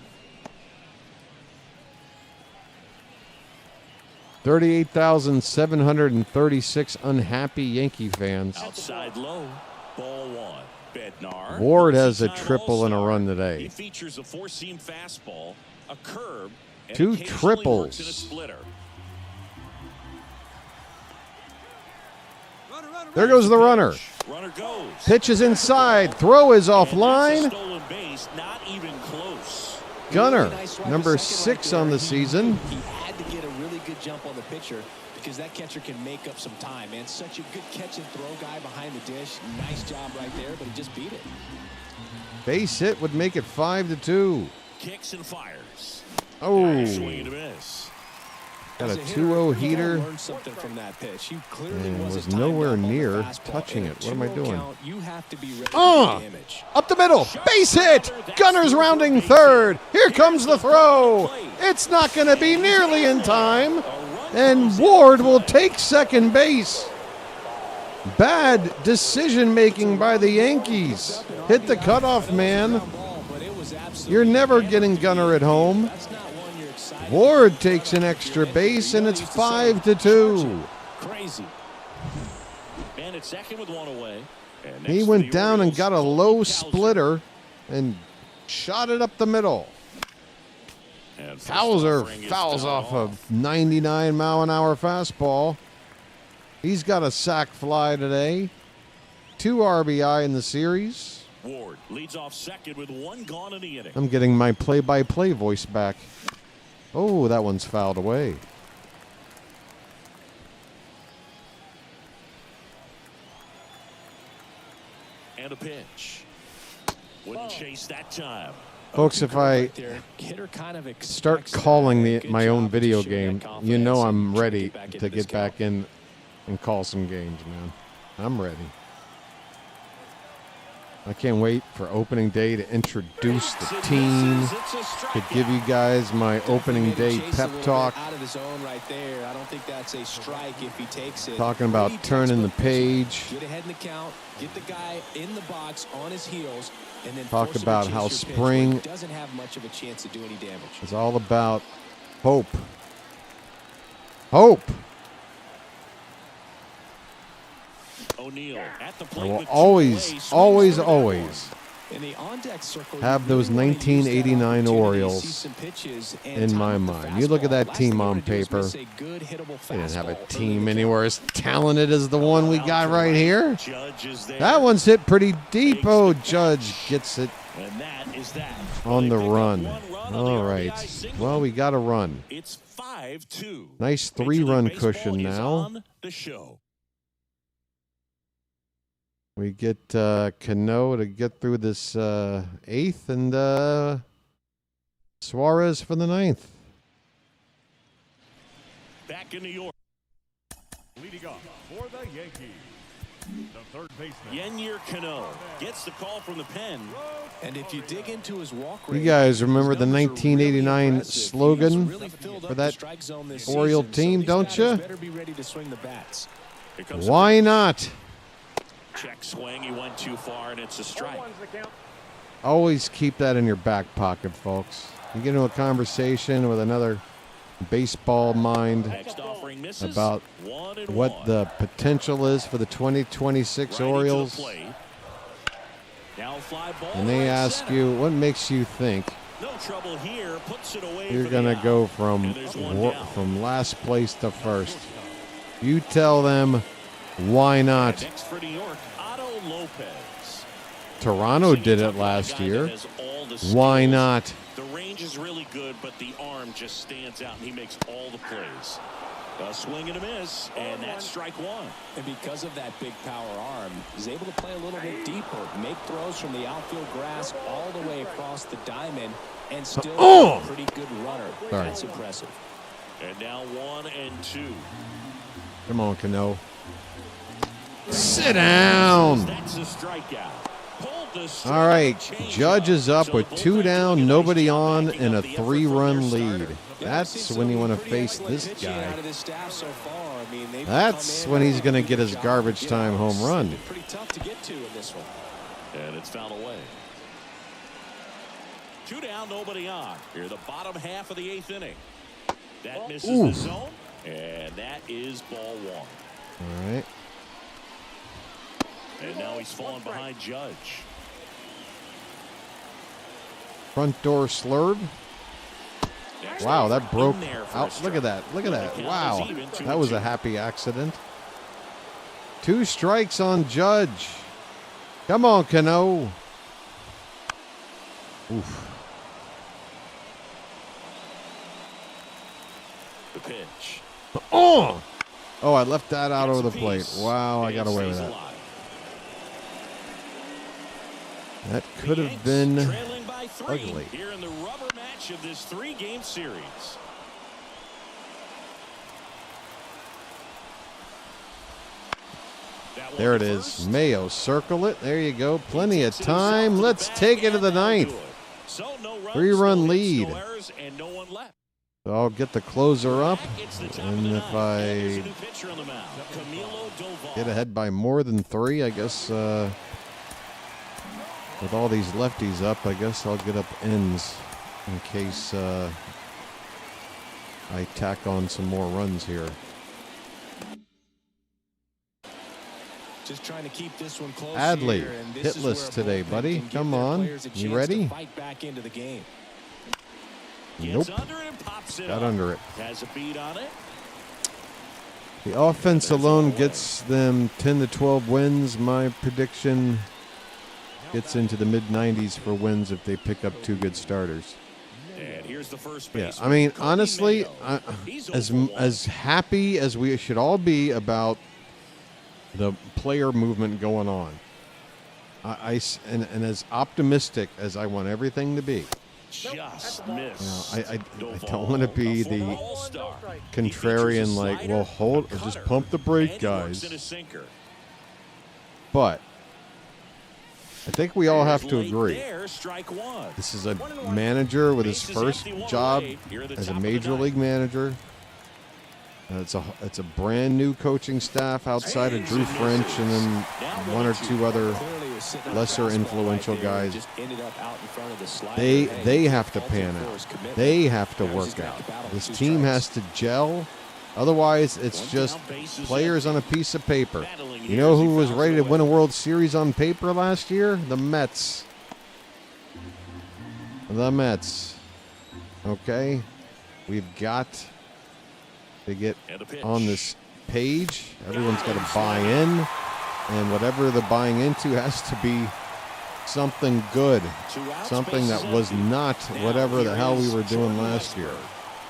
38,736 unhappy Yankee fans. Outside low, ball 1. Bednar. Ward has a triple and a run today. He features a 4-seam fastball, a curve, and 2 occasionally triples. works in a splitter. There goes the runner. Runner goes. Pitch is inside. Throw is offline. Stolen base, not even close. Gunner, number 6 on the season. He had to get a really good jump on the pitcher because that catcher can make up some time, man. Such a good catch and throw guy behind the dish. Nice job right there, but he just beat it. Base hit would make it 5-2. Kicks and fires. Oh. Swing and a miss. Got a 2-0 heater. Learned something from that pitch. He clearly And was wasn't timed nowhere up on the near fastball. touching In a it. What am I 2-0 doing? count, you have to be ready to do damage. Up the middle. Base hit. Gunner's rounding third. Here comes the throw. It's not going to be nearly in time. And Ward will take second base. Bad decision making by the Yankees. Hit the cutoff man. You're never getting Gunner at home. Ward takes an extra base, and it's 5-2. Crazy. Man at second with one away. He went down and got a low splitter and shot it up the middle. Cowser fouls off a 99-mile-an-hour fastball. He's got a sac fly today. 2 RBI in the series. Ward leads off second with 1 gone in the inning. I'm getting my play-by-play voice back. Oh, that one's fouled away. And a pitch. Wouldn't chase that time. Folks, if I start calling my own video game, you know I'm ready to get back in and call some games, man. I'm ready. I can't wait for opening day to introduce the team, to give you guys my opening day pep talk. Talking about turning the page. Get ahead in the count, get the guy in the box on his heels, and then talk about how spring doesn't have much of a chance to do any damage. It's all about hope. Hope. O'Neal at the I plate will with always have those 1989 Orioles in my mind. You look at that team on paper. They didn't have a team anywhere as talented as the one we got right here. That one's hit pretty deep. Oh, Judge gets it on the run. All right. Well, we got a run. It's 5-2. Nice 3-run cushion now. We get Cano to get through this 8th and Suarez for the 9th. Back in New York. Leading off for the Yankees, the third baseman. Yennier Cano gets the call from the pen. And if you dig into his walk rate, you guys remember the 1989 slogan for that Oriole team, don't you? Why not? Check swing, he went too far, and it's a strike. Always keep that in your back pocket, folks. You get into a conversation with another baseball mind about what the potential is for the 2026 Orioles, and they ask you, what makes you think you're going to go from last place to first? You tell them, why not? Toronto did it last year. Why not? The range is really good, but the arm just stands out, and he makes all the plays. A swing and a miss, and that's strike one. And because of that big power arm, he's able to play a little bit deeper, make throws from the outfield grass all the way across the diamond, and still a pretty good runner. Sorry. That's impressive. And now 1-2. Come on, Cano. Sit down. That's a strikeout. All right, Judge is up with 2 down, nobody on, and a 3-run lead. That's when you want to face this guy. That's when he's going to get his garbage time home run. Pretty tough to get to in this one. And it's fouled away. 2 down, nobody on. Here, the bottom half of the 8th inning. That misses the zone, and that is ball 1. All right. And now he's fallen behind Judge. Front door slurve. Wow, that broke out. Look at that. Look at that. Wow. That was a happy accident. 2 strikes on Judge. Come on, Cano. Oof. The pitch. Oh, I left that out over the plate. Wow, I got away with that. That could have been ugly. Here in the rubber match of this 3-game series. There it is. Mayo, circle it. There you go. Plenty of time. Let's take it to the ninth. 3-run lead. So I'll get the closer up, and if I get ahead by more than 3, I guess with all these lefties up, I guess I'll get up ends in case I tack on some more runs here. Just trying to keep this one close. Adley, here, and this hitless today, buddy. Come on. You ready? Fight back into the game. Nope. Got under it. Has a beat on it. The offense alone gets them 10 to 12 wins. My prediction gets into the mid-90s for wins if they pick up 2 good starters. And here's the first Yeah, baseman, I mean, Cody honestly, Mayo. as happy as we should all be about the player movement going on, and as optimistic as I want everything to be, Just missed. I don't want to be the contrarian, like, well, hold or just pump the brake, guys. But I think we all have to agree. This is a manager with his first job as a major league manager. It's a brand new coaching staff outside of Drew French and then 1 or 2 other lesser influential guys. They have to pan out. They have to work out. This team has to gel. Otherwise, it's just players on a piece of paper. You know who was ready to win a World Series on paper last year? The Mets. The Mets. Okay? We've got to get on this page. Everyone's got to buy in. And whatever they're buying into has to be something good. Something that was not whatever the hell we were doing last year.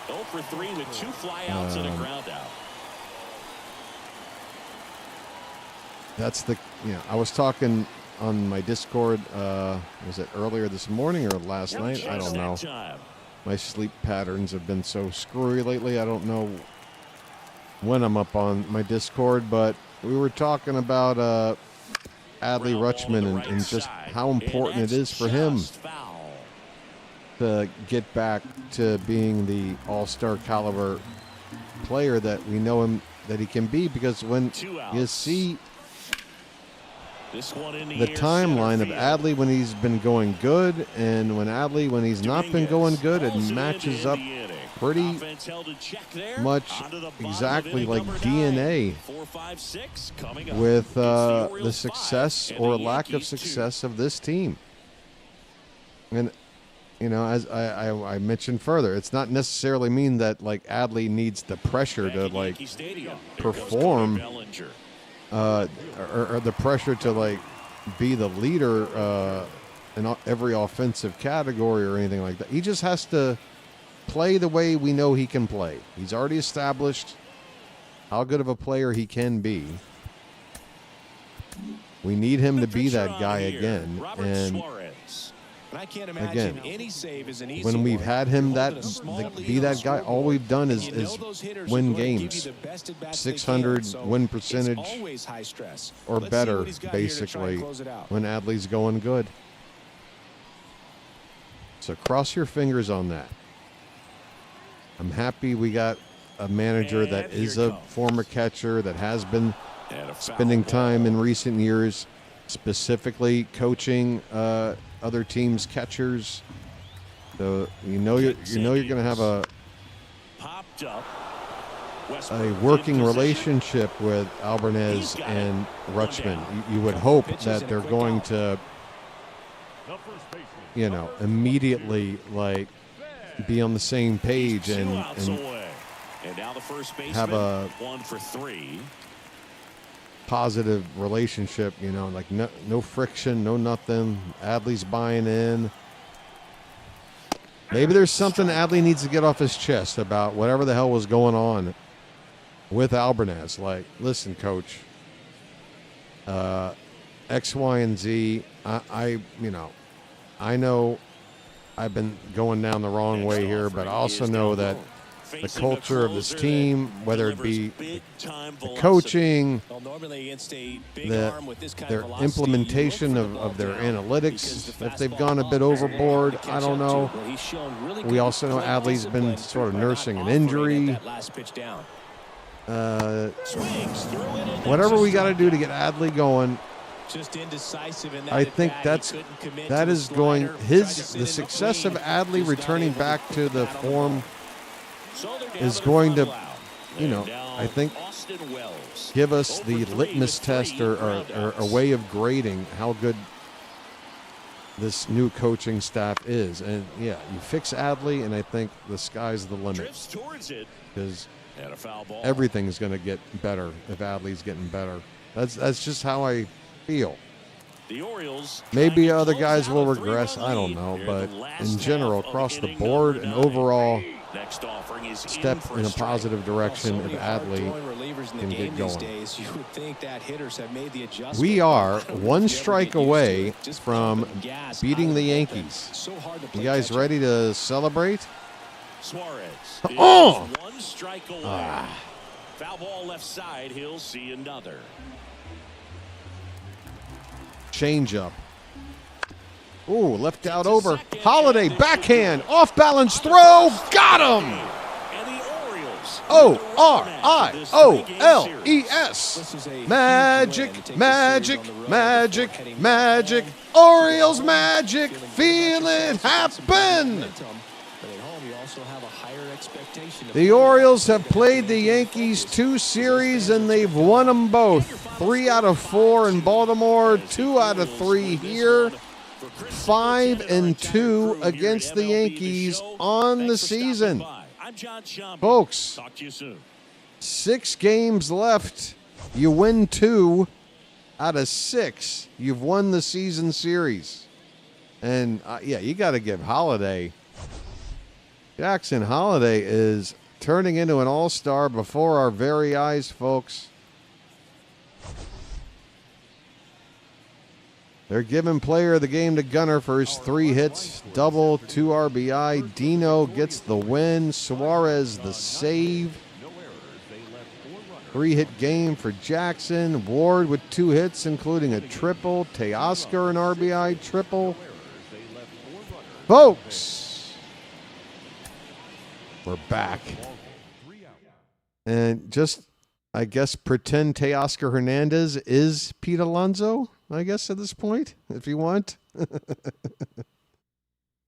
0 for 3 with 2 flyouts and a ground out. That's I was talking on my Discord, was it earlier this morning or last night? I don't know. My sleep patterns have been so screwy lately. I don't know when I'm up on my Discord, but we were talking about Adley Rutschman and just how important it is for him to get back to being the all-star caliber player that we know him that he can be, because when you see the timeline of Adley when he's been going good and when he's not been going good, it matches up pretty much exactly like DNA with the success or lack of success of this team. And as I mentioned further, it's not necessarily mean that like Adley needs the pressure to like perform or the pressure to like be the leader in every offensive category or anything like that. He just has to play the way we know he can play. He's already established how good of a player he can be. We need him to be that guy again. And again, when we've had him be that guy, all we've done is win games. 600 win percentage or better, basically, when Adley's going good. So cross your fingers on that. I'm happy we got a manager that is a former catcher that has been spending time in recent years specifically coaching other teams' catchers. So you're going to have a working relationship with Albernaz and Rutschman. You would hope that they're going to immediately like be on the same page and now the first baseman, have a 1 for 3 positive relationship, like no friction, no nothing. Adley's buying in. Maybe there's something Adley needs to get off his chest about whatever the hell was going on with Albernaz. Like, listen, coach, X, Y, and Z, I know I've been going down the wrong way here, but I also know that the culture of this team, whether it be the coaching, their implementation of their analytics, if they've gone a bit overboard, I don't know. We also know Adley's been sort of nursing an injury. Whatever we got to do to get Adley going, I think that is going the success of Adley returning back to the form is going to, I think give us the litmus test or a way of grading how good this new coaching staff is. And yeah, you fix Adley, and I think the sky's the limit, because everything is going to get better if Adley's getting better. That's just how I feel. The Orioles, maybe other guys will regress, I don't know, but in general, across the board and overall, step in a positive direction if Adley can get going. We are one strike away from beating the Yankees. You guys ready to celebrate? Suarez one strike away. Foul ball left side. He'll see another. Changeup. Ooh, left out over. Holiday, backhand, off balance throw, got him! O-R-I-O-L-E-S. Magic, magic, magic, magic. Orioles magic, feel it happen! The Orioles have played the Yankees 2 series, and they've won them both. 3 out of 4 in Baltimore, 2 out of 3 here. 5-2 against the Yankees on the season. Folks, 6 games left. You win 2 out of 6. You've won the season series. And, yeah, you got to give Holiday. Jackson Holiday is turning into an all-star before our very eyes, folks. They're giving player of the game to Gunnar for his 3 hits, double, 2 RBI. Dino gets the win. Suarez the save. 3-hit game for Jackson. Ward with 2 hits, including a triple. Teoscar an RBI triple. Folks, we're back. And just, I guess, pretend Teoscar Hernandez is Pete Alonso, I guess, at this point, if you want.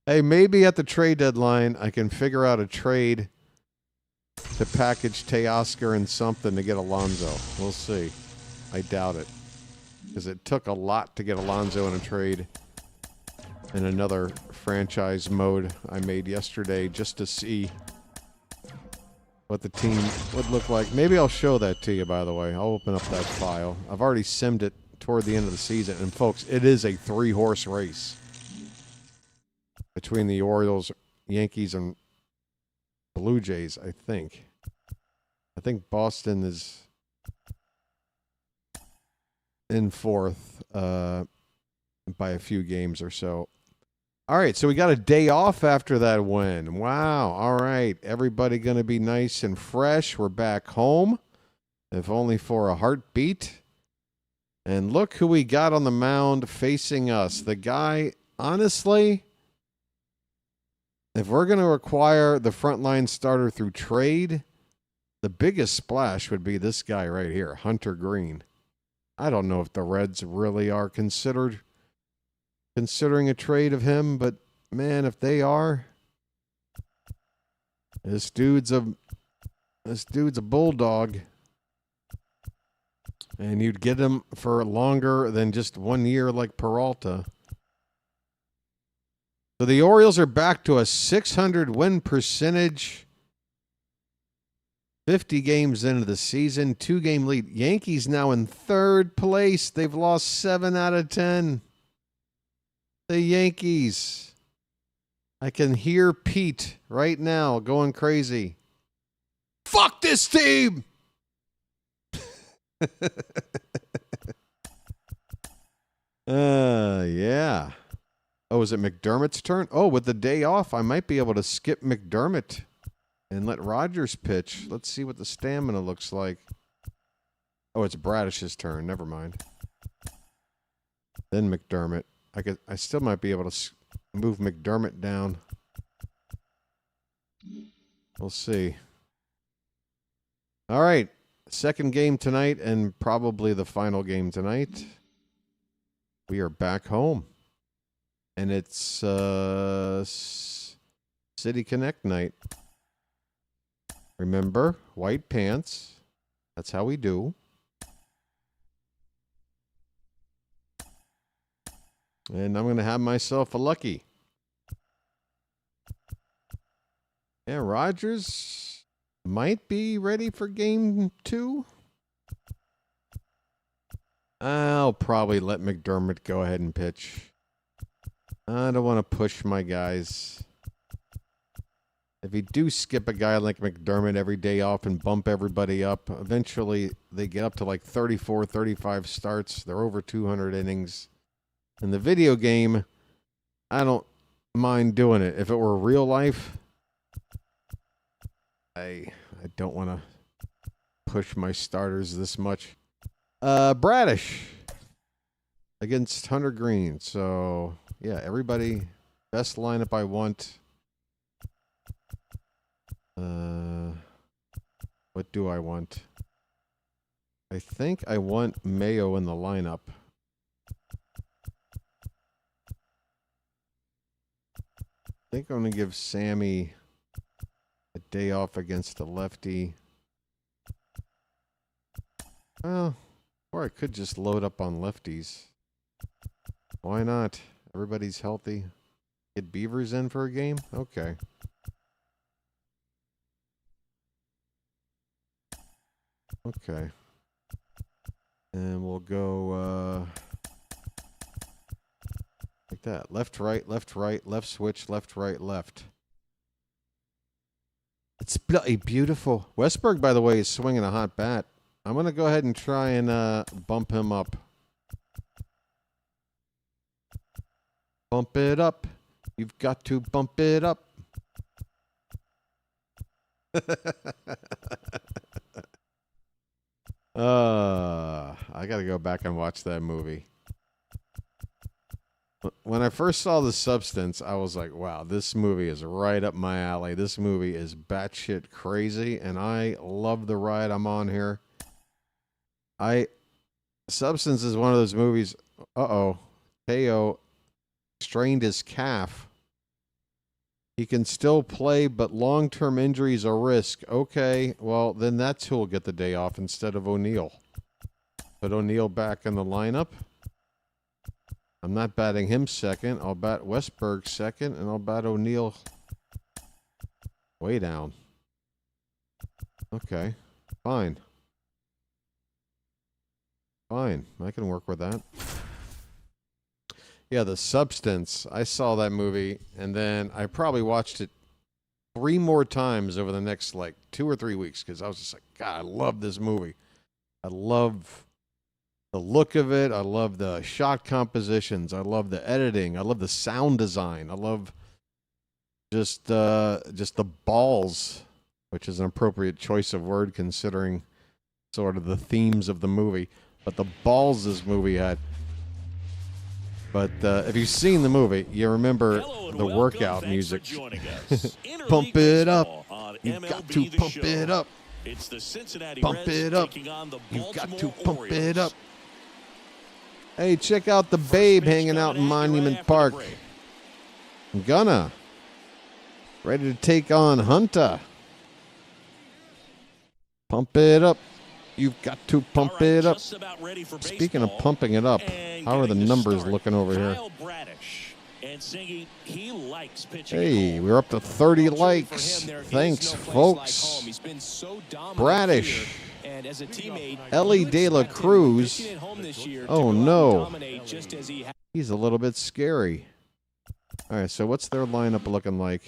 Hey, maybe at the trade deadline, I can figure out a trade to package Teoscar and something to get Alonso. We'll see. I doubt it, because it took a lot to get Alonso in a trade in another franchise mode I made yesterday just to see what the team would look like. Maybe I'll show that to you, by the way. I'll open up that file. I've already simmed it toward the end of the season. And, folks, it is a 3-horse race between the Orioles, Yankees, and Blue Jays, I think. I think Boston is in 4th by a few games or so. All right, so we got a day off after that win. Wow. All right. Everybody going to be nice and fresh. We're back home, if only for a heartbeat. And look who we got on the mound facing us. The guy, honestly, if we're going to acquire the frontline starter through trade, the biggest splash would be this guy right here, Hunter Green. I don't know if the Reds really are considering a trade of him, but man, if they are, this dude's a bulldog, and you'd get him for longer than just 1 year like Peralta. So the Orioles are back to a .600 win percentage. 50 games into the season, 2-game lead. Yankees now in 3rd place. They've lost 7 out of 10. The Yankees. I can hear Pete right now going crazy. Fuck this team! Yeah. Oh, is it McDermott's turn? Oh, with the day off, I might be able to skip McDermott and let Rogers pitch. Let's see what the stamina looks like. Oh, it's Bradish's turn. Never mind. Then McDermott. I still might be able to move McDermott down. We'll see. All right. Second game tonight and probably the final game tonight. We are back home. And it's City Connect night. Remember, white pants. That's how we do. And I'm going to have myself a lucky. Yeah, Rogers might be ready for game 2. I'll probably let McDermott go ahead and pitch. I don't want to push my guys. If you do skip a guy like McDermott every day off and bump everybody up, eventually they get up to like 34, 35 starts. They're over 200 innings. In the video game, I don't mind doing it. If it were real life, I don't want to push my starters this much. Bradish against Hunter Green. So, yeah, everybody, best lineup I want. What do I want? I think I want Mayo in the lineup. I think I'm going to give Sammy a day off against a lefty. Well, or I could just load up on lefties. Why not? Everybody's healthy. Get Beavers in for a game? Okay. Okay. And we'll go like that. Left, right, left switch, left, right, left. It's bloody beautiful. Westberg, by the way, is swinging a hot bat. I'm going to go ahead and try and bump him up. Bump it up. You've got to bump it up. I got to go back and watch that movie. When I first saw The Substance, I was like, wow, this movie is right up my alley. This movie is batshit crazy, and I love the ride I'm on here. Substance is one of those movies. Teo strained his calf. He can still play, but long-term injuries are risk. Okay, well, then that's who'll get the day off instead of O'Neill. Put O'Neill back in the lineup. I'm not batting him second. I'll bat Westberg second, and I'll bat O'Neill way down. Okay, fine. Fine, I can work with that. Yeah, The Substance. I saw that movie, and then I probably watched it 3 more times over the next, 2 or 3 weeks, because I was just like, God, I love this movie. I love the look of it. I love the shot compositions. I love the editing. I love the sound design. I love just the balls, which is an appropriate choice of word considering sort of the themes of the movie. But the balls this movie had. But if you've seen the movie, you remember the workout music. Pump it up. You've got to pump it up. It's the Cincinnati Pump it up. You've got to pump it up. Hey, check out the Babe hanging out in Monument Park. Gunna. Ready to take on Hunter. Pump it up. You've got to pump it up. Speaking of pumping it up, how are the numbers looking over here? Hey, we're up to 30 likes. Thanks, folks. Bradish. Ellie De La Cruz. Oh, no. He's a little bit scary. All right, so what's their lineup looking like?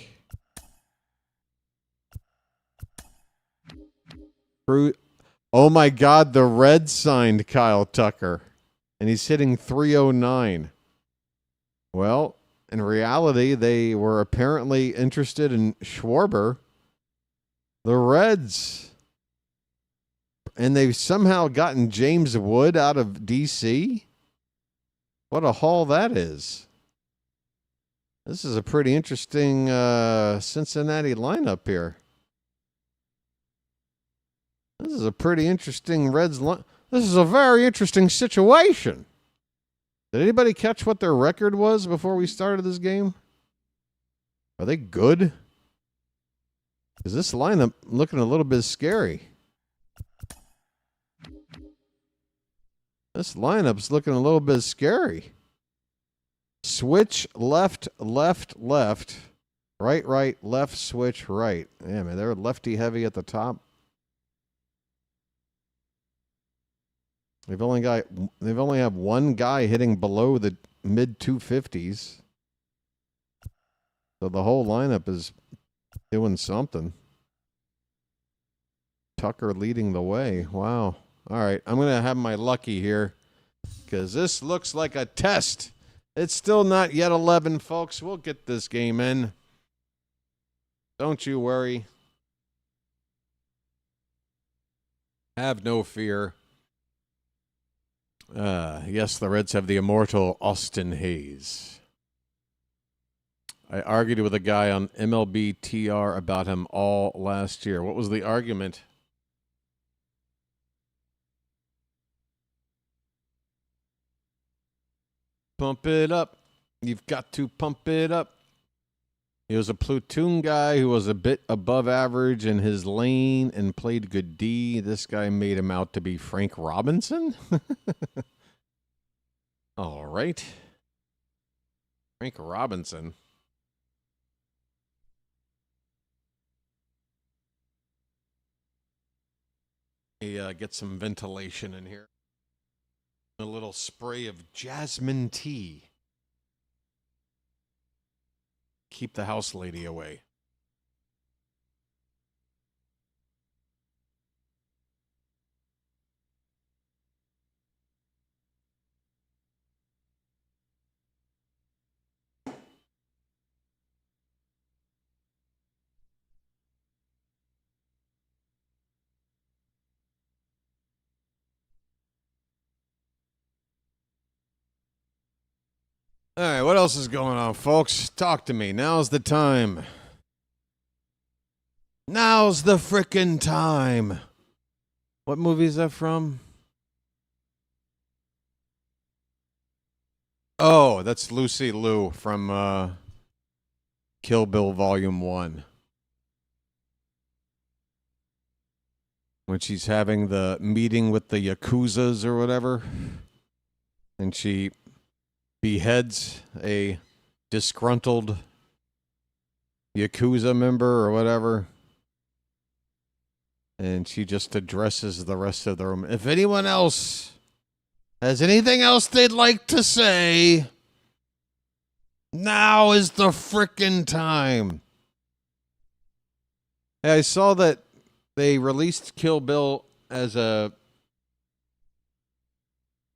Oh, my God, the Reds signed Kyle Tucker, and he's hitting .309. Well, in reality, they were apparently interested in Schwarber, The Reds. And they've somehow gotten James Wood out of D.C.? What a haul that is. This is a pretty interesting Cincinnati lineup here. This is a pretty interesting Reds line. This is a very interesting situation. Did anybody catch what their record was before we started this game? Are they good? Is this lineup looking a little bit scary? This lineup's looking a little bit scary. Switch left, left, left. Right, right, left, switch, right. Yeah, man, they're lefty heavy at the top. They've only have one guy hitting below the mid 250s. So the whole lineup is doing something. Tucker leading the way. Wow. All right, I'm going to have my lucky here because this looks like a test. It's still not yet 11, folks. We'll get this game in. Don't you worry. Have no fear. Yes, the Reds have the immortal Austin Hayes. I argued with a guy on MLB TR about him all last year. What was the argument? Pump it up. You've got to pump it up. He was a platoon guy who was a bit above average in his lane and played good D. This guy made him out to be Frank Robinson? All right. Frank Robinson. Get some ventilation in here. A little spray of jasmine tea. Keep the house lady away. All right, what else is going on, folks? Talk to me. Now's the time. Now's the frickin' time. What movie is that from? Oh, that's Lucy Liu from Kill Bill Volume 1. When she's having the meeting with the Yakuzas or whatever, and she beheads a disgruntled Yakuza member or whatever. And she just addresses the rest of the room. If anyone else has anything else they'd like to say, now is the frickin' time. Hey, I saw that they released Kill Bill as a...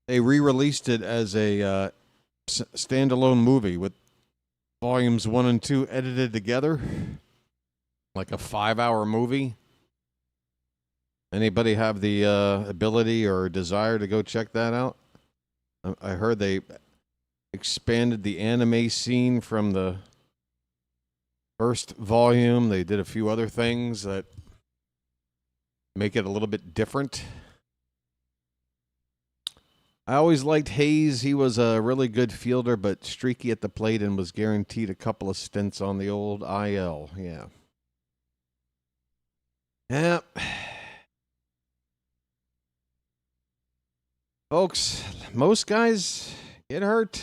They re-released it as a standalone movie with volumes 1 and 2 edited together. Like a 5-hour movie. Anybody have the ability or desire to go check that out? I heard they expanded the anime scene from the first volume. They did a few other things that make it a little bit different. I always liked Hayes. He was a really good fielder, but streaky at the plate and was guaranteed a couple of stints on the old IL. Yeah. Yep. Folks, most guys get hurt.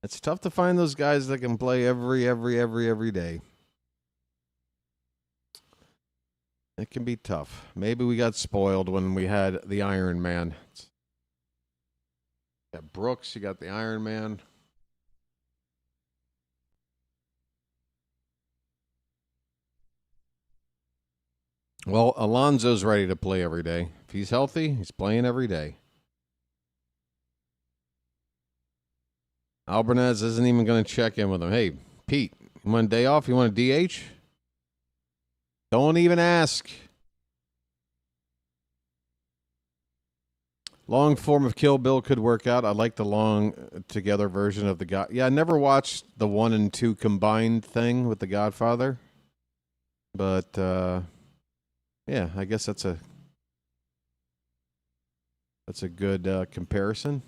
It's tough to find those guys that can play every day. It can be tough. Maybe we got spoiled when we had the Iron Man. You got Brooks, you got the Iron Man. Well, Alonso's ready to play every day. If he's healthy, he's playing every day. Albernaz isn't even going to check in with him. Hey, Pete, you want a day off? You want a DH? Don't even ask. Long form of Kill Bill could work out. I like the long together version of the God. Yeah, I never watched the 1 and 2 combined thing with the Godfather. But yeah, I guess that's a good comparison.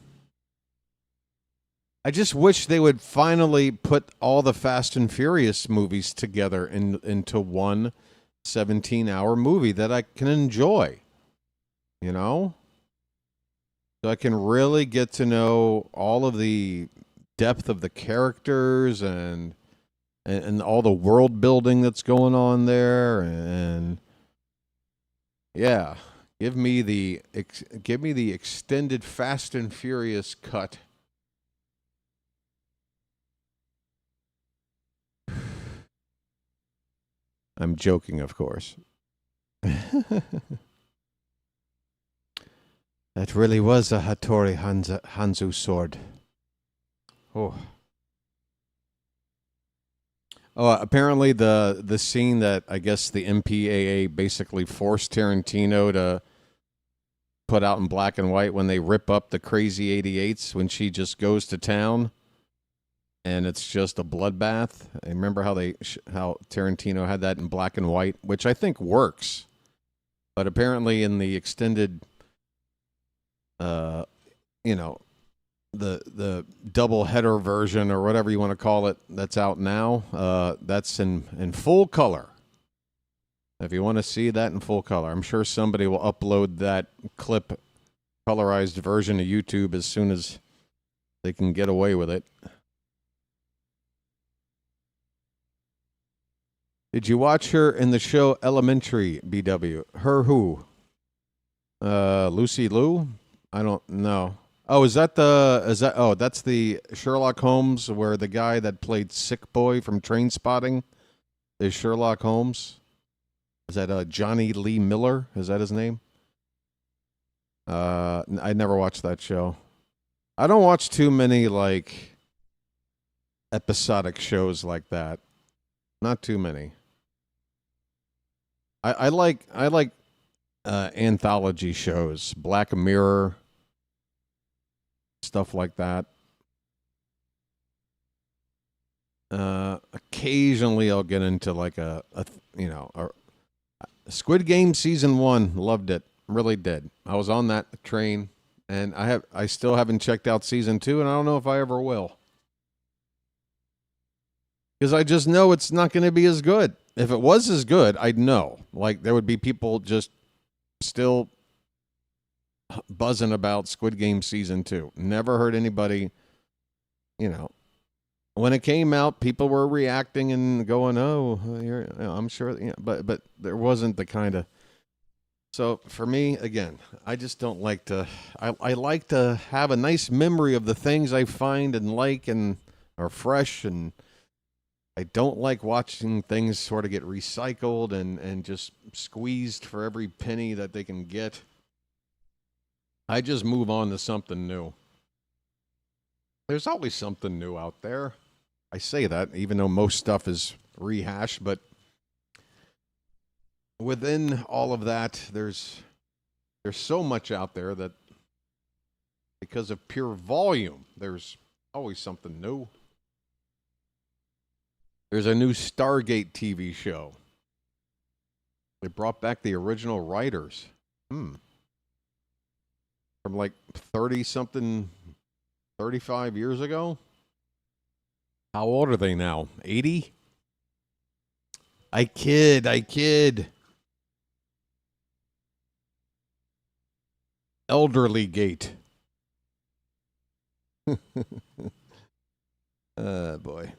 I just wish they would finally put all the Fast and Furious movies together into one 17-hour movie that I can enjoy. You know? So I can really get to know all of the depth of the characters and all the world building that's going on there, and yeah, give me the extended Fast and Furious cut. I'm joking, of course. That really was a Hattori Hanzo sword. Oh. Oh, apparently the scene that I guess the MPAA basically forced Tarantino to put out in black and white when they rip up the crazy 88s when she just goes to town and it's just a bloodbath. I remember how Tarantino had that in black and white, which I think works. But apparently in the extended the double header version or whatever you want to call it that's out now, that's in full color. If you want to see that in full color, I'm sure somebody will upload that clip, colorized version to YouTube as soon as they can get away with it. Did you watch her in the show Elementary, BW? Her who? Lucy Liu? I don't know. Oh, that's the Sherlock Holmes where the guy that played Sick Boy from Trainspotting is Sherlock Holmes? Is that Johnny Lee Miller? Is that his name? I never watched that show. I don't watch too many like episodic shows like that. Not too many. I like anthology shows, Black Mirror, stuff like that. Occasionally I'll get into like a Squid Game season 1. Loved it, really did. I was on that train, and I still haven't checked out season 2, and I don't know if I ever will, because I just know it's not going to be as good. If it was as good, I'd know. Like, there would be people just still buzzing about Squid Game season 2. Never heard anybody, when it came out, people were reacting and going, "Oh, I'm sure," but there wasn't the kind of. So for me, again, I just don't like to. I like to have a nice memory of the things I find and like and are fresh, and I don't like watching things sort of get recycled and just squeezed for every penny that they can get. I just move on to something new. There's always something new out there. I say that even though most stuff is rehashed, but within all of that, there's so much out there that because of pure volume, there's always something new. There's a new Stargate TV show. They brought back the original writers. From like 30-something, 35 years ago? How old are they now? 80? I kid. Elderly Gate. Boy.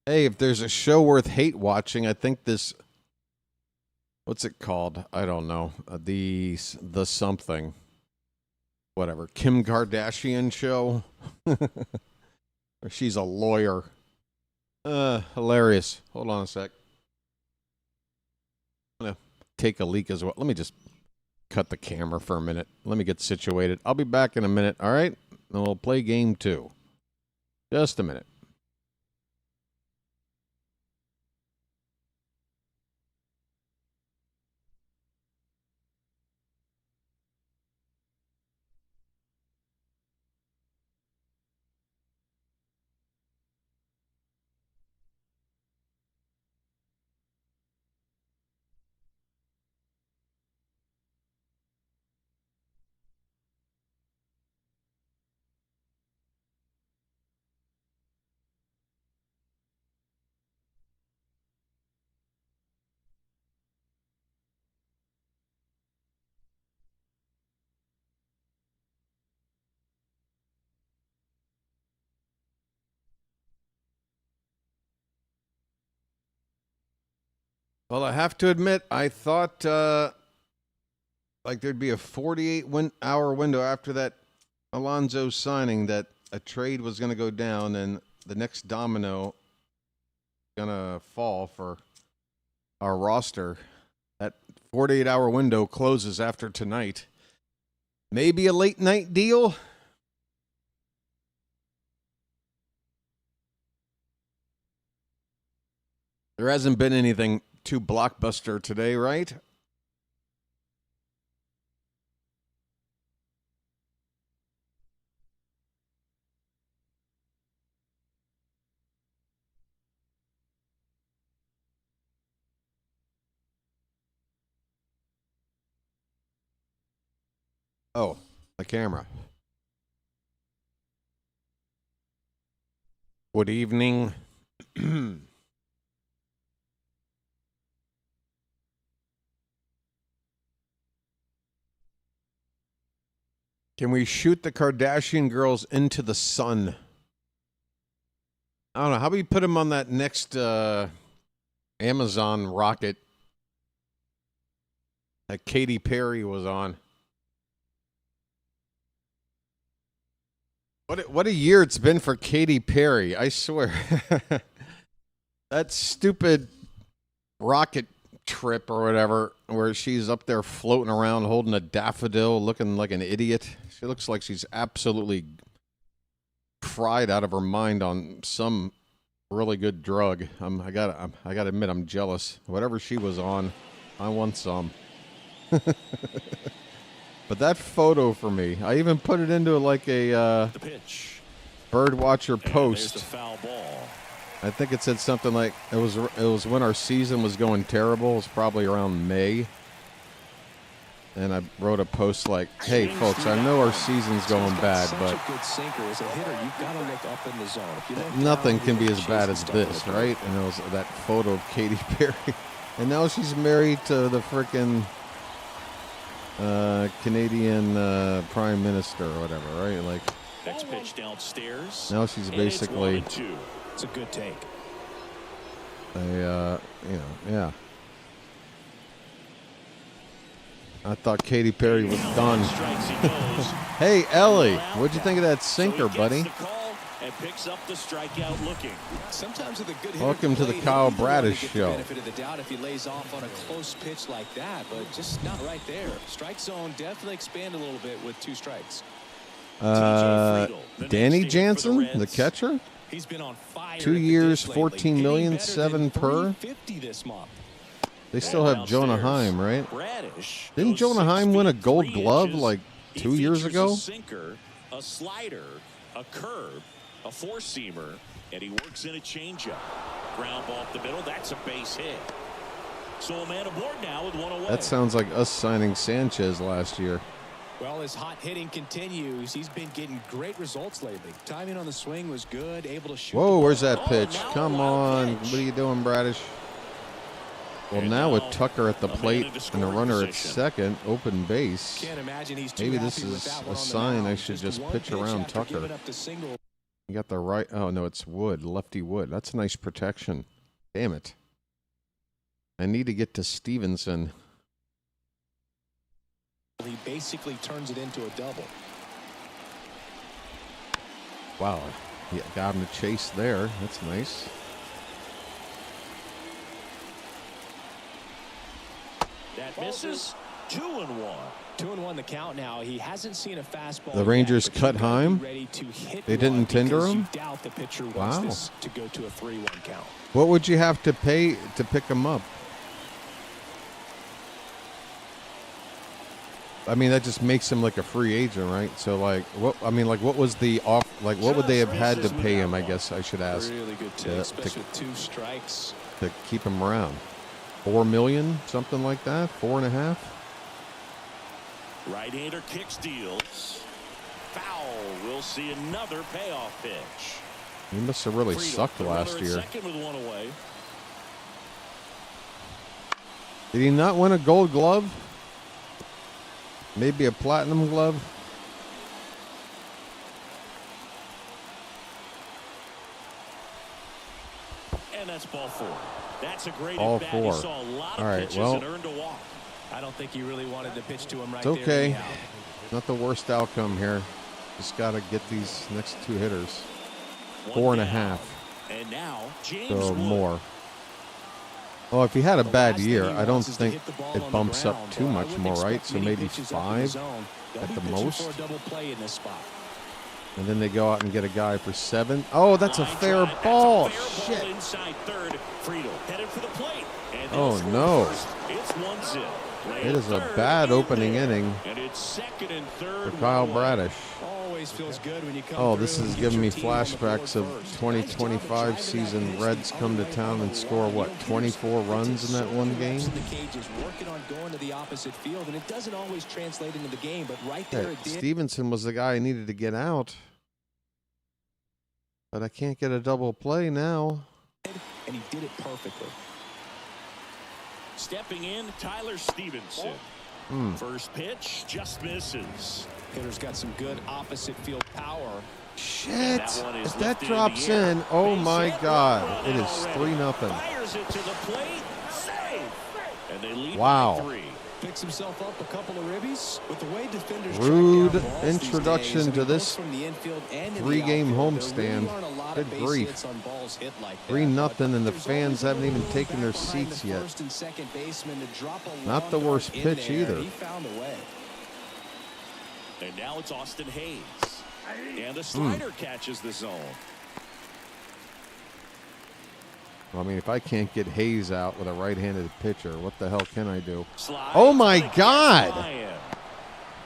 Hey, if there's a show worth hate watching, I think this. What's it called? I don't know. The something. Whatever. Kim Kardashian show. She's a lawyer. Hilarious. Hold on a sec. I'm going to take a leak as well. Let me just cut the camera for a minute. Let me get situated. I'll be back in a minute, all right? And we'll play game 2. Just a minute. Well, I have to admit, I thought like there'd be a 48-hour window after that Alonso signing that a trade was going to go down and the next domino going to fall for our roster. That 48-hour window closes after tonight. Maybe a late night deal. There hasn't been anything too blockbuster today, right? Oh, the camera. Good evening. Can we shoot the Kardashian girls into the sun? I don't know. How about we put them on that next Amazon rocket that Katy Perry was on? What a year it's been for Katy Perry, I swear. That stupid rocket trip or whatever, where she's up there floating around holding a daffodil looking like an idiot. She looks like she's absolutely fried out of her mind on some really good drug. I gotta admit, I'm jealous. Whatever she was on, I want some. But that photo for me, I even put it into like a The pitch. bird watcher And there's post. the foul ball. I think it said something like it was when our season was going terrible. It was probably around May. And I wrote a post like, "Hey folks, I know our season's going bad, but nothing can be as bad as this, right?" And it was that photo of Katy Perry. And now she's married to the frickin' Canadian Prime Minister or whatever, right? Like, Next pitch downstairs. now she's And it's basically 1-2. It's a good take. yeah. I thought Katy Perry was done. Strikes he goes. Hey, Ellie, what'd you think of that sinker, So he buddy? gets the call and picks up the strikeout looking. Sometimes with a good hitter Welcome to the plate, Kyle he'll be the one to Bradish get show. The benefit of the doubt if he lays off on a close pitch like that, but just not right there. Strike zone definitely expanded a little bit with 2 strikes. Danny Jansen, the catcher? He's been on fire. 2 years, 14 million, 7 per. 50 this month. They still have Jonah Heim, right? Didn't Jonah Heim win a Gold Glove like 2 years ago? A sinker, a slider, a curve, a 4-seamer, and he works in a changeup. Ground ball up the middle. That's a base hit. So a man aboard now with 1 away. That sounds like us signing Sanchez last year. Well, his hot hitting continues. He's been getting great results lately. Timing on the swing was good, able to shoot. Whoa, where's that pitch? Come on. What are you doing, Bradish? Well, now with Tucker at the plate and a runner at second, open base. Can't imagine he's too Maybe this happy with is that one a on the sign I mound. should just one pitch pitch around after Tucker. giving up the single. You got the right. Oh, no, it's Wood, lefty Wood. That's nice protection. Damn it. I need to get to Stevenson. He basically turns it into a double. Wow. Yeah, got him to chase there. That's nice. That misses. 2-1. 2-1 the count now. He hasn't seen a fastball. The Rangers yet, cut Heim. They didn't tender him. Doubt the pitcher wants Wow. this to go to a 3-1 count. What would you have to pay to pick him up? I mean, that just makes him like a free agent, right? So, like, what? I mean, like, what was the off? Like, what would they have had to pay him? I guess I should ask. Really good take, especially with 2 strikes. To keep him around. $4 million, something like that. 4.5. Right-hander kicks, deals. Foul. We'll see another payoff pitch. He must have really sucked last year. Second with 1 away. Did he not win a Gold Glove? Maybe a Platinum Glove? And that's ball 4. That's a great Ball at-bat. 4. He saw a lot All of right, pitches well, and earned a walk. I don't think he really wanted to pitch to him right it's there. okay. Anyhow. Not the worst outcome here. Just got to get these next 2 hitters. 4.5. And now James So Wood. more. Well, if he had a bad year, I don't think it bumps up too much more, right? So maybe 5 at the most. And then they go out and get a guy for 7. Oh, that's a fair ball. Shit. Inside third. Friedel headed for the plate. And Oh, no. It's 1-0. It is a bad opening inning And it's second and third. for Kyle Bradish. Always feels good when you come Oh, through this and is get giving your me team on the flashbacks board of first. 2025 season. Reds come to town and score, what, 24 runs in that one game? The cage is working on going to the opposite field, and it doesn't always translate into the game, but right there Yeah, it did. Stevenson was the guy I needed to get out. But I can't get a double play now. And he did it perfectly. Stepping in, Tyler Stevenson. First pitch just misses. Hitter's got some good opposite field power. Shit. That one is If that lifted drops in the air. in, oh Base my hit, God. run It is already. 3-0. Fires it to the plate. Save. And they lead Wow. by 3. Picks himself up a couple of ribbies. With the way defenders Rude track down balls these introduction days, I mean, to both this from the infield and in the 3-game outfield, homestand. there really aren't a lot of Good base grief. hits on balls hit like that, 3-0, but and the there's fans always a haven't even little taken their back behind seats the yet. first and second baseman to drop a Not the long worst dart in pitch there. either. He found a way. And now it's Austin Hayes. And the slider catches the zone. I mean, if I can't get Hayes out with a right-handed pitcher, what the hell can I do? Slides, Oh, my but it God. gets by him.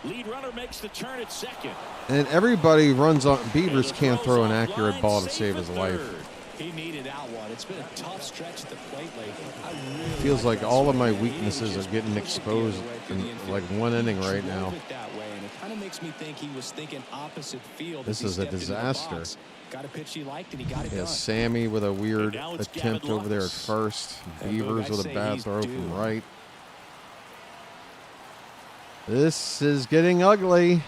Lead runner makes the turn at second. And everybody runs on. Beavers And the can't throws throw an off accurate line, ball to safe save at his life. third. He needed that one. It's been a tough stretch at the plate lately. I really Feels like that all of swing my there. He weaknesses just are getting pushed the exposed gear right through in the infield. like one inning right Drove now. it that way, and it kind of makes me think he was thinking opposite field. This as he is a stepped into the disaster. box. Got a pitch he liked, and he got it Yeah, done. Sammy with a weird now it's attempt Gavin over there at Lux. first. And look, Beavers I'd with a say bad he's throw due. from right. This is getting ugly.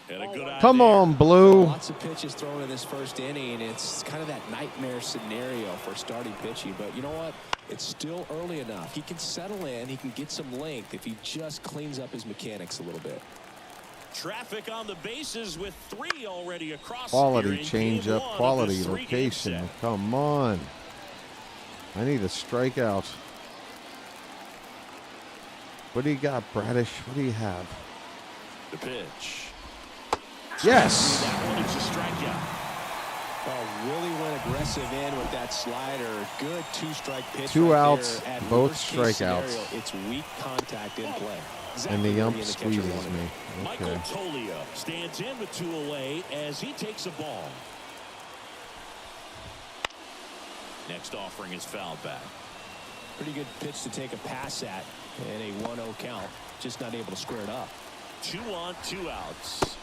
And a good eye Come there. on, Blue. Lots of pitches thrown in this first inning. It's kind of that nightmare scenario for starting pitching. But you know what? It's still early enough. He can settle in. He can get some length if he just cleans up his mechanics a little bit. Traffic on the bases with 3 already across. Quality here in game changeup, 1 of quality this 3-game location. set. Come on. I need a strikeout. What do you got, Bradish? What do you have? The pitch. Yes. That one is a strikeout. Really went aggressive in with that slider. Good 2-strike pitch. 2 right outs, there. At both worst-case strikeouts. scenario, it's weak contact in play. And Exactly the where ump he and the catcher squeezes wanted me. it. Michael Okay. Tolio stands in with 2 away as he takes a ball. Next offering is fouled back. Pretty good pitch to take a pass at in a 1-0 count. Just not able to square it up. 2 on, 2 outs.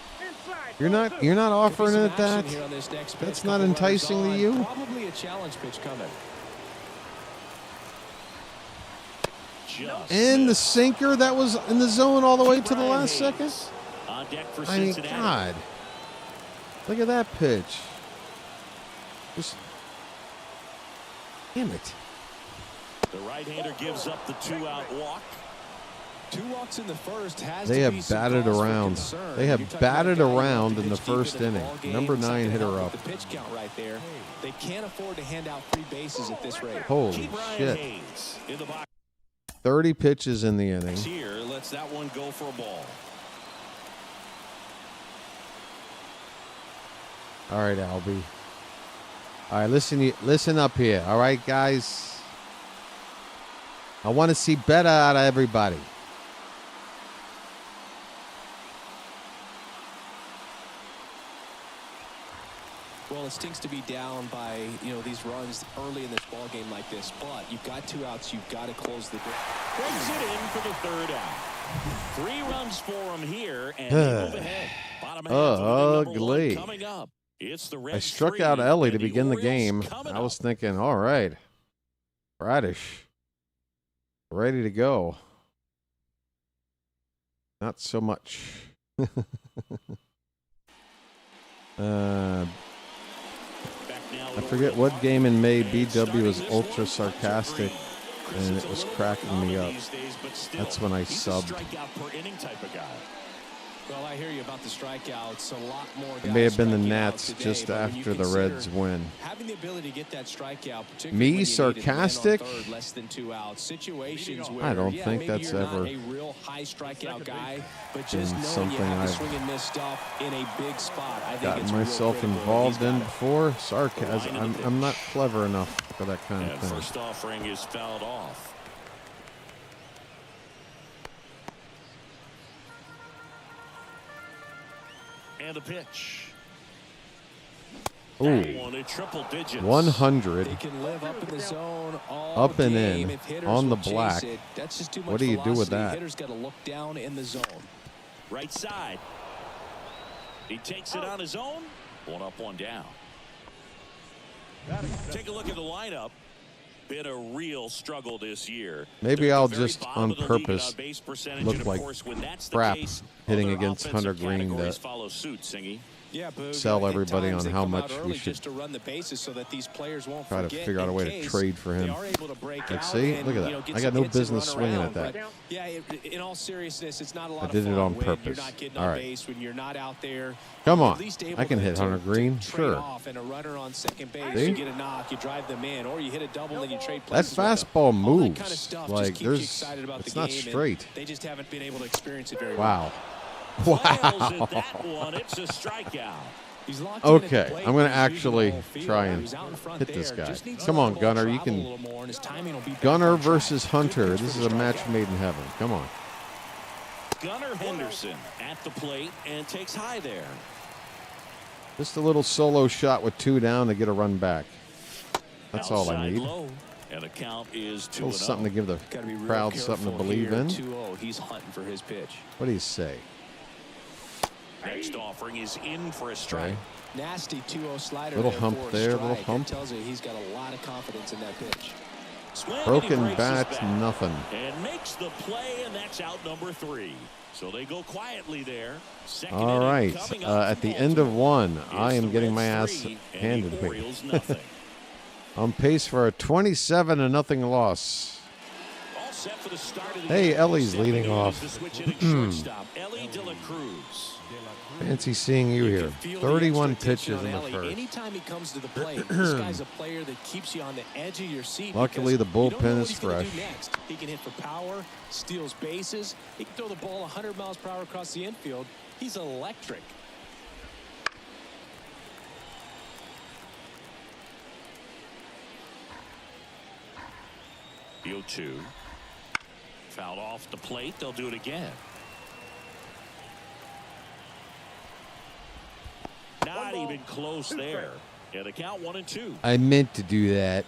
You're not offering Could be it some that? action here on this next pitch. That's not Couple runners enticing to on. you? Probably a challenge pitch coming. Just And the missed. sinker that was in the zone all the way to the Brian last Hayes second? on deck for I mean, Cincinnati. God. Look at that pitch. Just. Damn it. The right-hander gives up the 2-out walk. 2 walks in the first has They to have be some batted cause for around. concern. They have You're talking batted about a guy around who in the pitched deep first into the inning. ball game. Number 9 Something hitter helped up. with the pitch count right there. They can't afford to hand out free bases at this rate. Holy Brian shit. Hayes in the box. 30 pitches in the inning. Here lets that one go for a ball. All right, Albie. All right, listen up here. All right, guys. I want to see better out of everybody. Well, it stinks to be down by, these runs early in this ball game like this, but you've got 2 outs. You've got to close the door. Brings it in for the 3rd out. 3 runs for him here, and they move ahead. Bottom half of inning number 1 coming up. It's the I struck out Ellie to begin the game. I was thinking, all right, Bradish, ready to go. Not so much. I forget what game in May BW was ultra sarcastic and it was cracking me up. That's when I subbed. Well, I hear you about the strikeouts. A lot more. It may have been the Nats just after the Reds win. Having the ability to get that strikeout, Me sarcastic? Less than 2 outs. Situations where I don't think that's ever a real high strikeout guy, but just knowing something you have I've to swing and miss stuff in a big spot. I think gotten it's myself involved in before. Sarcasm. I'm not clever enough for that kind of thing. First offering is fouled off. And a pitch. Ooh, 100. They can live up in the zone all Up and game. in on the black. That's just too much What do you do with velocity. that? Hitter's got to look down in the zone. Right side. He takes it on his own. 1 up, 1 down. Take a look at the lineup. Been a real struggle this year. Maybe I'll just on purpose look like crap hitting against Hunter Green to Yeah, Boog, sell everybody on how much we should just to run the bases so that these players won't try to figure out a way to trade for him. Like, see, look at that. I got no business swinging at that. Yeah, in all seriousness, it's not a lot I did it on purpose. You're not getting on base when you're not out there. Come on, I can hit Hunter Green, sure. And a runner on second base, See? you get a knock, you drive them in, or you hit a double and you trade That places with them. fastball All that moves kind of stuff like just keeps you there's. excited about It's the not game, and straight. They just haven't been able to experience it very Wow. Wow. Wow. That one, it's a strikeout. He's locked in at the Okay, plate, I'm going but to he's using actually the whole field. try and He's out in front hit this there. guy. Just needs to Come let on, the ball Gunner. You travel a can. little more, and his timing will be back Gunner on track. versus Hunter. Good pitch This for is a the match strikeout. made in heaven. Come on. Gunnar Henderson at the plate and takes high there. Just a little solo shot with 2 down to get a run back. That's all I Outside need. low, and the count is 2-0. A little something to give the Gotta be real crowd something to careful believe here. in. 2-0. He's hunting for his pitch. What do you say? Next offering is in for a strike. Okay. Nasty 2-0 slider. Little there hump for a there, strike. little That hump. tells you he's got a lot of confidence in that pitch. Swing, and he Broken breaks his bat, back nothing. And makes the play, and that's out number 3. So they go quietly there. Second All inning right. coming up At the from end of Baltimore. 1, I It's am the getting my Reds ass 3 and handed the to me. Orioles nothing. On pace for a 27-0 loss. All set for the start of the Hey, game. Ellie's Stepping leading in off. as the switch hitting shortstop, Ellie De La Cruz. Fancy seeing you here. can feel the 31 expectation pitches in on the Ellie. first. Anytime he comes to the plate, this guy's a player that keeps you on the edge of your seat. Luckily, because the you don't know bullpen what is he's gonna do fresh. next. He can hit for power, steals bases. He can throw the ball 100 miles per hour across the infield. He's electric. The 0-2. Fouled off the plate. They'll do it again. Not even close there. And the count 1-2. I meant to do that.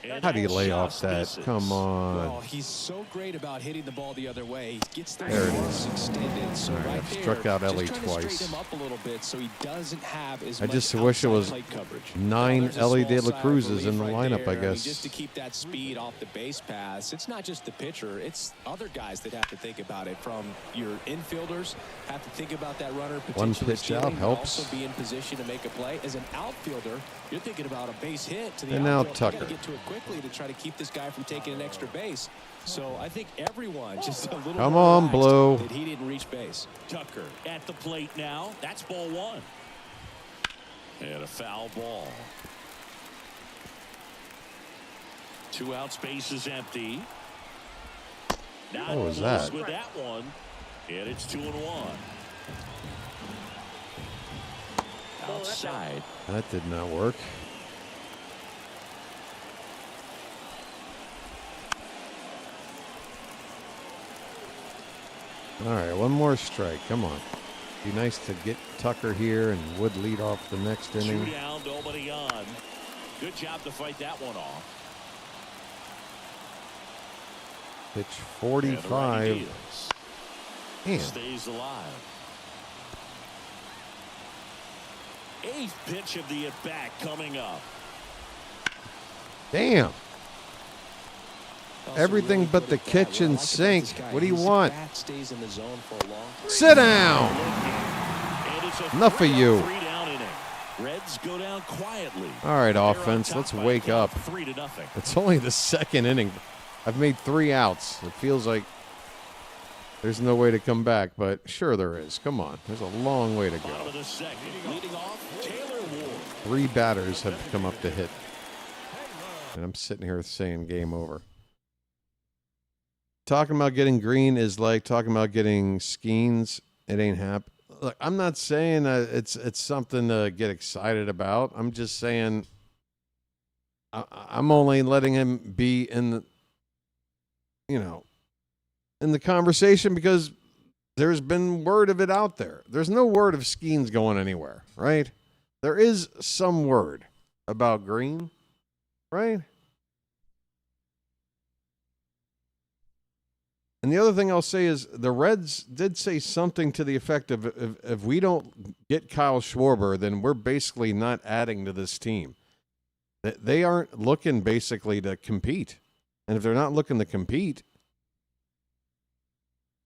And How do you that lay off just that? misses. Come Well, on. he's so great about hitting the ball the other way. He gets the There it arms is. extended. So All right, right I've there, struck out just Ellie trying to twice. straighten him up a little bit so he doesn't have as I much just wish it was outside plate coverage. 9 There's a Ellie small De La sigh of Cruzes in the relief right lineup, there. I mean, guess. just to keep that speed off the base pass. It's not just the pitcher. It's other guys that have to think about it. From your infielders, have to think about that runner One potentially pitch stealing, out but helps. also be in position to make a play. As an outfielder, you're thinking about a base hit to the And now outfield. You Tucker. gotta get to it quickly to try to keep this guy from taking an extra base. So I think everyone just a little Come more on, relaxed Blue. that he didn't reach base. Tucker at the plate now. That's ball 1. And a foul ball. 2 outs, bases empty. Not What was close that? with that one. And it's 2-1. Outside. That did not work. All right, one more strike. Come on. Be nice to get Tucker here and Wood lead off the next inning. 2 down, nobody on. Good job to fight that one off. Pitch 45. Damn. Stays alive. 8th pitch of the at-bat coming up. Damn. Everything but the kitchen sink. What do you want? Sit down. Enough of you. Reds go down quietly. All right, offense, let's wake up. 3-0. It's only the second inning. I've made 3 outs. It feels like there's no way to come back, but sure there is. Come on. There's a long way to go. Bottom of the second. Leading off, Taylor Ward. 3 batters have come up to hit. And I'm sitting here saying game over. Talking about getting green is like talking about getting Skeens. It ain't happening. Look, I'm not saying it's something to get excited about. I'm just saying I'm only letting him be in the, in the conversation because there's been word of it out there. There's no word of Skeens going anywhere, right? There is some word about Green, right? And the other thing I'll say is the Reds did say something to the effect of if we don't get Kyle Schwarber, then we're basically not adding to this team. They aren't looking basically to compete. And if they're not looking to compete,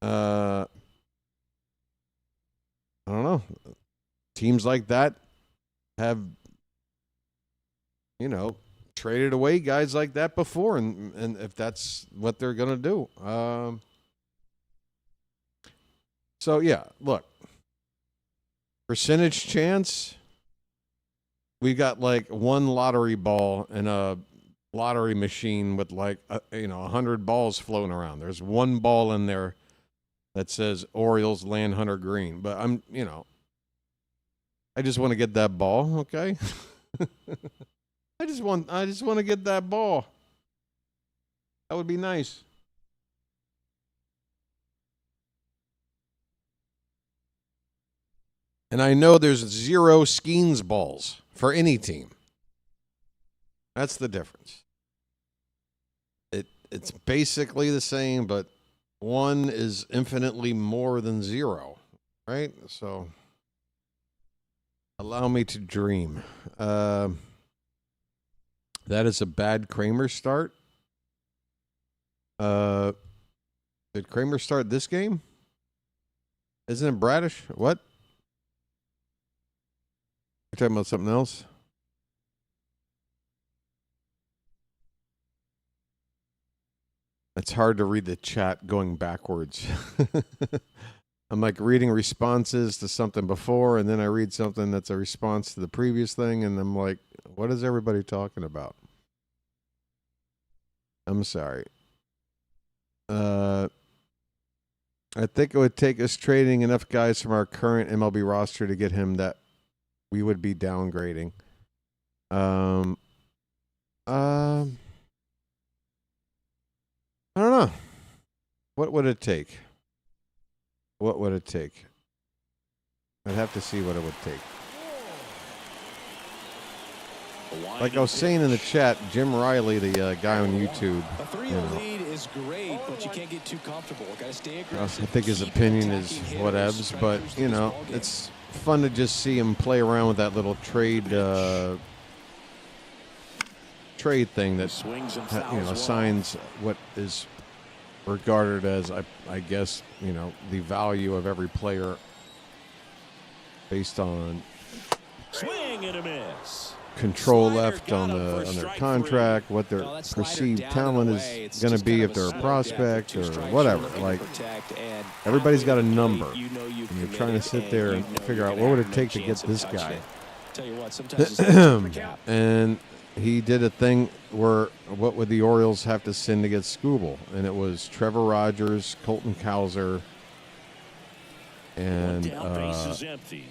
I don't know. Teams like that have, traded away guys like that before, and if that's what they're going to do. So, yeah, look. Percentage chance, we got like 1 lottery ball in a lottery machine with like, 100 balls floating around. There's 1 ball in there that says Orioles land Hunter Green. But I just want to get that ball, okay? I just want to get that ball. That would be nice. And I know there's 0 Skeens balls for any team. That's the difference. It's basically the same, but 1 is infinitely more than 0, right? So allow me to dream. That is a bad Kramer start. Did Kramer start this game? Isn't it Bradish? What? You're talking about something else? It's hard to read the chat going backwards. I'm like reading responses to something before, and then I read something that's a response to the previous thing, and I'm like, what is everybody talking about? I'm sorry. I think it would take us trading enough guys from our current MLB roster to get him that we would be downgrading. I don't know. What would it take? What would it take? I'd have to see what it would take. Like I was saying in the chat, Jim Riley, the guy on YouTube, A 3-0 lead is great, but you can't get too comfortable. Got to stay aggressive. I think his opinion is whatevs, but it's fun to just see him play around with that little trade thing that assigns what is regarded as I guess the value of every player based on Swing and a miss. control left on their contract, what their perceived talent is going to be if they're a prospect or whatever. Like everybody's got a number, and you're trying to sit there and figure out what would it take to get this guy. And he did a thing where what would the Orioles have to send to get Skubal? And it was Trevor Rogers, Colton Cowser, and base is empty.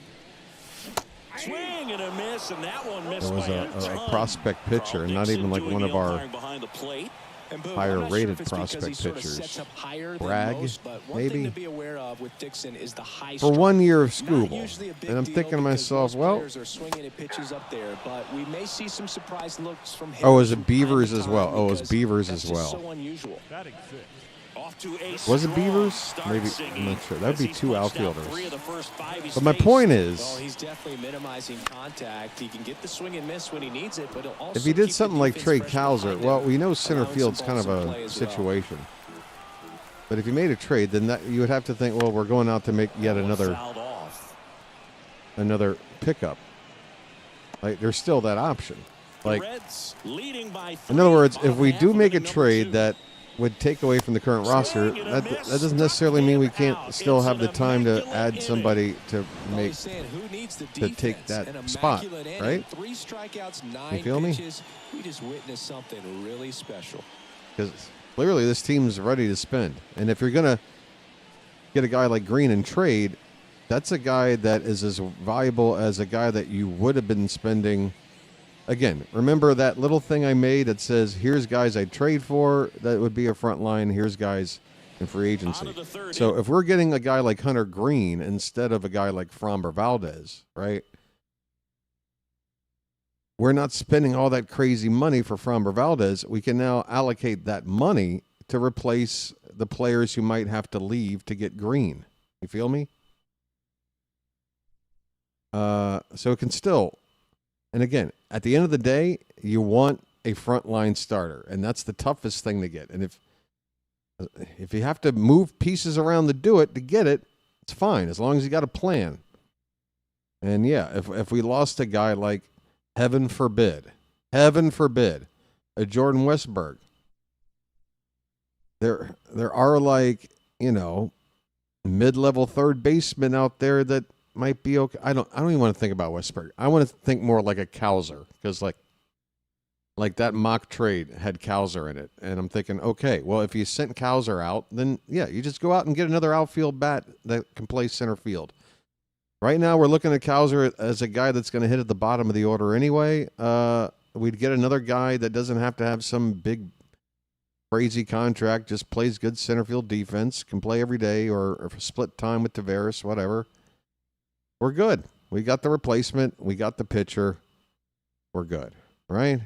Swing and a miss, and that one missed. It was by a prospect pitcher, and not even like one of our higher-rated prospect pitchers. Bragg, maybe? For 1 year of Skubal. And I'm thinking to myself, well, oh, was it Beavers as well? Oh, it was Beavers as well. Was it Beavers? Maybe, I'm not sure. That would be two outfielders. But my point is, he's definitely minimizing contact. He can get the swing and miss when he needs it, but also if he did something like trade Cowser, well, we know center field's kind of a situation. But if you made a trade, then that you would have to think, well, we're going out to make yet another pickup. Like, there's still that option. Like, in other words, if we do make a trade that would take away from the current roster, that doesn't necessarily mean we can't still have the time to add somebody to take that spot, right? You feel me? We just witnessed something really special. Because clearly this team's ready to spend, and if you're gonna get a guy like Green in trade, that's a guy that is as valuable as a guy that you would have been spending. Again, remember that little thing I made that says, here's guys I'd trade for, that would be a front line, here's guys in free agency. So if we're getting a guy like Hunter Green instead of a guy like Framber Valdez, right, we're not spending all that crazy money for Framber Valdez. We can now allocate that money to replace the players who might have to leave to get Green. You feel me? So it can still... And again, at the end of the day, you want a frontline starter, and that's the toughest thing to get. And if you have to move pieces around to do it, to get it, it's fine, as long as you got a plan. And yeah, if we lost a guy like, heaven forbid, a Jordan Westberg, there are, like, you know, mid-level third baseman out there that might be okay. I don't even want to think about Westberg. I want to think more like a Cowser, because like that mock trade had Cowser in it, and I'm thinking, okay, well, if you sent Cowser out, then yeah, you just go out and get another outfield bat that can play center field. Right now, we're looking at Cowser as a guy that's going to hit at the bottom of the order anyway. We'd get another guy that doesn't have to have some big crazy contract, just plays good center field defense, can play every day or split time with Tavares, whatever. We're good. We got the replacement. We got the pitcher. We're good, right?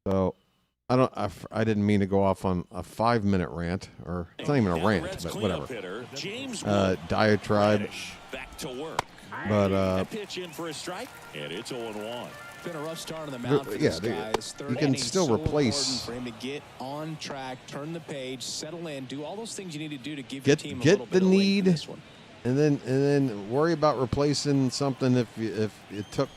So I didn't mean to go off on a 5-minute rant, or it's not even a rant, but whatever. Diatribe. Back to work. But pitch in for a strike, and it's 0-1. Been a rough start on the mound for this guy. You can still replace. For him to get on track, turn the page, settle in, do all those things you need to do to give your team a little bit of need. this one. And then worry about replacing something if it took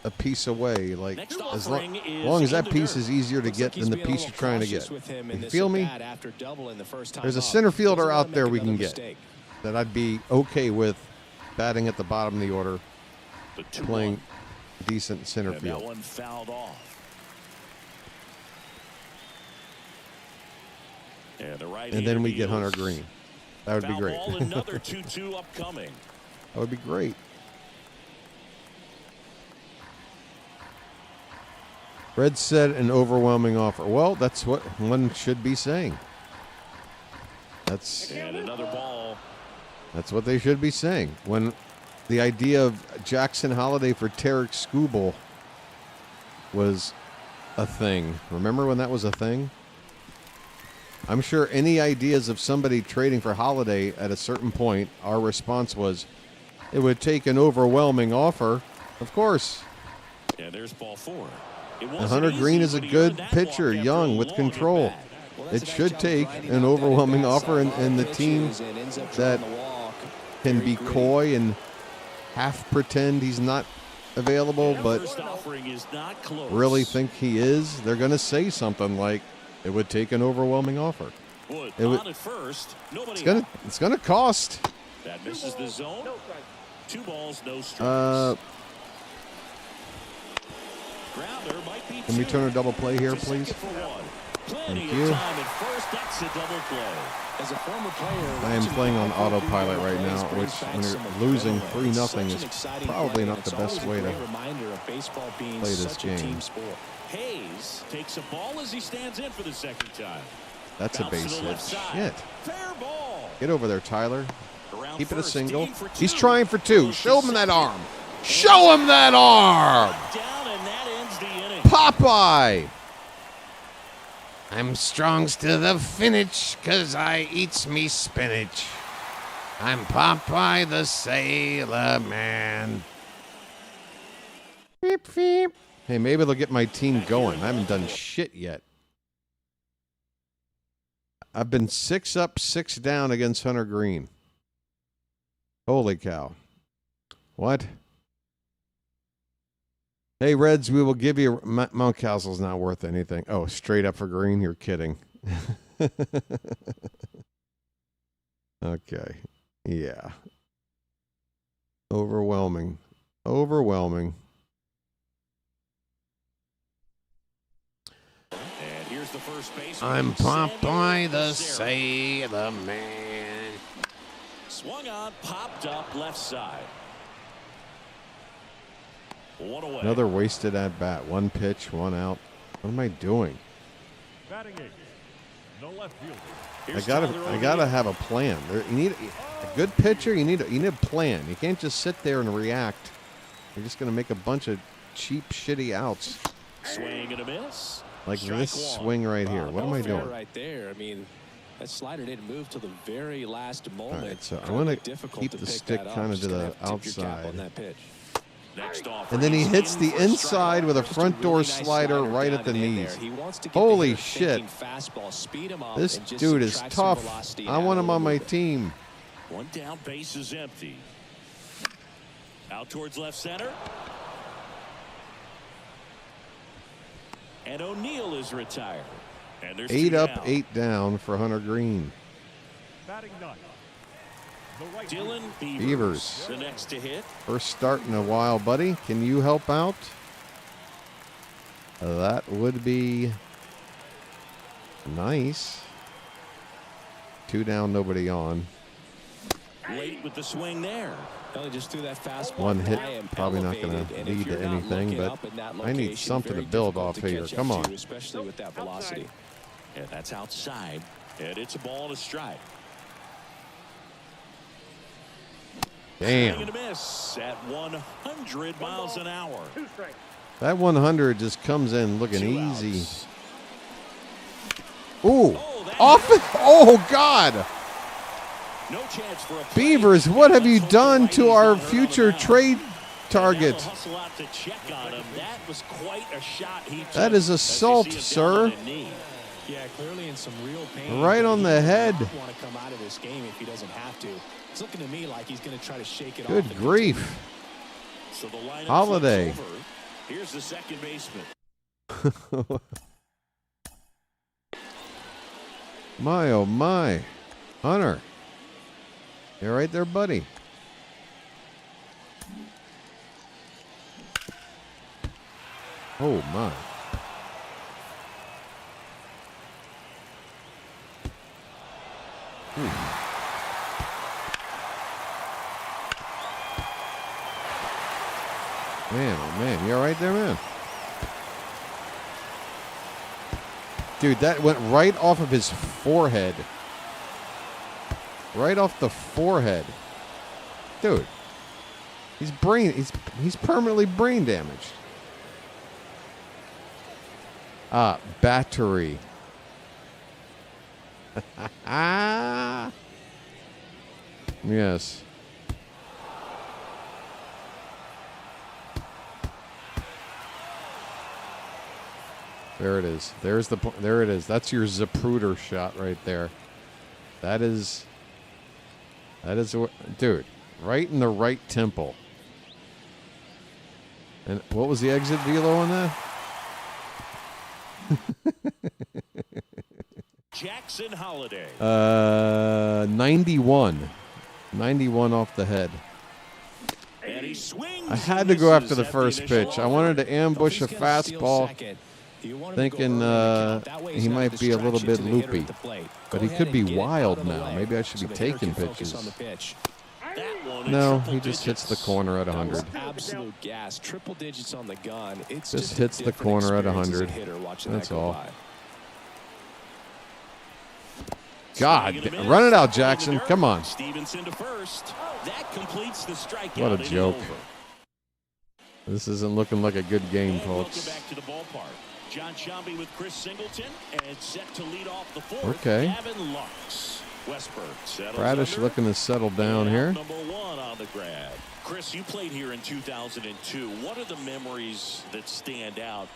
a piece away. Like, as long as that piece is easier to get than the piece you're trying to get. You feel me? There's a center fielder out there we can get that I'd be okay with batting at the bottom of the order, playing decent center field. That one fouled off. And then we get Hunter Green. That would be great. Another 2-2 upcoming. That would be great. Fred said an overwhelming offer. Well, that's what one should be saying. And another ball. That's what they should be saying. When the idea of Jackson Holliday for Tarek Skubal was a thing. Remember when that was a thing? I'm sure any ideas of somebody trading for Holliday at a certain point, our response was, it would take an overwhelming offer. Of course. Yeah, there's ball 4. And Hunter Green is a good pitcher, young, with control. It should take an overwhelming offer, and the team that can be coy and half pretend he's not available, but really think he is, they're going to say something like, it would take an overwhelming offer. It's gonna cost. That misses the zone. 2 balls, no strikes. Grounder might be Can we two. turn a double play here, To second please? for one. Thank Plenty you. of time at first. That's a double play. As a former player, I am watching playing on Craig autopilot Albernaz right now, brings which back when some you're losing adrenaline. 3-0 It's such is an exciting probably play, not and the it's best always way a to great reminder of baseball being play this such a game. team sport. Hayes takes a ball as he stands in for the second time. That's a Bounce to base the hit. left side. Shit. Fair ball. Get over there, Tyler. Around Keep it a first, single. digging for He's two. trying for 2. Goes Show to him that second. arm. Show him that arm. Down, and that ends the inning. Popeye. I'm strongs to the finish 'cause I eats me spinach. I'm Popeye the Sailor Man. Beep, beep. Hey, maybe they'll get my team going. I haven't done shit yet. I've been 6 up, 6 down against Hunter Green. Holy cow. What? Hey, Reds, we will give you... Mount Castle's not worth anything. Oh, straight up for Green? You're kidding. Okay. Yeah. Overwhelming. Overwhelming. And here's the first baseman. I'm Popeye the Sailor. Sailor Man. Swung on, popped up left side. One away. Another wasted at bat. 1 pitch, 1 out. What am I doing? Batting eighth, the left fielder. Here's I Tyler gotta O'Neill. have a plan. You need a good pitcher. You need a plan. You can't just sit there and react. You're just gonna make a bunch of cheap, shitty outs Swing and a miss. like Strike this one. swing right here. What am I Fair doing? right there. I mean, that slider didn't move till the very last All moment. right, so I Probably want to difficult keep to the pick stick that up. kind of Just to gonna the have to tip your cap on outside. that pitch. Next off, And then he he's hits in the for a strike. inside with a Just front really door nice slider slider right down at the and in knees. there. He wants to get the Holy hitter shit. thinking fastball, speed him up, This and just dude is subtract some tough. velocity I out want a him on little my bit. team. One down, base is empty. Out towards left center. And O'Neill is retired. And there's 8 two up, down. 8 down for Hunter Green. Batting ninth, the right Dylan fielder. Beavers. the next to hit. First start in a while, buddy. Can you help out? That would be nice. 2 down, nobody on. Late with the swing there. Ellie just threw that fastball 1 hit, high and probably not going elevated, to and if lead you're to not anything, looking but up in that I need location, something to very build difficult off to here. catch up Come to, on. especially with that velocity. And that's outside. And it's a ball and a strike. Swing Damn. and a miss at 100 miles an hour. 2 strikes. That 100 just comes in looking 2 easy. outs. Ooh. Oh, that Off it. Oh, God. No chance for a play. Beavers, what have you Let's hope done the to righty's our not hurt on the future mound. trade And now target? they'll hustle out to check on him. That was quite a shot he took. That is as you assault, see him down sir. on the knee. Yeah, clearly in some real pain. Right but on he the does head. not want to come out of this game if he doesn't have to. It's looking to me like he's going to try to shake it off. Good and grief. So the lineup Holiday. flips over. Here's the second baseman. My, oh, my. Hunter. You right there, buddy? Oh, my. Man, oh, man. You all right there, man? Dude, that went right off of his forehead. Right off the forehead. Dude. He's permanently brain damaged. Battery. Yes. There it is. There's the point. There it is. That's your Zapruder shot right there. That is, dude, right in the right temple. And what was the exit velo on that? Jackson Holiday. 91. 91 off the head. And And he swings I had to go after the first pitch. I wanted to ambush a fastball, thinking he might be a little bit loopy. But he could be wild now. Maybe I should be taking pitches. No, he just hits the corner at 100. Absolute gas. Triple digits on the gun. It's just hits the corner at 100. That's all. God, run it out, Jackson. Come on. Stevenson to first. That completes the strikeout. What a joke. This isn't looking like a good game, folks. Welcome back to the ballpark. John Shambi with Chris Singleton and set to lead off the fourth. Okay. Gavin Lux. Westberg Bradish looking to settle down here. Number 1 on the grab. Chris, you played here in 2002. What are the memories that stand out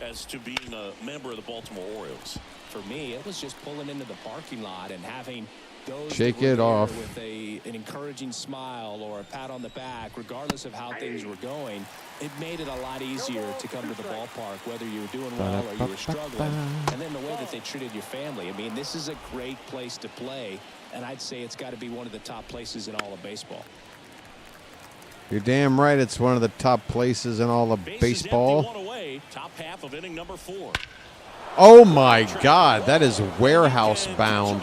as to being a member of the Baltimore Orioles? For me, it was just pulling into the parking lot and having those shake it off with an encouraging smile or a pat on the back, regardless of how things were going. It made it a lot easier to come to the ballpark, whether you were doing well or you were struggling. And then the way that they treated your family. I mean, this is a great place to play, and I'd say it's got to be one of the top places in all of baseball. You're damn right it's one of the top places in all of baseball. Away, top half of inning number 4. Oh, my God. That is warehouse bound.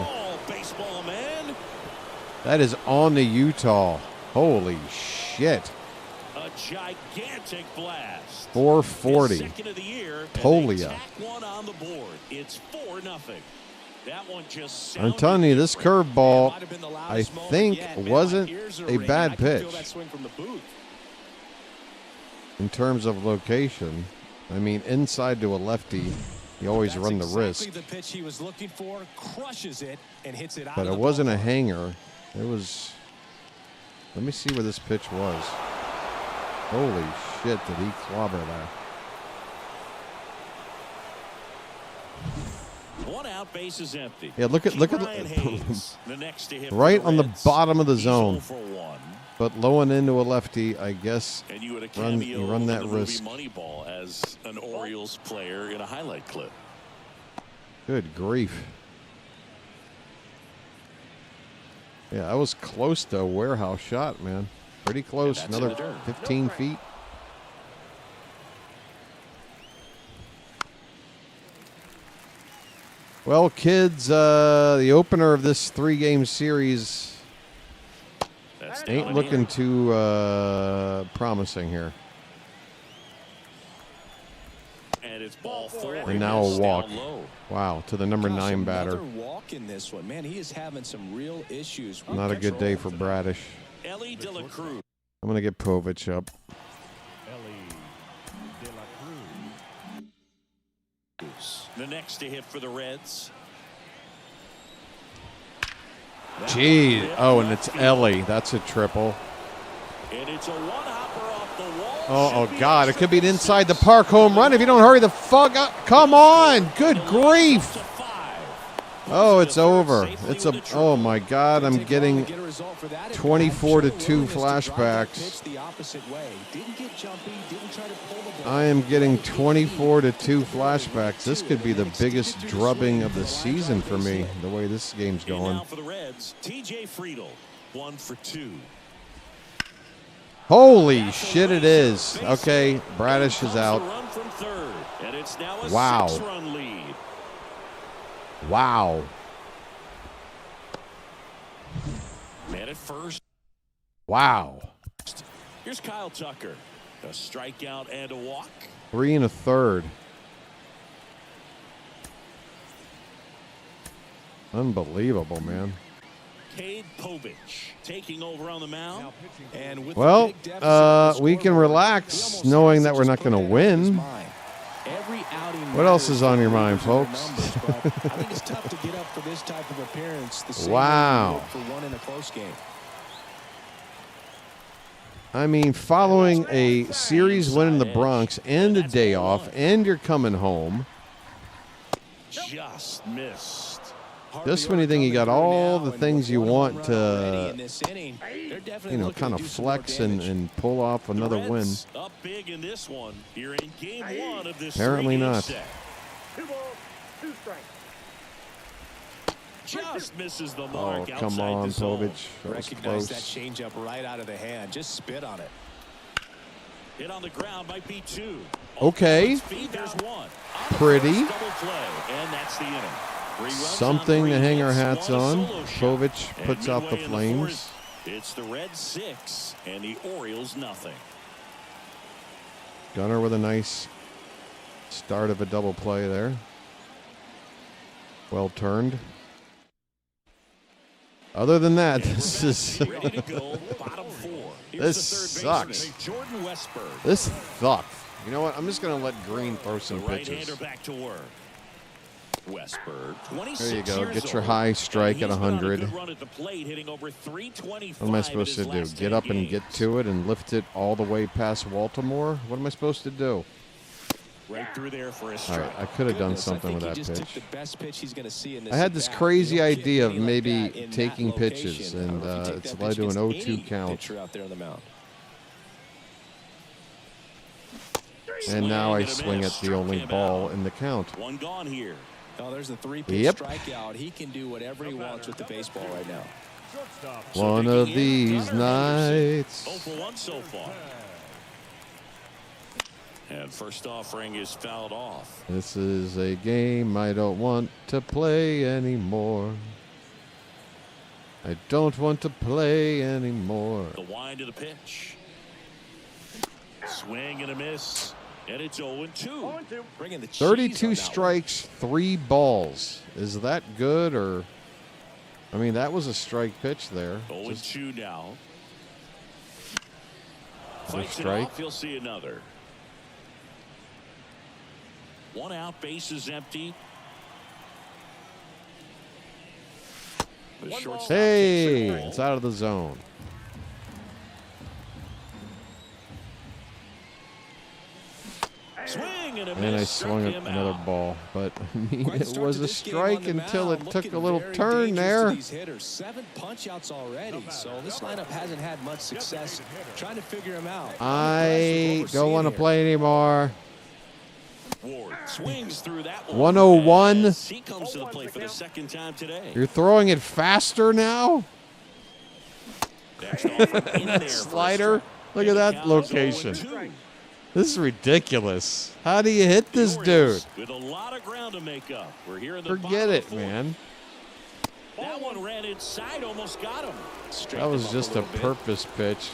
That is on the Utah. Holy shit. A gigantic blast. 440. Second of the year, Tolia. One on the board. It's 4-0. That one just I'm telling you, this curveball, I think, wasn't a bad pitch. In terms of location, I mean, inside to a lefty, you always run the risk. The pitch he was looking for, crushes it and hits it out. But it wasn't a hanger. It was. Let me see where this pitch was. Holy shit! Did he clobber that? One out, base is empty. Yeah, look at the next to hit right on the Reds. bottom of the He's zone. 0 for 1. But low and into a lefty, I guess. And you had a Run cameo that in the risk. movie Moneyball as an Orioles player in a highlight clip. Good grief. Yeah, I was close to a warehouse shot, man. Pretty close. Another 15 feet. Well, kids, the opener of this 3-game series ain't looking too promising here. And it's ball 4. And now a walk. Wow, to the number 9 batter. Another walk in this one. Man, he is having some real issues. Not a good day for Bradish. Ellie De La Cruz. I'm going to get Povich up. Ellie De La Cruz. The next to hit for the Reds. Gee. Oh, and it's Ellie. That's a triple. And it's a one-hopper off the wall. Oh, God. It could be an inside the park home run if you don't hurry the fuck up. Come on. Good grief. Oh, it's over. It's a. Oh, my God. I'm getting 24-2 flashbacks. I am getting 24-2 flashbacks. This could be the biggest drubbing of the season for me, the way this game's going. Now for the Reds, TJ Friedel, 1 for 2. Holy shit, it is. Okay, Bradish is out. Wow. Wow. Man at first. Wow. Here's Kyle Tucker. A strikeout and a walk. 3 1/3. Unbelievable, man. Cade Povich taking over on the mound. And with well, we can relax knowing that we're not going to win. What else is on your mind, folks? I think it's tough to get up for this type of appearance. Wow. For one in a close game. I mean, following a series win in the Bronx and a day off, and you're coming home. Just missed. Just when you think you got all the things you want to, you know, kind of flex and pull off another win. Up big in this one. Here in game 1 of this. Apparently not. 2 balls, 2 strikes. Just misses the mark. Oh, come on, Povich. That was Recognize close. that changeup right out of the hand. Just spit on it. Hit on the ground might be 2. Okay. There's 1. Pretty. Double play, and that's the inning. 3 runs Something on 3 to hang our hits, hats 1 on. solo shot. Povich And puts out the midway in Flames. 4th, it's the Reds 6 and the Orioles nothing. Gunnar with a nice start of a double play there. Well turned. Other than that, this is Ready to go, bottom 4. Here's this the third sucks. baseman, Jordan Westberg. This sucks. You know what? I'm just gonna let Green throw The some right-hander pitches. back to work. Westberg, 26 There you go. years Get your old, high strike and at he's been on a 100. good run at the plate, hitting over 325 What am I in supposed his to do? last Get 10 up and get games. to it and lift it all the way past Baltimore? What am I supposed to do? Right through there for a All strike. right, I could have done Goodness, something I with think that he just pitch. took the best pitch he's going to see in this I had this at-bat. crazy You don't get idea of any like maybe that in taking that pitches, location. and However, if you take it's that led pitch to an against 0-2 any count. pitcher out there on the mound. And now I Swing and a swing miss. at the only Struck him ball out. in the count. 1 gone here. Oh, there's the 3-pitch Yep. strikeout. He can do whatever he wants with the baseball right now. Shortstop. One digging of in, these Gunnar Henderson. nights. 0 for 1 so far. And first offering is fouled off. This is a game I don't want to play anymore. I don't want to play anymore. The wind of the pitch. Swing and a miss. And it's 0-2. Bringing the cheese 32 on that one. strikes, 3 balls. Is that good or? I mean, that was a strike pitch there. Just 0-2 now. a Fights it strike. off. He'll see another. 1 out. Base is empty. The shortstop Hey, takes the ball. it's out of the zone. Swing and a And I miss. swung Struck at him another out. ball, but I mean, Quite the it start was to a this game strike on the until mound. it took Looking a little very turn dangerous to there. these hitters. 7 punch-outs already, so this lineup hasn't had much success trying to figure him out. I don't want to here. play anymore. Ward swings through that one. 101. As he comes to the plate for the second time today. You're throwing it faster now? Next offering in there for a Slider? strike. Look And at the that count is location. 0-2. This is ridiculous. How do you hit this The dude? Orioles with a lot of ground to make up. We're here in the Forget bottom of it, the fourth. man. That one ran inside, almost got him. That was just a purpose pitch.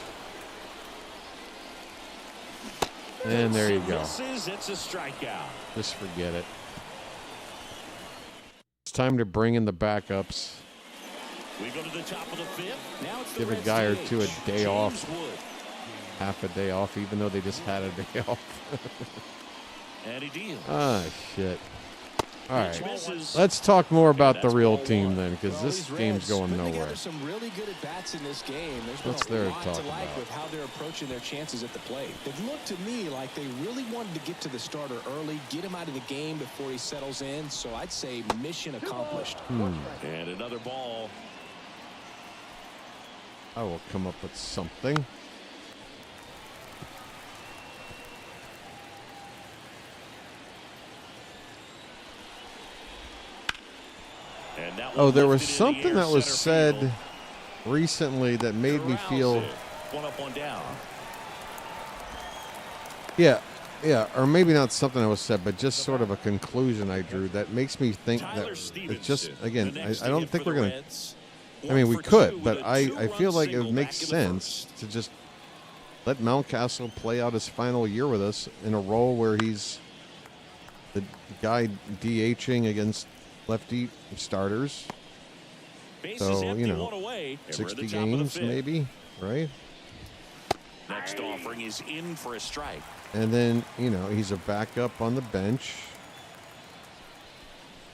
And there you go. Misses, it's a strikeout. Just forget it. It's time to bring in the backups. We go to the top of the 5th. Now it's the Give a Reds guy or DH, two a day James off. Wood. Half a day off, even though they just had a day off. And he deals. Ah, shit. All Pitch right. misses. Let's talk more about the That's real ball team one. then, because Well, this these game's Reds going putting nowhere. together some really good at-bats in this game. There's been What's a there to lot talk to like about? with how they're approaching their chances at the plate. It looked to me like they really wanted to get to the starter early, get him out of the game before he settles in. So I'd say mission accomplished. And another ball. I will come up with something. And that Oh, one there was lifted in the something air, that was center said field. recently that made me Corrals feel, it. One up, one down. yeah, or maybe not something that was said, but just sort of a conclusion I drew that makes me think that Tyler it's just, Stevenson, again, the I next don't hit think for we're the going to, Reds. I mean, we 1 for 2 could, with but a I two-run feel like it single would make back in the sense first. to just let Mountcastle play out his final year with us in a role where he's the guy DHing against lefty starters. Base So, is empty, you know, one away, and we're at 60 the top of the games 5th. maybe, right? Next offering is in for a strike. And then, you know, he's a backup on the bench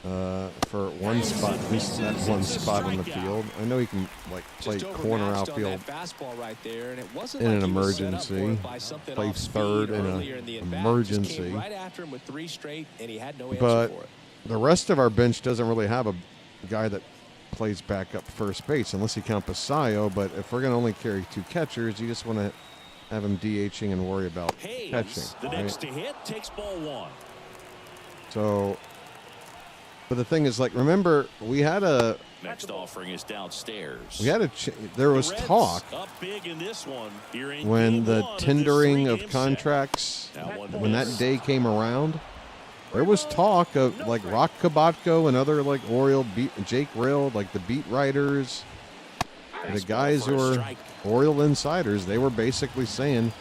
for one spot, at least that one spot on the field. I know he can, like, play Just corner overmatched on outfield that fastball right there, and it wasn't in like an he was set up for emergency. it by something Play off speed third in earlier an the at-bat. Just emergency. came right after him with 3 straight, and he had no answer But for it. the rest of our bench doesn't really have a guy that plays backup first base, unless you count Passaio. But if we're going to only carry 2 catchers, you just want to have him DHing and worry about Hayes, catching. the right? next to hit, takes ball 1. So But the thing is, like, remember, we had a Next offering is downstairs. there was talk Up big in this one here in when game the one of this tendering of three-game set. contracts, That one when that missed. day came around, there was talk of like Rock Kabatko and other like Jake Rill, like the beat writers, the guys who are Oriole insiders. They were basically saying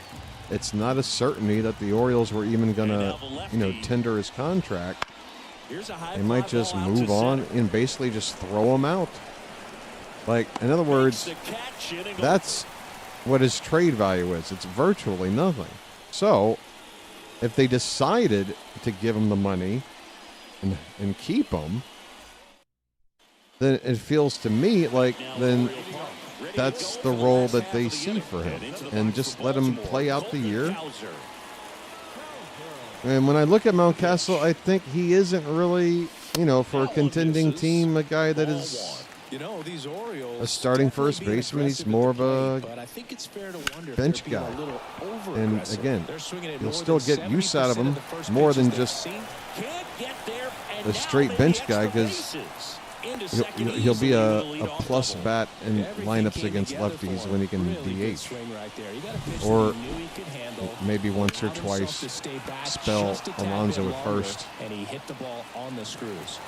it's not a certainty that the Orioles were even gonna, tender his contract. They might just move on and basically just throw him out. Like, in other words, that's what his trade value is. It's virtually nothing. So, if they decided to give him the money and keep him, then it feels to me like then that's the role that they see for him. And just let him play out the year. And when I look at Mountcastle, I think he isn't really, for a contending team, a guy that is a starting first baseman. He's more of a bench guy. And again, you'll still get use out of him more than just a straight bench guy, because he'll be a plus bat in lineups against lefties when he can DH. Or maybe once or twice spell Alonso at first.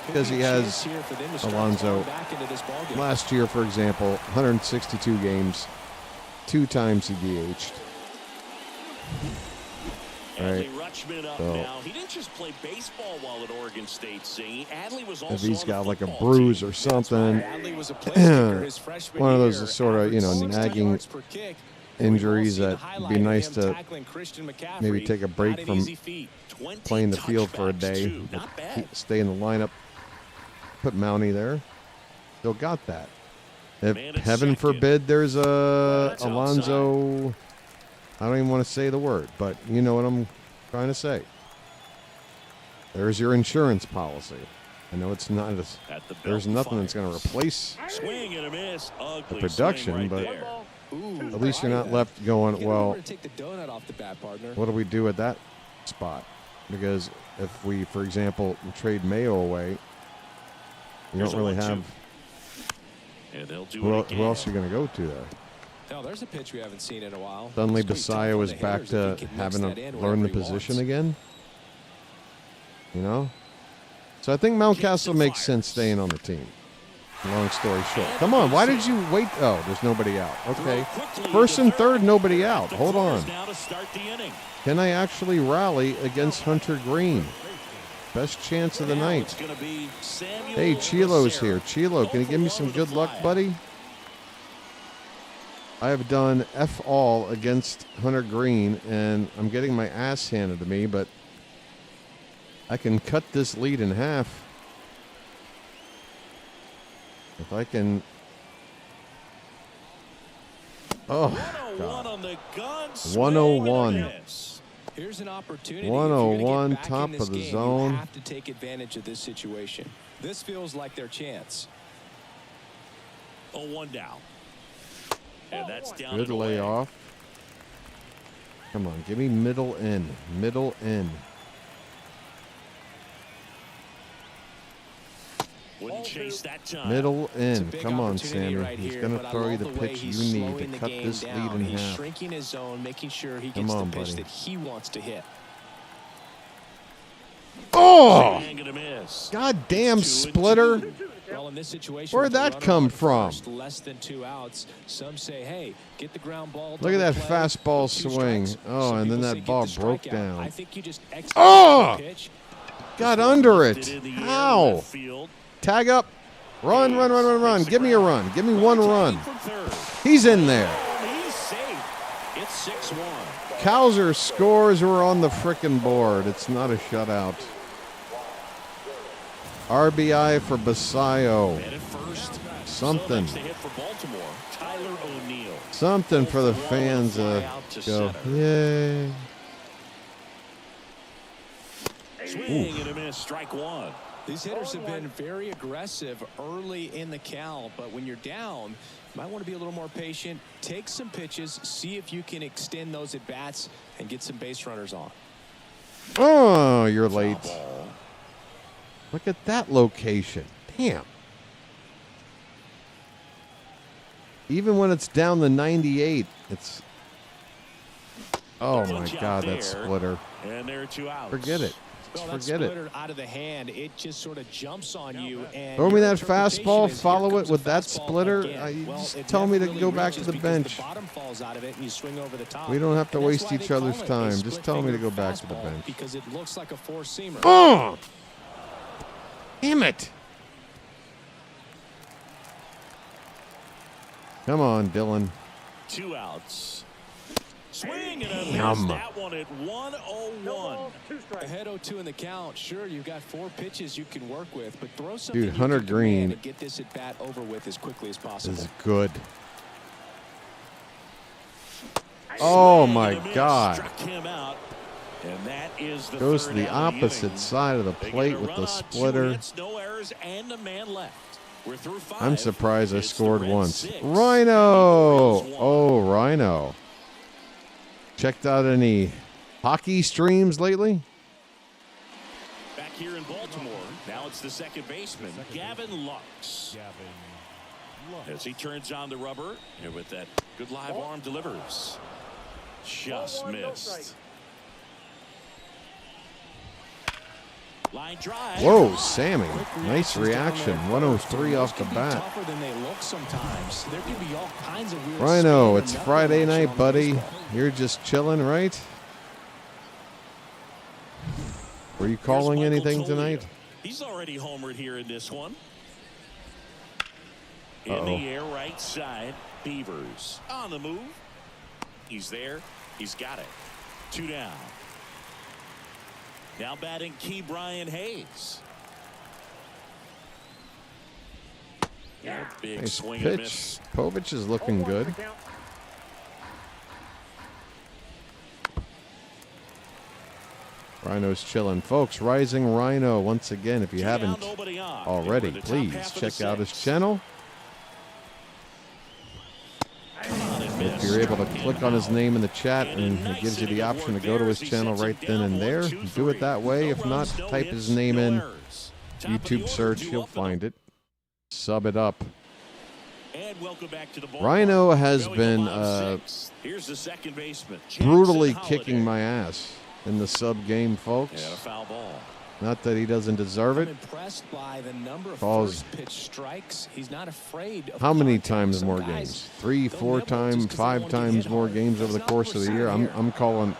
Because he has Alonso last year, for example, 162 games, 2 times he DH'd. Right. So, he didn't just play baseball while at Oregon State. Adley was also if he's got like a team. bruise or something, one of those sort of nagging injuries that would be nice to maybe take a break from playing the field for a day, stay in the lineup, put Mountie there. Still got that. If heaven forbid there's a Alonso, I don't even want to say the word, but you know what I'm trying to say. There's your insurance policy. I know it's not there's nothing that's going to replace the production, but at least you're not left going, well, what do we do at that spot? Because if we, for example, trade Mayo away, you don't really have who else are you going to go to there? No, there's a pitch we haven't seen in a while. Suddenly Basayo is back to having to learn the position again. So I think Mountcastle makes sense staying on the team. Long story short. Come on, why did you wait? Oh, there's nobody out. Okay. First and third, nobody out. Hold on. Can I actually rally against Hunter Green? Best chance of the night. Hey, Chilo's here. Chilo, can you give me some good luck, buddy? I have done F all against Hunter Green, and I'm getting my ass handed to me, but I can cut this lead in half. If I can... Oh, God. 101. Here's an opportunity. 101, top of the zone. You have to take advantage of this situation. This feels like their chance. 0-1 down. And that's down. Good layoff. Come on, give me middle in. Middle in. Wouldn't chase that time. Middle in. Come on, Sammy. Right He's here, going to throw you the pitch you need to cut this lead in He's half. shrinking his zone, making sure he gets the pitch that he wants to hit. Oh! Goddamn splitter. Well, in this situation, where'd that come from? Less than 2 outs. Some say, hey, get the ground ball. Look at that fastball swing. Oh, and then that ball broke down. I think you just oh! Got under it. How? Tag up. Run, run, run, run, run. Give me a run. Give me one run. He's in there. He's safe. It's 6-1. Cowser scores. We're on the frickin' board. It's not a shutout. RBI for Basayo. Something. Something for the fans to go, yay. Swing and a miss, strike one. These hitters have been very aggressive early in the count, but when you're down, you might want to be a little more patient. Take some pitches, see if you can extend those at bats and get some base runners on. Oh, you're late. Look at that location. Damn. Even when it's down to 98, it's... Oh, my God, that splitter. And there are 2 outs. Forget it. Well, Forget it. Out of the hand, it just sort of jumps on you. And Throw me that fastball, follow it with that splitter. You just tell me to go back to the bench. We don't have to waste each other's time. Just tell me to go back to the bench. Because it looks like a four-seamer. Oh! Damn it. Come on, Dylan. 2 outs. Swing and a Damn. miss. That one at 1-0-1. Ahead 0-2 in the count. Sure, you've got 4 pitches you can work with, but throw something. Dude, Hunter Green and get this at bat over with as quickly as possible. is good. Oh my God. Struck him out. And that is the Goes to third the out of the opposite inning. side of the They plate get a with run the on 2 splitter. hits, no errors, and a man left. We're through 5. I'm surprised I It's the scored Reds once. 6. Rhino! And the Orioles 1. Oh, Rhino. Checked out any hockey streams lately? Back here in Baltimore, now it's the second baseman, Gavin Lux. As he turns on the rubber, and with that good live arm delivers. Just missed. Line drive. Whoa, Sammy. Nice reaction. 103 off the bat. Tougher than they look sometimes. There can be all kinds of weird Rhino, spin it's and Friday nothing night, on buddy. baseball. You're just chilling, right? Were you calling Here's Michael anything Toglia. tonight? He's already homered here in this one. In Uh-oh. the air, right side. Beavers on the move. He's there. He's got it. 2 down. Now batting Key Brian Hayes. Big Nice swing and pitch. miss. Povich is looking good. Rhino's chilling. Folks, Rising Rhino, once again, if you 2 down, haven't nobody on. already, We're in the top please half of check the out his 6th. channel. If you're able to click on his name in the chat, and it gives you the option to go to his channel right then and there, do it that way. If not, type his name in, YouTube search, you'll find it. Sub it up. And welcome back to the ballpark. Rhino has Going been to 6th. Here's the second baseman, brutally Jackson kicking Holliday. my ass in the sub game, folks. And a foul ball. Not that he doesn't deserve I'm it. impressed by the number of Balls. first pitch strikes. He's not afraid of How many contact. times Some more guys games? 3, don't 4 nibble just times, 'cause they 5 wanna get times hit more hard. games over the That's course not of the what year. we're seeing I'm calling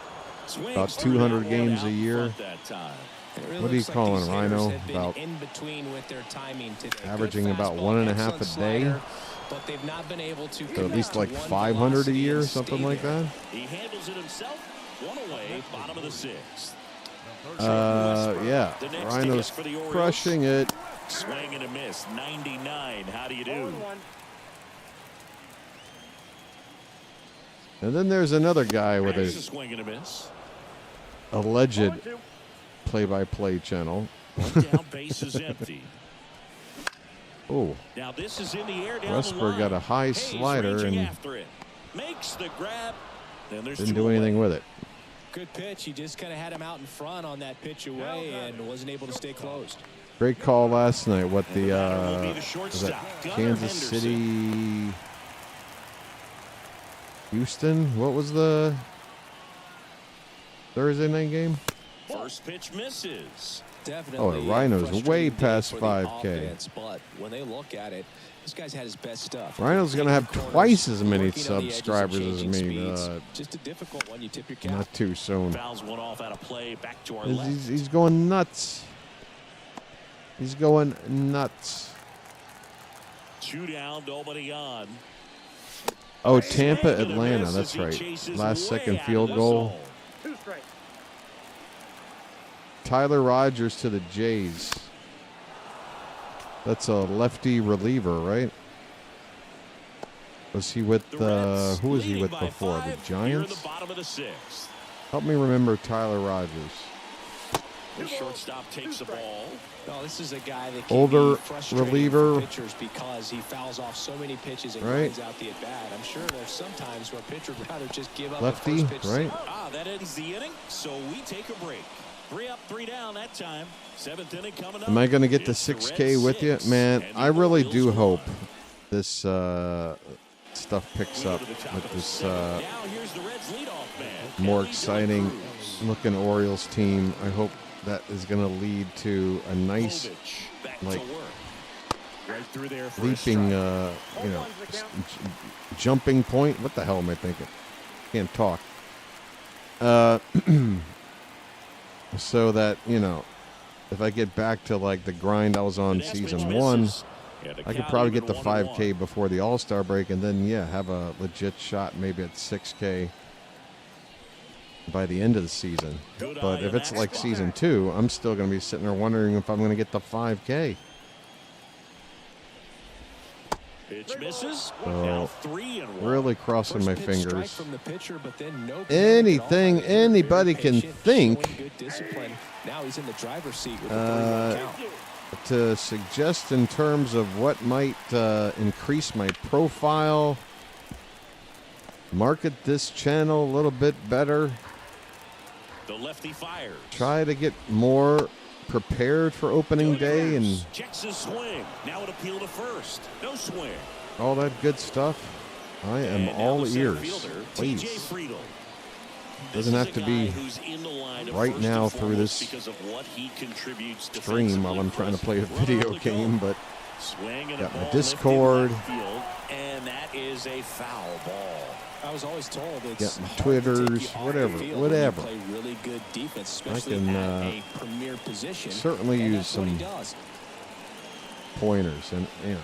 Swings about through 200 that games one a out year. front that time. It really What are you looks like calling, these Rhino? hitters have been About in between with their timing today. Good averaging about fastball, 1.5 a excellent day? slider, but they've not been able to So at connect least to like one 500 a velocity year, and something stay like there. that. He handles it himself. One away, bottom of the 6th. Yeah. The next Rhino's ticket for the Orioles. crushing it. Swing and a miss. 99. How do you do? And then there's another guy with There's a a swing and a miss. alleged play-by-play channel. One down, base is empty. Oh, Now this is in the air down the Westberg line. got a high Hayes slider ranging and after it. Makes the grab. Then there's didn't 2 do anything away. with it. Good pitch. He just kind of had him out in front on that pitch away and wasn't able to stay closed. Great call last night. What the Will be the was that shortstop, Gunnar Kansas Henderson. City, Houston? What was the Thursday night game? First pitch misses. Definitely. Oh, Rhino's frustrating way day past for the 5K. offense, but when they look at it, this guy's had his best stuff. Rhino's going to have Corners, twice as many working on the edges and subscribers as changing me. speeds. Just a difficult one. You tip your cap. Not too soon. Fouls one off out of play. Back to our left. He's going nuts. He's going nuts. 2 down, nobody on. Oh, Tampa, Swing and a Atlanta. miss That's as he right. chases Last way second out of field the goal. zone. 2 straight. Tyler Rogers to the Jays. That's a lefty reliever, right? Was he with The Reds who was he leading with by before? 5 The here in Giants? the bottom of the 6th. Help me remember Tyler Rogers. The shortstop takes the ball. No, this is a guy that can Older be frustrating reliever. for pitchers because he fouls off so many pitches and Right. runs out the at bat. I'm sure there's some times where a pitcher would rather just give up Lefty, the first pitch. right? That ends the inning, so we take a break. 3 up, 3 down that time. 7th inning coming up. Am I going to get the It's the 6K Red with you? 6, Man, and the I really Orioles do won. hope this stuff picks up with this Now here's the Reds leadoff man. more Ellie exciting Cruz. looking Orioles team. I hope that is going to lead to a nice, Povich back like, to work. Right through there for a leaping, strike. jumping point. What the hell am I thinking? Can't talk. So that, if I get back to like the grind I was on The next season pitch 1, misses. And the I could count probably even get the 1-1. 5K before the All-Star break, and then have a legit shot maybe at 6K by the end of the season. Good But eye if on it's that like spot. season 2, I'm still going to be sitting there wondering if I'm going to get the 5K. Pitch misses. So, Now 3-1. Really crossing my First pitch strike fingers. from the pitcher, but then no Anything panic at all. anybody Very can patient, think. showing good discipline. Now he's in the driver's seat with the 3-1 count. To suggest in terms of what might increase my profile, market this channel a little bit better, The lefty fires. try to get more prepared for opening day and Checks his swing. Now an appeal to first. No swing. all that good stuff. I am And now all the center ears. fielder, Please. TJ Friedl. Doesn't This have is to a be guy who's in the line of right first now and through foremost this because of what he contributes stream while I'm trying to play a defensively. video Runner on the game, go. but Swing and got a my ball Discord. lifted left field, and that is a foul ball. I was always told it's Got my hard to take Twitters, you off the whatever, field when whatever. You play really good defense, I especially can, at a premier position. certainly and use that's what he some does. pointers. And, I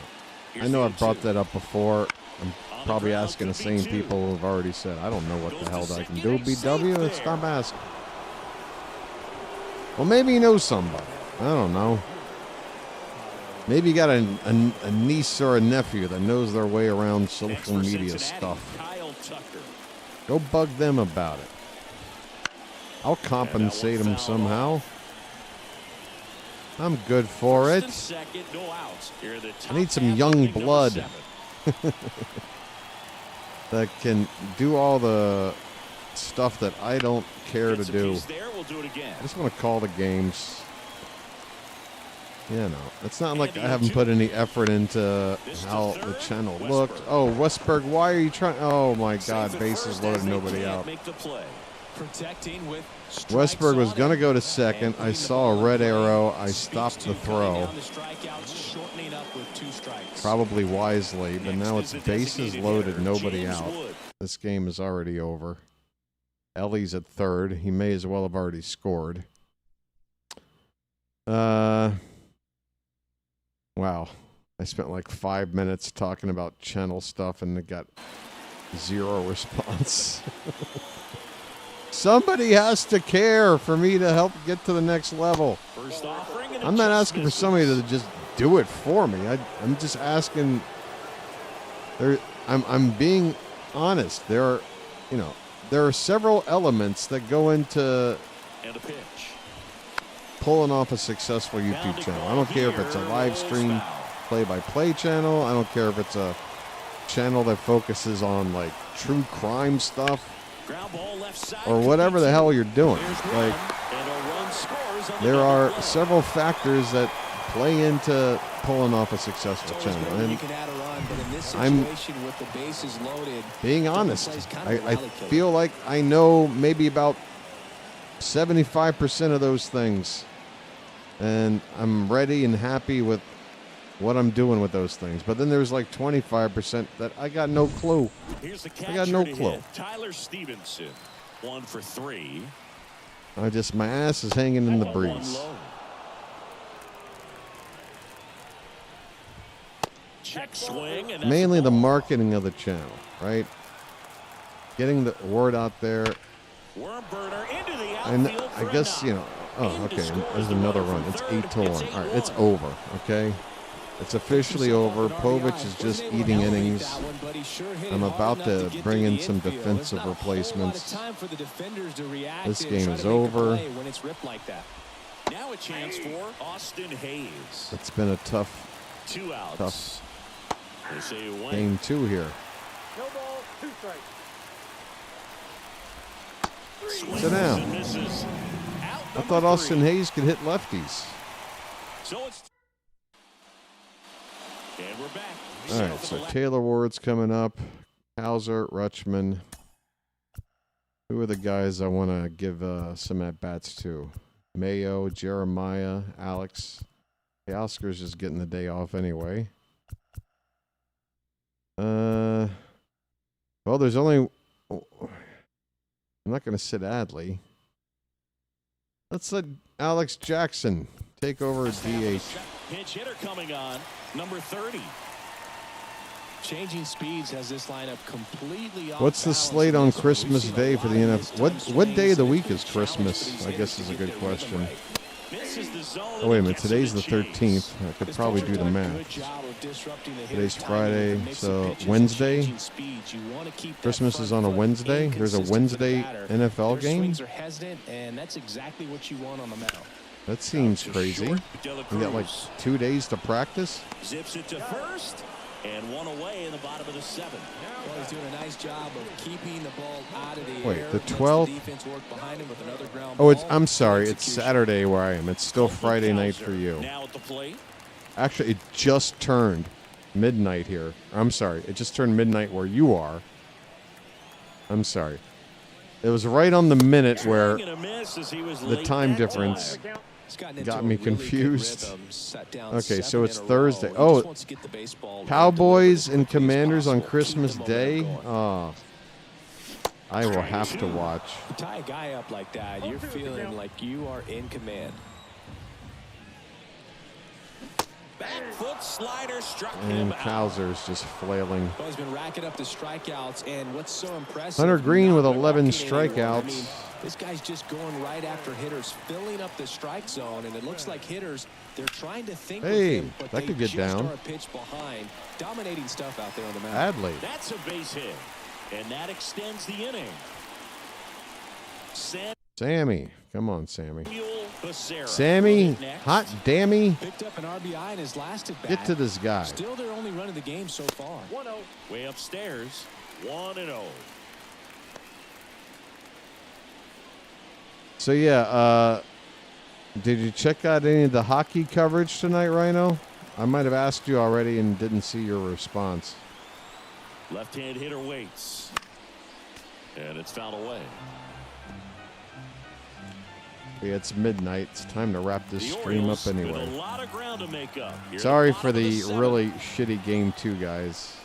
Here's know the I've brought 0-2. that up before. I'm On the probably ground, asking the could be same 2. people who have already said, I don't know what Goes the to hell that I can second, do. he's BW, safe let's there. stop asking. Well, maybe you know somebody. I don't know. Maybe you got a niece or a nephew that knows their way around Next social for media Cincinnati, stuff. Kyle Tucker. Go bug them about it. I'll compensate them fouled somehow. off. I'm good for First it. and second, no outs. Here are the I need top some half young inning, number blood 7. that can do all the stuff that I don't care to Gets a do. piece there, we'll do it again. I just want to call the games. It's not like And I the haven't 0-2. put any effort into This to how third, the channel Westberg. looked. Oh, Westberg, why are you trying? Oh my God, Safe at bases first loaded, as they nobody can't out. Make the play. Protecting with Westberg was going to go to second. I saw a red arrow. I stopped the throw, probably wisely, but now it's Next is the bases designated loaded, hitter, nobody James out. Wood. This game is already over. Ellie's at third. He may as well have already scored. Wow. I spent like 5 minutes talking about channel stuff and it got 0 response. Somebody has to care for me to help get to the next level. First offering and I'm not just asking for misses. somebody to just do it for me. I'm just asking. I'm being honest. There are several elements that go into And a pitch. pulling off a successful YouTube channel. I don't care if it's a live stream play-by-play channel. I don't care if it's a channel that focuses on like true crime stuff Ground ball left side. or whatever the hell you're doing. There's one, Like, and a run scores on the there double are play. several factors that play into pulling off a successful channel. You And can add a run, but in this I'm situation with the bases loaded, being double honest, play's kind of a I rally killer. feel like I know maybe about 75% of those things. And I'm ready and happy with what I'm doing with those things. But then there's like 25% that I got no clue. Here's the I got no catcher to clue. hit, Tyler Stevenson. 1 for 3. My ass is hanging in the 1 breeze. low. Check swing. And that's Mainly a the ball. marketing of the channel, right? Getting the word out there. Worm burner into the And outfield I for a guess, knock. oh, okay, there's another run. It's 8-1. All right, it's over, okay? It's officially over. Povich is just eating innings. I'm about to bring in some defensive replacements. This game is over. Now a chance for Austin Hayes. It's been a tough 2 outs. Tough. They say Wayne. game 2 here. No ball, 2 strikes. Swings Sit down. and misses. Out I thought Austin Hayes could hit lefties. So it's and we're back. All right, so Taylor Ward's coming up. Hauser, Rutschman. Who are the guys I want to give some at-bats to? Mayo, Jeremiah, Alex. Hey, Oscar's just getting the day off anyway. Well, there's only... I'm not going to sit Adley. Let's let Alex Jackson take over at DH. Pinch hitter coming on, number 30. Changing speeds has this lineup completely off. What's the slate on Christmas Day for the NFL? What day of the week is Christmas? I guess is a good question. Oh, wait a minute. Today's the 13th. I could probably do the math. Today's Friday, so Wednesday. Christmas is on a Wednesday. There's a Wednesday NFL game. That seems crazy. We got like 2 days to practice. Zips it to first. And one away in the bottom of the 7th. Well, he's doing a nice job of keeping the ball out of the air. Wait, the 12th? I'm sorry. It's Saturday where I am. It's still Friday night for you. Now at the plate. Actually, it just turned midnight here. I'm sorry. It just turned midnight where you are. I'm sorry. It was right on the minute where the time difference got me confused. Okay, so it's Thursday. Oh, Cowboys and Commanders on Christmas Day? Oh, I will have to watch. You tie a guy up like that, you're feeling like you are in command. Back foot slider struck him And out. Hauser's just flailing. Well, he's been racking up the strikeouts, and what's so impressive... Hunter Green with 11 strikeouts. I mean, this guy's just going right after hitters, filling up the strike zone, and it looks like hitters, they're trying to think with him, but that could get down. Are a pitch behind. Dominating stuff out there on the mound. Adley. That's a base hit, and that extends the inning. Sammy. Come on, Sammy. Becerra. Sammy, hot dammy. Picked up an RBI in his last at bat. Get to this guy. Still their only run of the game so far. 1-0. Way upstairs, 1-0. So, yeah, did you check out any of the hockey coverage tonight, Rhino? I might have asked you already and didn't see your response. Left-hand hitter waits. And it's fouled away. Yeah, it's midnight. It's time to wrap this stream up anyway. With a lot of ground to make up. Sorry for the really shitty game, too, guys.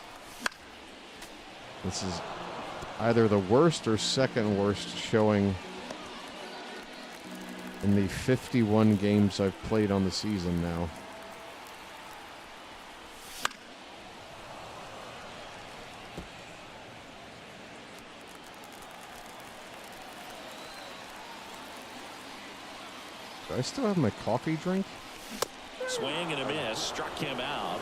This is either the worst or second worst showing in the 51 games I've played on the season now. Do I still have my coffee drink? Swing and a miss, struck him out.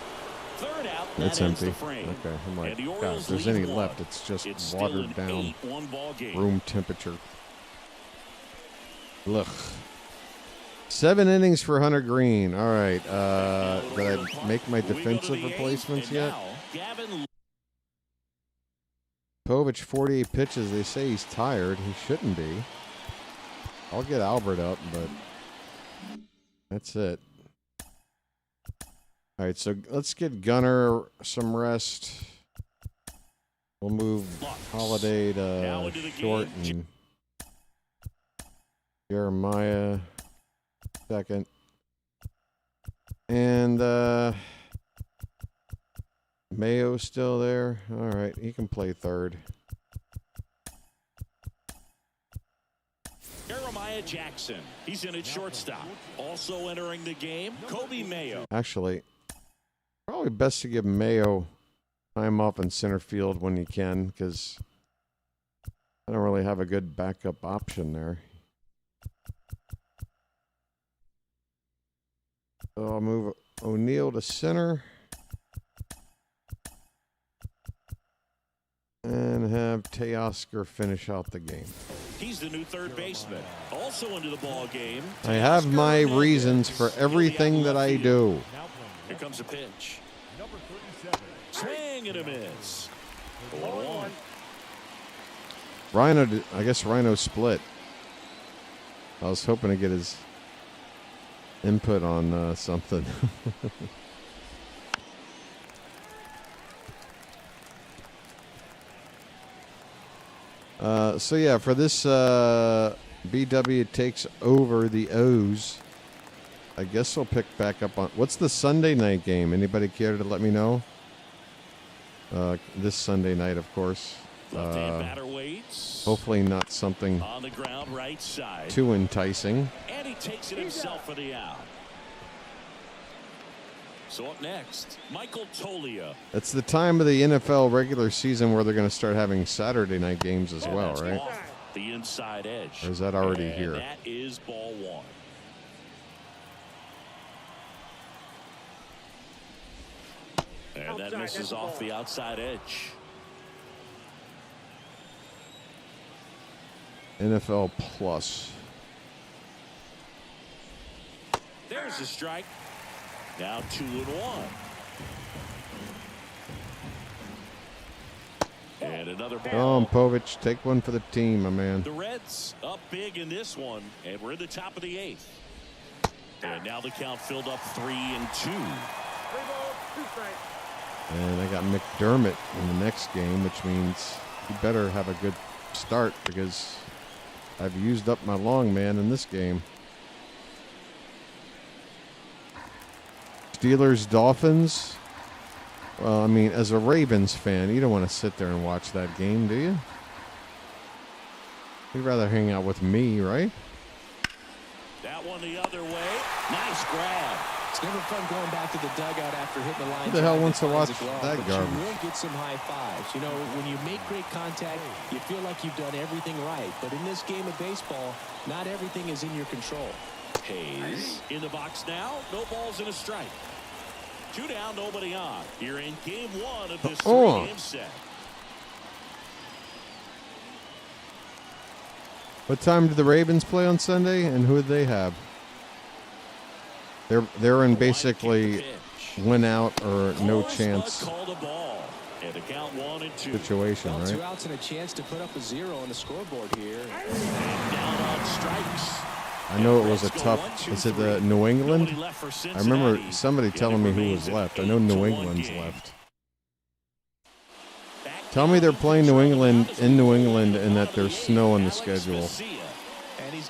Third out, It's that ends empty. the frame. Okay, I'm like, And the God, Orioles if there's lead any one. left, it's just It's watered still an down 8-1 ball game. room temperature. Ugh. 7 innings for Hunter Green. All right. Did I make my We go to defensive the eighth, replacements and yet? now, Gavin Povich, 48 pitches. They say he's tired. He shouldn't be. I'll get Albert up, but that's it. All right, so let's get Gunnar some rest. We'll move Holiday Now to into the short game. and Jeremiah second. And Mayo's still there. All right, he can play third. Jeremiah Jackson. He's in at shortstop. Also entering the game, Kobe Mayo. Actually, probably best to give Mayo time off in center field when he can, because I don't really have a good backup option there. So I'll move O'Neill to center and have Teoscar finish out the game. He's the new third baseman. Also into the ball game. I have my reasons for everything that I do. Here comes a pitch. Swing and a miss. 1-1. Rhino, I guess Rhino split. I was hoping to get his input on something. So yeah, for this BW takes over the O's. I guess we'll pick back up on what's the Sunday night game. Anybody care to let me know? This Sunday night, of course. Batter waits. Hopefully not something On the ground, right side. too enticing. And he takes it himself for the out. So up next, Michael Tolia. It's the time of the NFL regular season where they're going to start having Saturday night games as well, That's right? off the inside edge. Or is that already And here? That is ball one. And that misses off the outside edge. NFL Plus. There's the strike. Now 2-1. And another ball. Come on, Povich, take one for the team, my man. The Reds up big in this one, and we're in the top of the 8th. And now the count filled up 3-2. 3 balls, 2 strikes. And I got McDermott in the next game, which means he better have a good start because I've used up my long man in this game. Steelers, Dolphins. Well, I mean, as a Ravens fan, you don't want to sit there and watch that game, do you? You'd rather hang out with me, right? That one the other way. Nice grab. It's never fun going back to the dugout after hitting the line. Who the hell drive wants to finds watch a glove, that but garbage? You will get some high fives. You know, when you make great contact, you feel like you've done everything right. But in this game of baseball, not everything is in your control. Hayes in the box now. No balls and a strike. 2 down, nobody on. Here in game 1 of this 3-game set. What time do the Ravens play on Sunday, and who do they have? They're in basically win out or no chance situation, Well, 2 right? outs and a chance to put up a 0 on the scoreboard here. And down on strikes. I know it was a tough. Is it the New England? I remember somebody telling me who was left. I know New England's left. Tell me they're playing New England in New England and that there's snow on the schedule.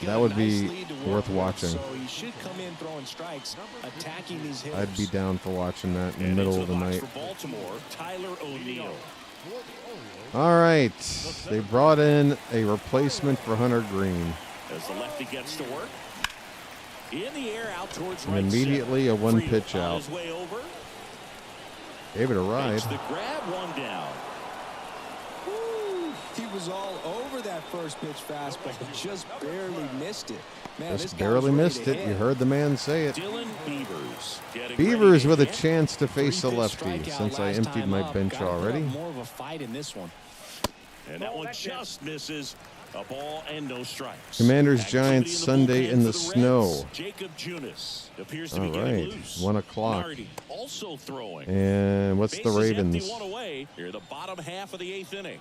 That would be worth watching. So he should come in throwing strikes, attacking these hitters. I'd be down for watching that in the middle of the night. For Baltimore, Tyler O'Neill. All right. They brought in a replacement for Hunter Green. As the lefty gets to work. In the air out towards And right immediately center. a one Freeman pitch on out. his way over. Gave it a ride. Makes the grab, 1 down. He was all over that first pitch fastball, just barely missed it. Man, Just this guy barely was ready missed to it. hit. You heard the man say it. Dylan Beavers. Beavers with a chance to 3 face a pitch lefty strikeout since I last emptied time my up. bench Gotta put up already. More of a fight in this one. And that one just misses. A ball and no strikes. Commanders, Activity Giants, in Sunday bullpen in the for snow. Reds. Jacob Junis appears to All be getting right, loose. 1 o'clock. Nardi also throwing. And what's the Bases Ravens? empty, 1 away. Here, the bottom half of the 8th inning.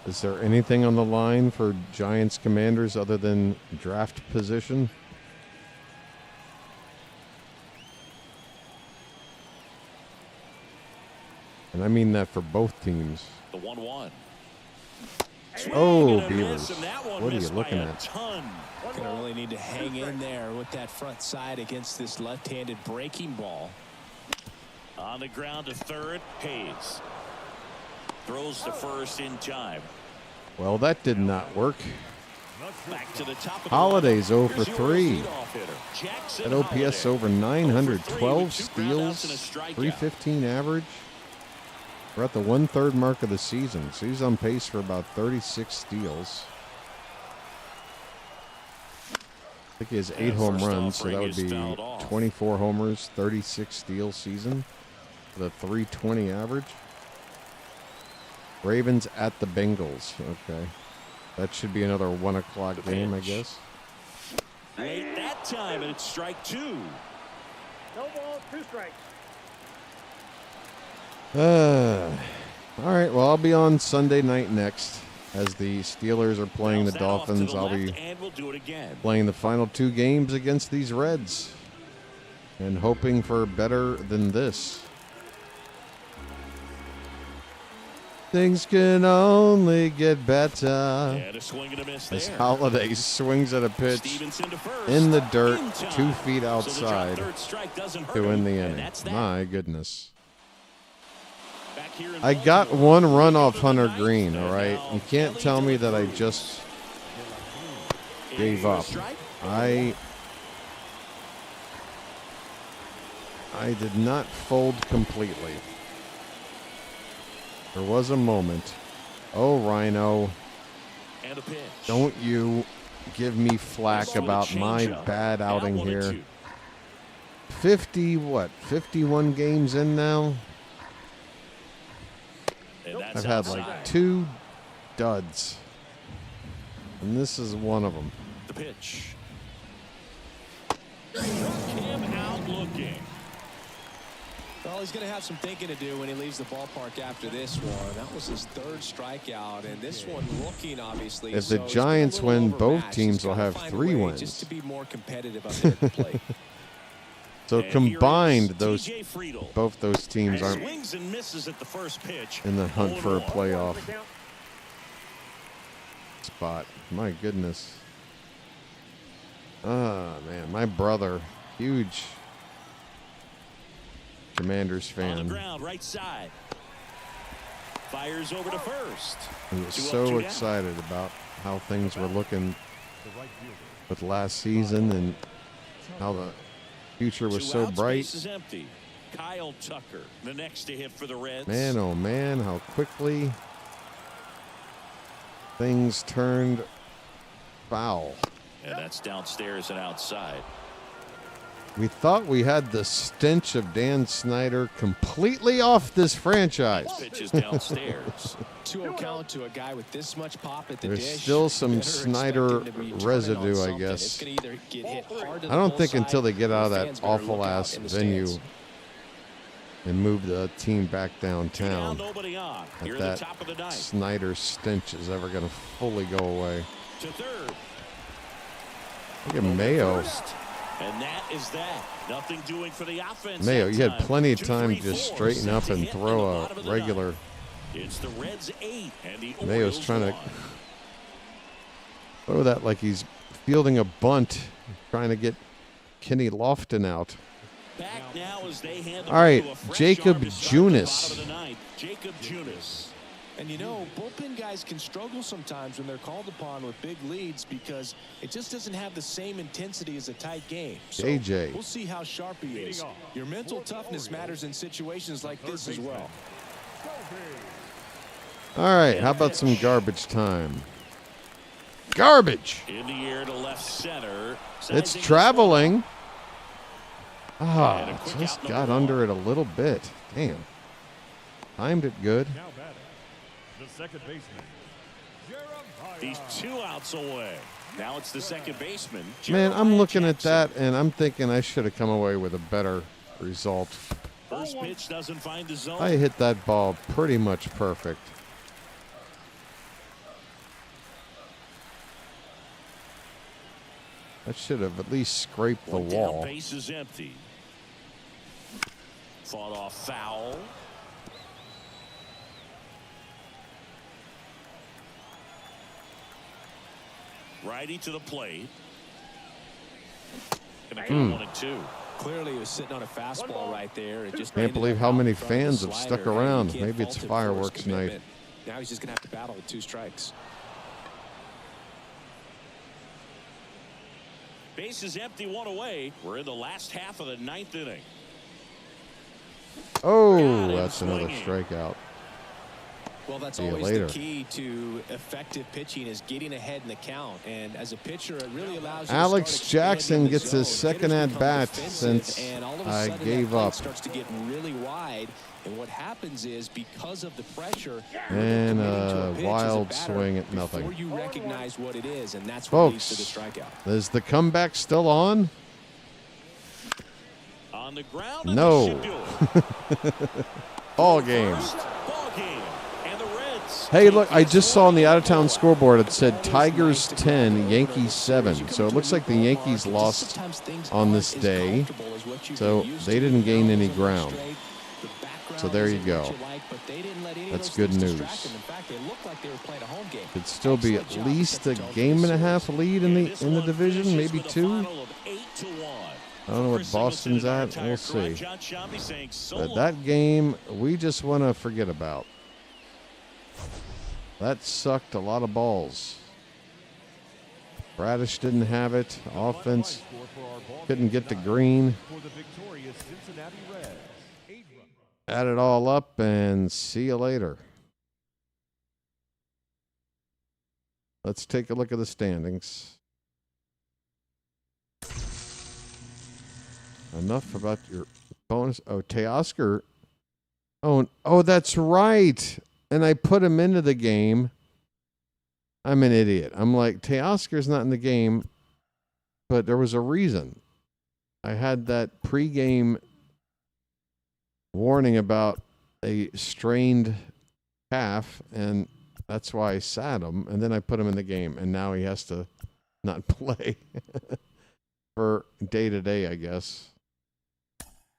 Is there anything on the line for Giants Commanders other than draft position? And I mean that for both teams. The 1-1. Oh, Swing and a Beavers. miss, and that one What are you missed looking by a at? ton. Gonna really need to hang in there with that front side against this left-handed breaking ball. On the ground to third, Hayes. Throws to first in time. Well, that did not work. Back to the top of the Holiday's lineup. 0 for Here's your 3. leadoff hitter, Jackson That OPS Holiday. over 900, 12 steals, 315 315 average. We're at the 1/3 mark of the season, so he's on pace for about 36 steals. I think he has 8 home runs, so that would be 24 homers, 36 steal season with a 320 average. Ravens at the Bengals. Okay. That should be another 1 o'clock game, I guess. Late that time, and it's strike 2. No balls, 2 strikes. All right, well, I'll be on Sunday night next as the Steelers are playing the Dolphins. I'll be playing the final 2 games against these Reds and hoping for better than this. Things can only get better. As Holiday swings at a pitch in the dirt, 2 feet outside to win the inning. My goodness. I got 1 run off Hunter Green, all right? You can't tell me that I just gave up. I did not fold completely. There was a moment. Oh, Rhino. Don't you give me flack about my bad outing here. 51 games in now? I've had like 2 duds. And this is one of them. The pitch. Him out looking. Well, he's going to have some thinking to do when he leaves the ballpark after this one. That was his 3rd strikeout, and this one looking obviously. If the Giants win, both teams will have 3 wins. Just to be more competitive up there at the plate. So combined, both those teams aren't in the hunt for a playoff spot. My goodness. Ah, man, my brother, huge Commanders fan. On the ground, right side. Fires over to first. He was so excited about how things were looking with last season and how the future was so bright. Empty. Kyle Tucker, the next to hit for the Reds. Man, oh man, how quickly things turned foul. And that's downstairs and outside. We thought we had the stench of Dan Snyder completely off this franchise. Pitches downstairs. 2-0 count to a guy with this much pop at the There's dish. still some Snyder residue, I guess. I don't think until they get out of that awful ass venue and move the team back downtown that Snyder stench is ever going to fully go away. To third. Look at Mayo. And that is that. Nothing doing for the offense. Mayo, you had plenty of time to just straighten up and throw a regular. It's the Reds 8 and the Orioles Mayo's trying to throw that like he's fielding a bunt, trying to get Kenny Lofton out. Back now as they hand all right, Jacob Junis. Jacob Junis. And you know, bullpen guys can struggle sometimes when they're called upon with big leads because it just doesn't have the same intensity as a tight game. So AJ. We'll see how sharp he is. Your mental toughness matters in situations like this as well. All right, how about some garbage time? Garbage. In the air to left center. It's traveling. Ah, just got under it a little bit. Damn. Timed it good. Second baseman. He's 2 outs away. Now it's the second baseman. Man, I'm looking at that and I'm thinking I should have come away with a better result. First pitch doesn't find the zone. I hit that ball pretty much perfect. I should have at least scraped the wall. Base is empty. Fought off foul. Righty to the plate. Gonna go 1-2. Clearly, he was sitting on a fastball right there. It just can't believe how many fans have stuck around. Maybe it's fireworks night. Now he's just gonna have to battle with 2 strikes. Base is empty, 1 away. We're in the last half of the 9th inning. Oh, that's another strikeout. Well, that's always the key to effective pitching is getting ahead in the count. And as a pitcher, it really allows you Alex Jackson gets his second at bat since I gave up. Starts to get really wide, and what happens is because of the pressure and a wild swing at nothing. Before you recognize what it is, and that's what leads to the strikeout. Is the comeback still on? On the ground. No. Ball game. Ball game. Hey, look, I just saw on the out-of-town scoreboard it said Tigers 10, Yankees 7. So it looks like the Yankees lost on this day, so they didn't gain any ground. So there you go. That's good news. Could still be at least a game and a half lead in the division, maybe two. I don't know what Boston's at. We'll see. But that game, we just want to forget about. That sucked a lot of balls. Bradish didn't have it. Offense couldn't get to green. Add it all up and see you later. Let's take a look at the standings. Enough about your bonus. Oh, Teoscar. Oh, that's right. And I put him into the game. I'm an idiot. I'm like, Teoscar's not in the game, but there was a reason. I had that pregame warning about a strained calf, and that's why I sat him, and then I put him in the game, and now he has to not play for day-to-day, I guess.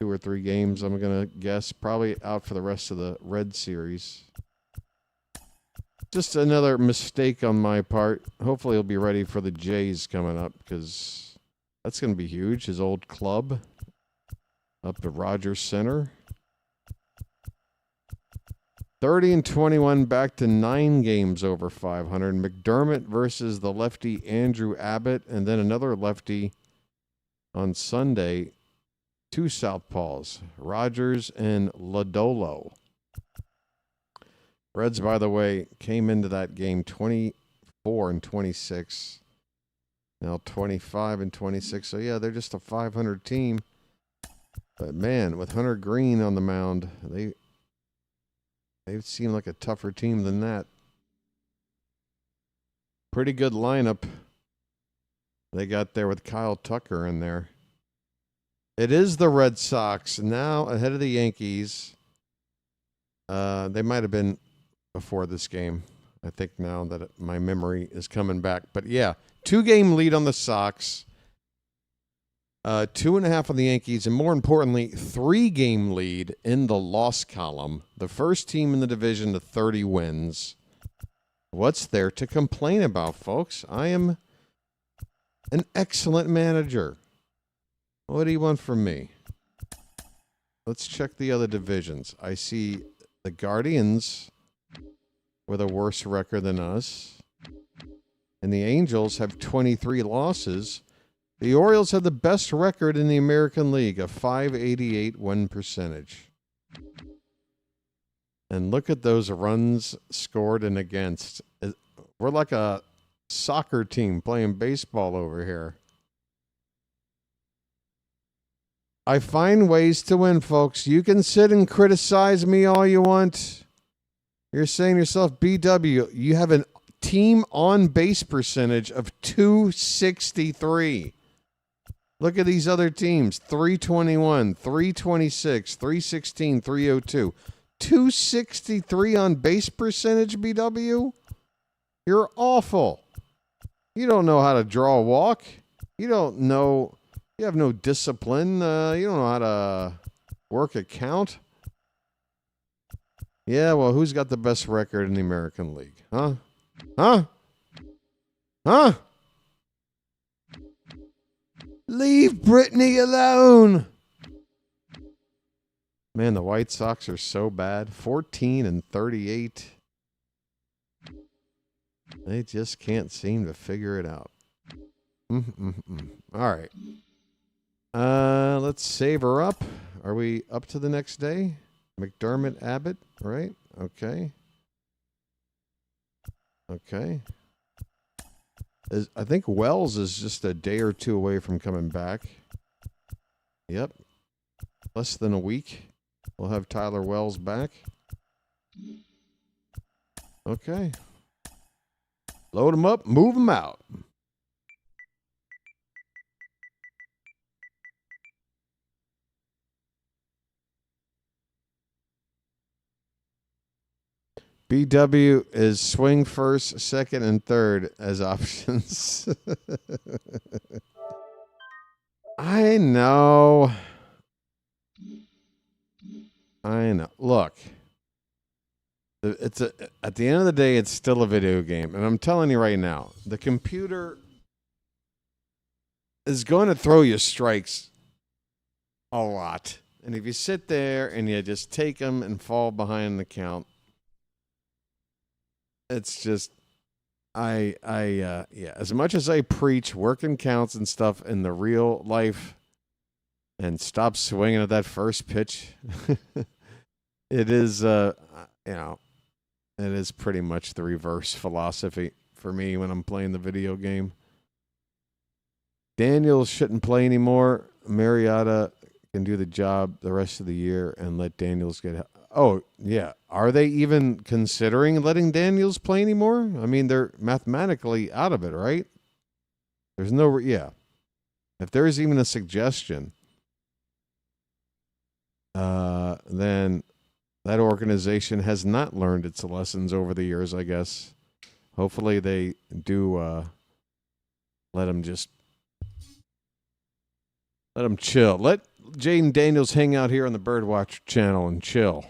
2 or 3 games, I'm going to guess. Probably out for the rest of the Red Series. Just another mistake on my part. Hopefully he'll be ready for the Jays coming up, because that's going to be huge. His old club up to Rogers Center. 30-21, back to 9 games over 500. McDermott versus the lefty Andrew Abbott, and then another lefty on Sunday. 2 southpaws, Rogers and Lodolo. Reds, by the way, came into that game 24-26. Now 25-26. So yeah, they're just a 500 team. But man, with Hunter Green on the mound, they seem like a tougher team than that. Pretty good lineup they got there with Kyle Tucker in there. It is the Red Sox now ahead of the Yankees. They might have been before this game. I think now that my memory is coming back. But yeah, 2-game lead on the Sox. 2.5 on the Yankees, and more importantly, 3-game lead in the loss column. The first team in the division to 30 wins. What's there to complain about, folks? I am an excellent manager. What do you want from me? Let's check the other divisions. I see the Guardians with a worse record than us, and the Angels have 23 losses. The Orioles have the best record in the American League, a .588 win percentage. And look at those runs scored and against. We're like a soccer team playing baseball over here. I find ways to win, folks. You can sit and criticize me all you want. You're saying to yourself, BW, you have a team on base percentage of .263. Look at these other teams. 321, 326, 316, 302. .263 on base percentage, BW? You're awful. You don't know how to draw a walk. You don't know. You have no discipline. You don't know how to work a count. Yeah, well, who's got the best record in the American League? Huh? Huh? Huh? Leave Brittany alone. Man, the White Sox are so bad. 14-38. They just can't seem to figure it out. All right. Let's save her up. Are we up to the next day? McDermott, Abbott, right? Okay. Okay. I think Wells is just a day or two away from coming back. Yep. Less than a week. We'll have Tyler Wells back. Okay. Load him up, move him out. BW is swing first, second, and third as options. I know. Look, at the end of the day, it's still a video game. And I'm telling you right now, the computer is going to throw you strikes a lot. And if you sit there and you just take them and fall behind the count, it's just, as much as I preach working counts and stuff in the real life and stop swinging at that first pitch, it is, it is pretty much the reverse philosophy for me when I'm playing the video game. Daniels shouldn't play anymore. Mariota can do the job the rest of the year and let Daniels get. Oh, yeah. Are they even considering letting Daniels play anymore? I mean, they're mathematically out of it, right? There's no. Yeah. If there is even a suggestion, then that organization has not learned its lessons over the years, I guess. Hopefully they do let him chill. Let Jaden Daniels hang out here on the Birdwatcher channel and chill.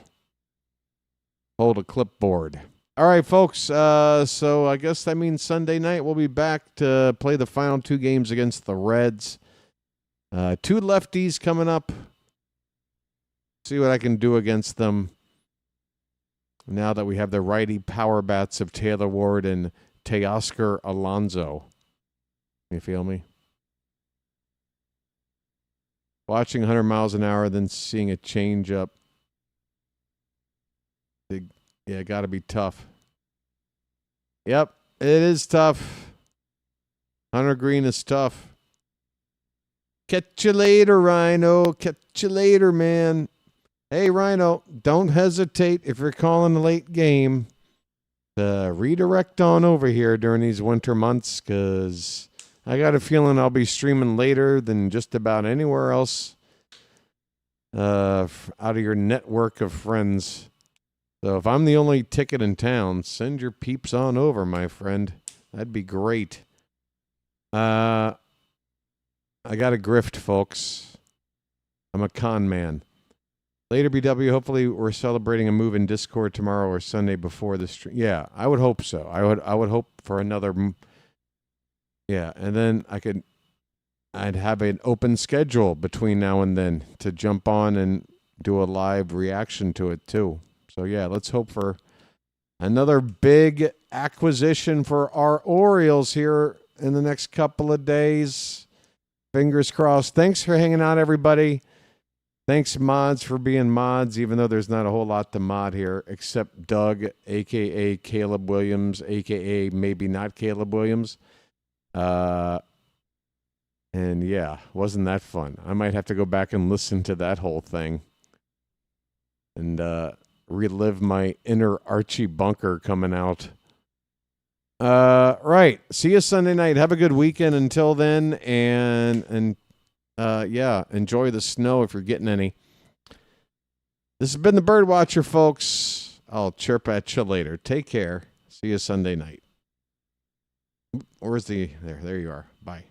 Hold a clipboard. All right, folks. So I guess that means Sunday night we'll be back to play the final two games against the Reds. Two lefties coming up. See what I can do against them now that we have the righty power bats of Taylor Ward and Teoscar Alonso. You feel me? Watching 100 miles an hour, then seeing a change up. Yeah, got to be tough. Yep, it is tough. Hunter Green is tough. Catch you later, Rhino. Catch you later, man. Hey, Rhino, don't hesitate if you're calling a late game to redirect on over here during these winter months, because I got a feeling I'll be streaming later than just about anywhere else out of your network of friends. So if I'm the only ticket in town, send your peeps on over, my friend. That'd be great. I got a grift, folks. I'm a con man. Later, BW. Hopefully, we're celebrating a move in Discord tomorrow or Sunday before the stream. Yeah, I would hope so. I would hope for another. Yeah, and then I'd have an open schedule between now and then to jump on and do a live reaction to it too. So yeah, let's hope for another big acquisition for our Orioles here in the next couple of days. Fingers crossed. Thanks for hanging out, everybody. Thanks, mods, for being mods, even though there's not a whole lot to mod here, except Doug, a.k.a. Caleb Williams, a.k.a. maybe not Caleb Williams. And, yeah, wasn't that fun? I might have to go back and listen to that whole thing and relive my inner Archie Bunker coming out. Right. See you Sunday night. Have a good weekend until then, and yeah, enjoy the snow if you're getting any. This has been the Birdwatcher, folks. I'll chirp at you later. Take care. See you Sunday night. Where's the... There you are. Bye.